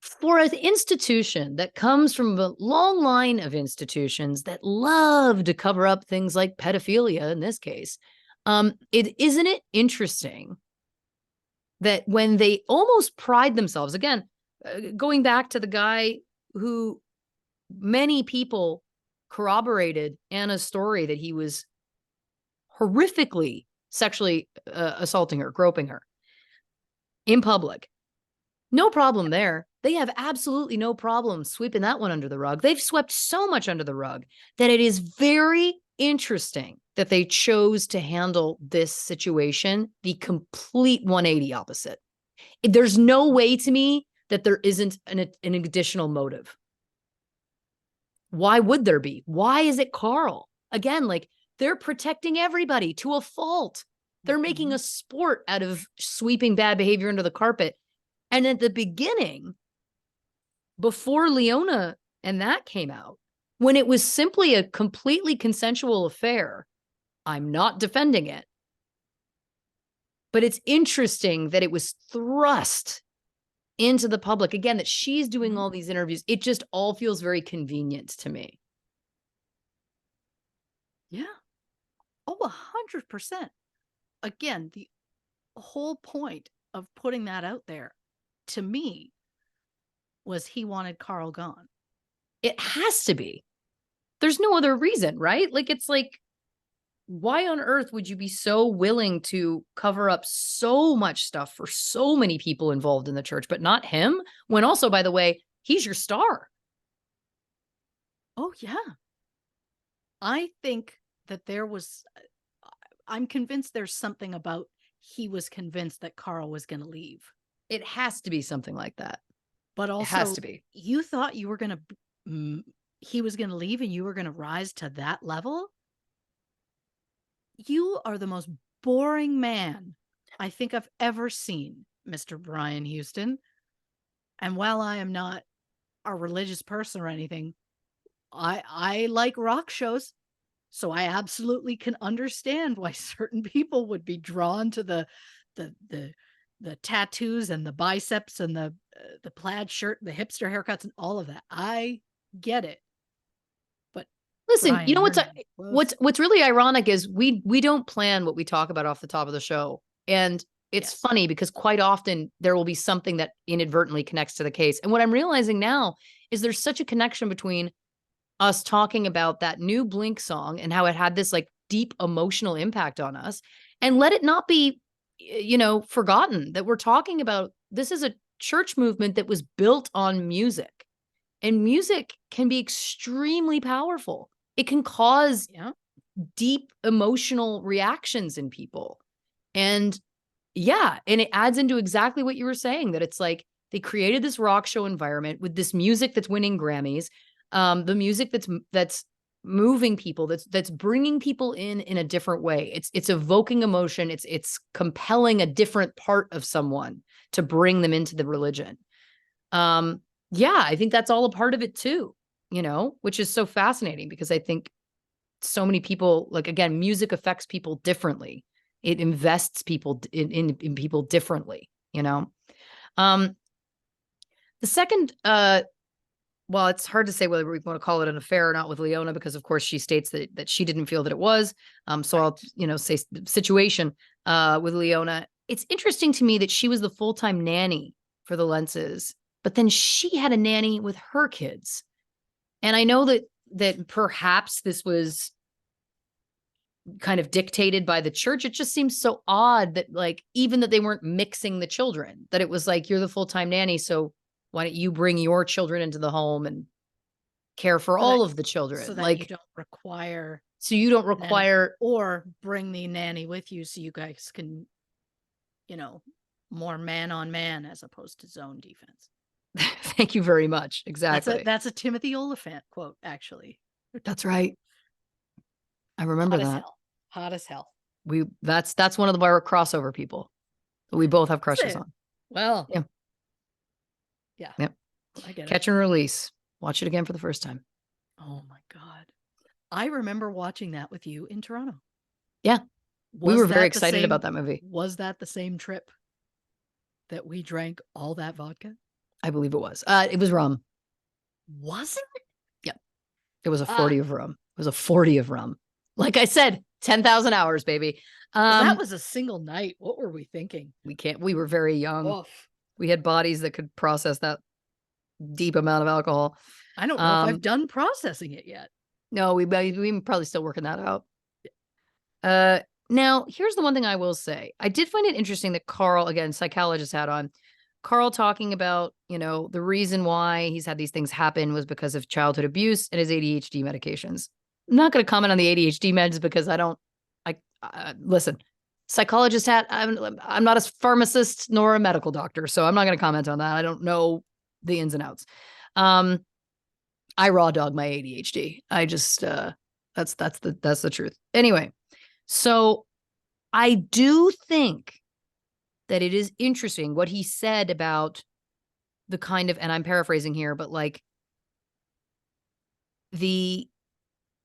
For an institution that comes from a long line of institutions that love to cover up things like pedophilia, in this case, isn't it interesting that when they almost pride themselves, again, going back to the guy who many people corroborated Anna's story, that he was horrifically sexually assaulting her, groping her in public. No problem there. They have absolutely no problem sweeping that one under the rug. They've swept so much under the rug that it is very interesting that they chose to handle this situation the complete 180 opposite. There's no way to me that there isn't an additional motive. Why would there be? Why is it Carl? Again, like, they're protecting everybody to a fault. They're making a sport out of sweeping bad behavior under the carpet. And at the beginning, before Leona and that came out, when it was simply a completely consensual affair, I'm not defending it, but it's interesting that it was thrust into the public again, that she's doing all these interviews. It just all feels very convenient to me. Yeah. Oh, 100%. Again, the whole point of putting that out there, to me, was he wanted Carl gone. It has to be. There's no other reason, right? Like, it's like, why on earth would you be so willing to cover up so much stuff for so many people involved in the church, but not him? When also, by the way, he's your star. Oh, yeah. I think that I'm convinced there's something about, he was convinced that Carl was going to leave. It has to be something like that. But also, it has to be. You thought you were going to, he was going to leave and you were going to rise to that level? You are the most boring man I think I've ever seen, Mr. Brian Houston. And while I am not a religious person or anything, I like rock shows. So I absolutely can understand why certain people would be drawn to the tattoos and the biceps and the plaid shirt, the hipster haircuts and all of that. I get it. But listen, Brian, you know what's what's really ironic is we don't plan what we talk about off the top of the show. And it's funny because quite often there will be something that inadvertently connects to the case. And what I'm realizing now is there's such a connection between us talking about that new Blink song and how it had this like deep emotional impact on us, and let it not be, forgotten that we're talking about, this is a church movement that was built on music, and music can be extremely powerful. It can cause deep emotional reactions in people. And and it adds into exactly what you were saying, that it's like they created this rock show environment with this music that's winning Grammys, the music that's moving people, that's bringing people in a different way. It's evoking emotion. It's compelling a different part of someone to bring them into the religion. Yeah, I think that's all a part of it too, which is so fascinating because I think so many people, like, again, music affects people differently. It invests people in people differently, The second, well, it's hard to say whether we want to call it an affair or not with Leona, because of course she states that she didn't feel that it was. So I'll, say situation with Leona. It's interesting to me that she was the full-time nanny for the Lentzes, but then she had a nanny with her kids. And I know that perhaps this was kind of dictated by the church. It just seems so odd that, like, even that they weren't mixing the children, that it was like, you're the full-time nanny, so why don't you bring your children into the home and care for all of the children? So that like, you don't require. So you don't nanny, require, or bring the nanny with you so you guys can, more man on man as opposed to zone defense. Thank you very much. Exactly. That's a Timothy Oliphant quote, actually. That's right. I remember that. Hot as hell. That's one of our crossover people that we both have crushes on. Well, yeah. Yep. I get Catch and Release. Watch it again for the first time. Oh my God. I remember watching that with you in Toronto. Yeah. We were very excited about that movie. Was that the same trip that we drank all that vodka? I believe it was. It was rum. Was it? Yep. It was a 40 of rum. It was a 40 of rum. Like I said, 10,000 hours, baby. That was a single night. What were we thinking? We were very young. Oof. We had bodies that could process that deep amount of alcohol. I don't know if I've done processing it yet. No, we probably still working that out. Now, here's the one thing I will say. I did find it interesting that Carl, again, psychologist had on, Carl talking about, the reason why he's had these things happen was because of childhood abuse and his ADHD medications. I'm not going to comment on the ADHD meds because listen, psychologist hat. I'm not a pharmacist nor a medical doctor, so I'm not going to comment on that. I don't know the ins and outs. I raw dog my ADHD. I just, that's the truth. Anyway, so I do think that it is interesting what he said about the kind of, and I'm paraphrasing here, but like the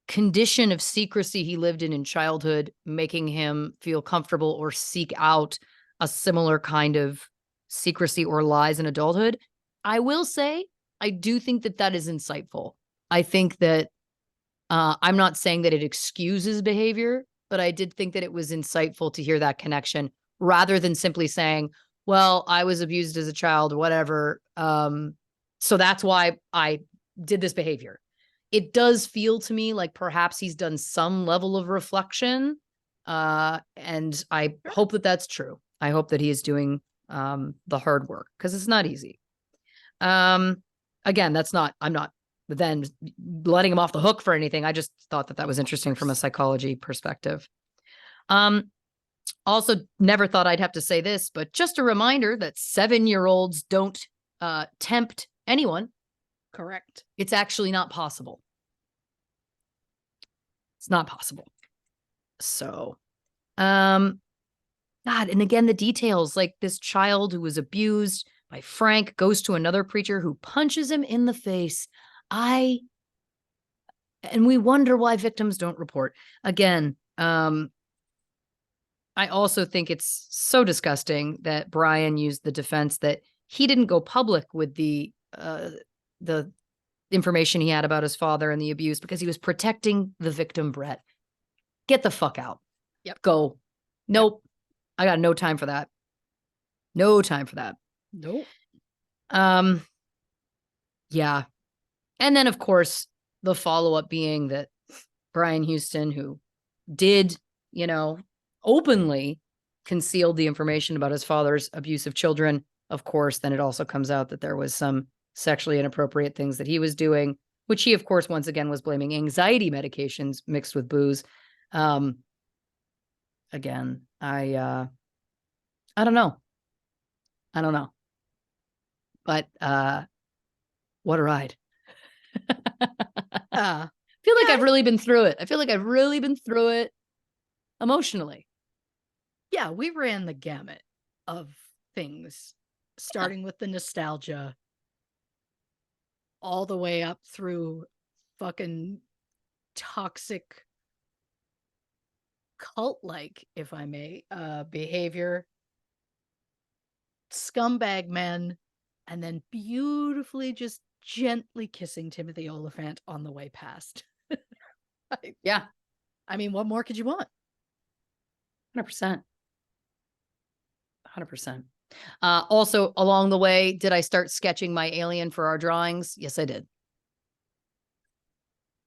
condition of secrecy he lived in childhood, making him feel comfortable or seek out a similar kind of secrecy or lies in adulthood. I will say, I do think that is insightful. I think that I'm not saying that it excuses behavior, but I did think that it was insightful to hear that connection rather than simply saying, well, I was abused as a child, whatever. So that's why I did this behavior. It does feel to me like perhaps he's done some level of reflection. And I hope that that's true. I hope that he is doing the hard work because it's not easy. Again, I'm not then letting him off the hook for anything. I just thought that was interesting from a psychology perspective. Also, never thought I'd have to say this, but just a reminder that 7-year-olds don't tempt anyone. Correct. It's actually not possible. It's not possible. So, God, and again, the details, like this child who was abused by Frank goes to another preacher who punches him in the face. And we wonder why victims don't report. Again, I also think it's so disgusting that Brian used the defense that he didn't go public with the information he had about his father and the abuse because he was protecting the victim, Brett. Get the fuck out. Yep. Go. Nope. Yep. I got no time for that. No time for that. Nope. Yeah. And then, of course, the follow-up being that Brian Houston, who did, openly concealed the information about his father's abuse of children, of course, then it also comes out that there was some sexually inappropriate things that he was doing, which he, of course, once again was blaming anxiety medications mixed with booze. Again, I don't know. But what a ride. feel like Yeah, I've really been through it. I feel like I've really been through it emotionally. yeah, we ran the gamut of things, starting with the nostalgia all the way up through fucking toxic cult-like, if I may, behavior, scumbag men, and then beautifully just gently kissing Timothy Oliphant on the way past. Yeah, I mean, what more could you want? 100%. 100%. Also, along the way, did I start sketching my alien for our drawings? Yes, I did.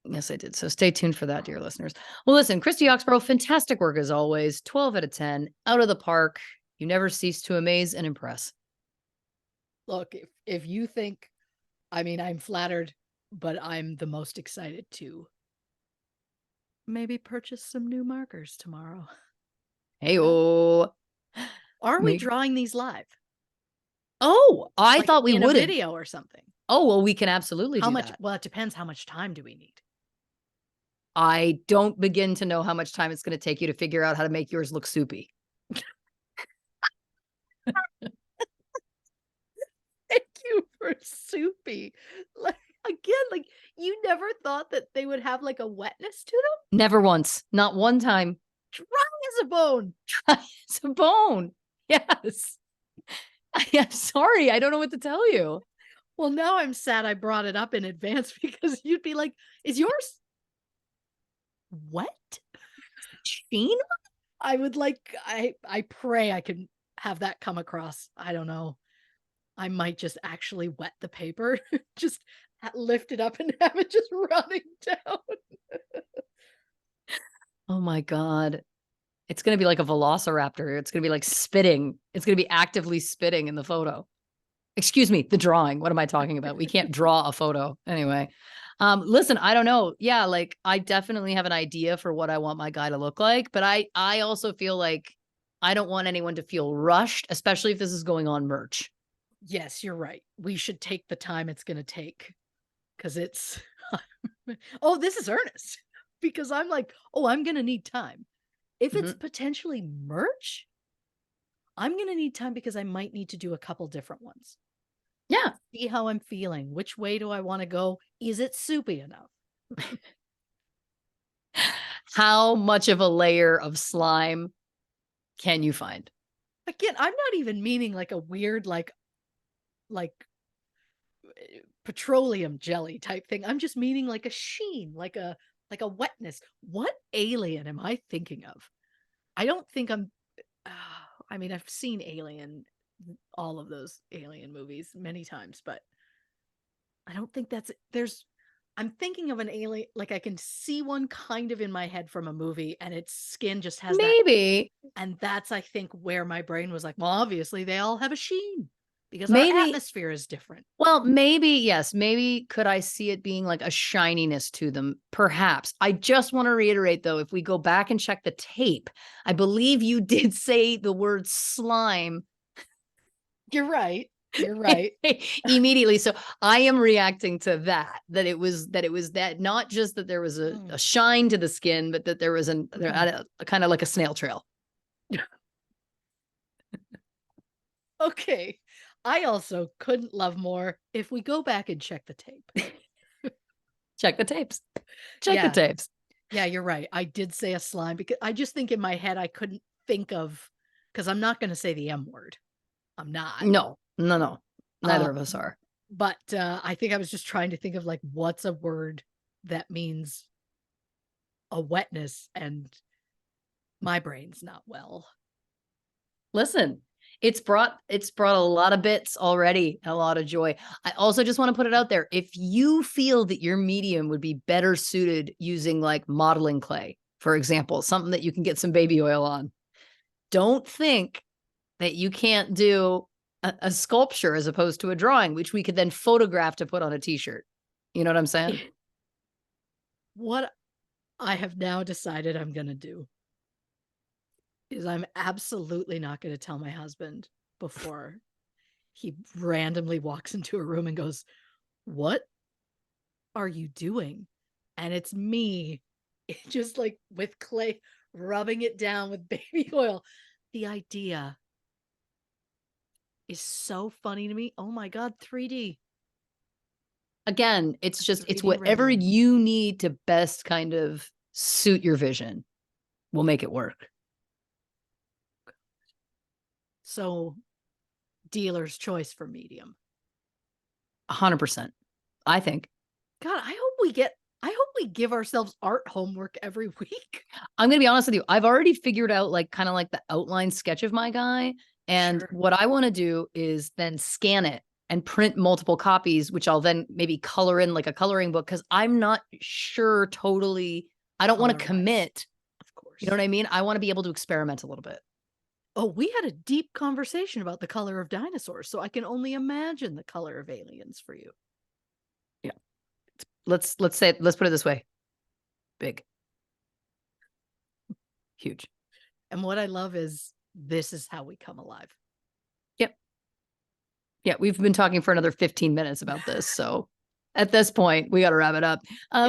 Yes, I did. So stay tuned for that, dear listeners. Well, listen, Christy Oxborrow, fantastic work as always. 12 out of 10, out of the park. You never cease to amaze and impress. Look, if you think, I mean, I'm flattered, but I'm the most excited to maybe purchase some new markers tomorrow. Hey, oh. Are we drawing these live? Oh, I Like thought we in a wouldn't. video or something? Oh, well, we can absolutely How do much? that. Well, it depends how much time do we need? I don't begin to know how much time it's going to take you to figure out how to make yours look soupy. Thank you for soupy. Like again, like you never thought that they would have like a wetness to them? Never once. Not one time. Dry as a bone. It's a bone. Yes. I'm sorry. I don't know what to tell you. Well, now I'm sad I brought it up in advance because you'd be like, is yours wet? Sheen? I would like, I pray I can have that come across. I don't know. I might just actually wet the paper, just lift it up and have it just running down. Oh my God. It's going to be like a velociraptor. It's going to be like spitting. It's going to be actively spitting in the photo. Excuse me, the drawing. What am I talking about? We can't draw a photo. Anyway. Listen, I don't know. Yeah, like I definitely have an idea for what I want my guy to look like, but I also feel like I don't want anyone to feel rushed, especially if this is going on merch. Yes, you're right. We should take the time it's going to take because it's, oh, this is earnest because I'm like, oh, I'm going to need time. If it's potentially merch, I'm going to need time because I might need to do a couple different ones. Yeah. See how I'm feeling. Which way do I want to go? Is it soupy enough? How much of a layer of slime can you find? Again, I'm not even meaning like a weird, like petroleum jelly type thing. I'm just meaning like a sheen, like a wetness. What alien am I thinking of? I don't think I'm I mean, I've seen Alien, all of those Alien movies many times, but I don't think I'm thinking of an alien, like I can see one kind of in my head from a movie and its skin just has Maybe. that. And that's, I think, where my brain was like, well, obviously they all have a sheen because our Maybe. atmosphere is different. Well, maybe, yes. Maybe could I see it being like a shininess to them? Perhaps. I just want to reiterate, though, if we go back and check the tape, I believe you did say the word slime. You're right. You're right. Immediately. So I am reacting to that it was that not just that there was a shine to the skin, but that there was a kind of like a snail trail. Okay. I also couldn't love more if we go back and check the tape. Check the tapes. Check the tapes. Yeah, you're right. I did say a slime because I just think in my head I couldn't think of, because I'm not going to say the M word. I'm not. No. Neither of us are. But I think I was just trying to think of like what's a word that means a wetness, and my brain's not well. Listen, it's brought a lot of bits already, a lot of joy. I also just want to put it out there. If you feel that your medium would be better suited using like modeling clay, for example, something that you can get some baby oil on, don't think that you can't do a sculpture as opposed to a drawing, which we could then photograph to put on a t-shirt. You know what I'm saying? What I have now decided I'm going to do is I'm absolutely not going to tell my husband before he randomly walks into a room and goes, "What are you doing?" and it's me just like with clay, rubbing it down with baby oil. The idea is so funny to me. Oh my God, 3D. Again, it's just, it's 3D whatever rendering. you need to best kind of suit your vision. We'll make it work. So dealer's choice for medium. 100%. I think. God, I hope we give ourselves art homework every week. I'm going to be honest with you. I've already figured out like kind of like the outline sketch of my guy. And Sure. what I want to do is then scan it and print multiple copies, which I'll then maybe color in like a coloring book. Cause I'm not sure totally. I don't want to Color-wise. commit. Of course. You know what I mean? I want to be able to experiment a little bit. Oh, we had a deep conversation about the color of dinosaurs, so I can only imagine the color of aliens for you. Yeah. Let's put it this way. Big. Huge. And what I love is this is how we come alive. Yep. Yeah, we've been talking for another 15 minutes about this. So at this point, we got to wrap it up.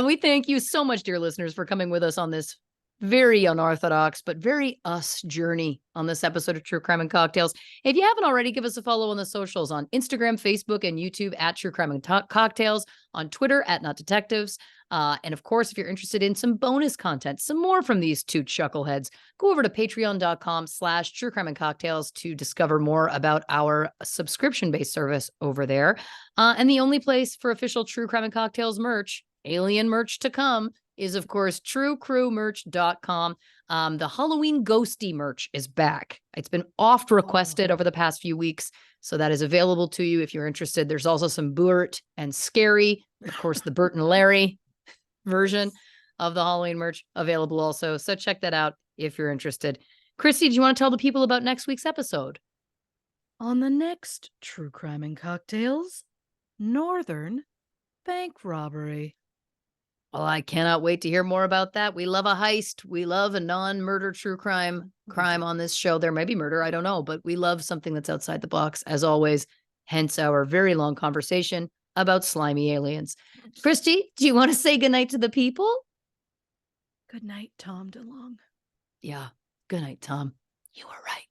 We thank you so much, dear listeners, for coming with us on this very unorthodox, but very us journey on this episode of True Crime and Cocktails. If you haven't already, give us a follow on the socials on Instagram, Facebook, and YouTube at True Crime and Cocktails, on Twitter at Not Detectives. And of course, if you're interested in some bonus content, some more from these two chuckleheads, go over to patreon.com/True Crime and Cocktails to discover more about our subscription-based service over there. And the only place for official True Crime and Cocktails merch, alien merch to come, is of course truecrewmerch.com. The Halloween Ghosty merch is back. It's been oft requested over the past few weeks, so that is available to you if you're interested. There's also some Burt and Scary, of course, the Burt and Larry version of the Halloween merch available also. So check that out if you're interested. Christy, do you want to tell the people about next week's episode? On the next True Crime and Cocktails, Northern bank robbery. Well, I cannot wait to hear more about that. We love a heist. We love a non-murder true crime on this show. There may be murder, I don't know, but we love something that's outside the box, as always. Hence our very long conversation about slimy aliens. Christy, do you want to say goodnight to the people? Good night, Tom DeLong. Yeah. Good night, Tom. You were right.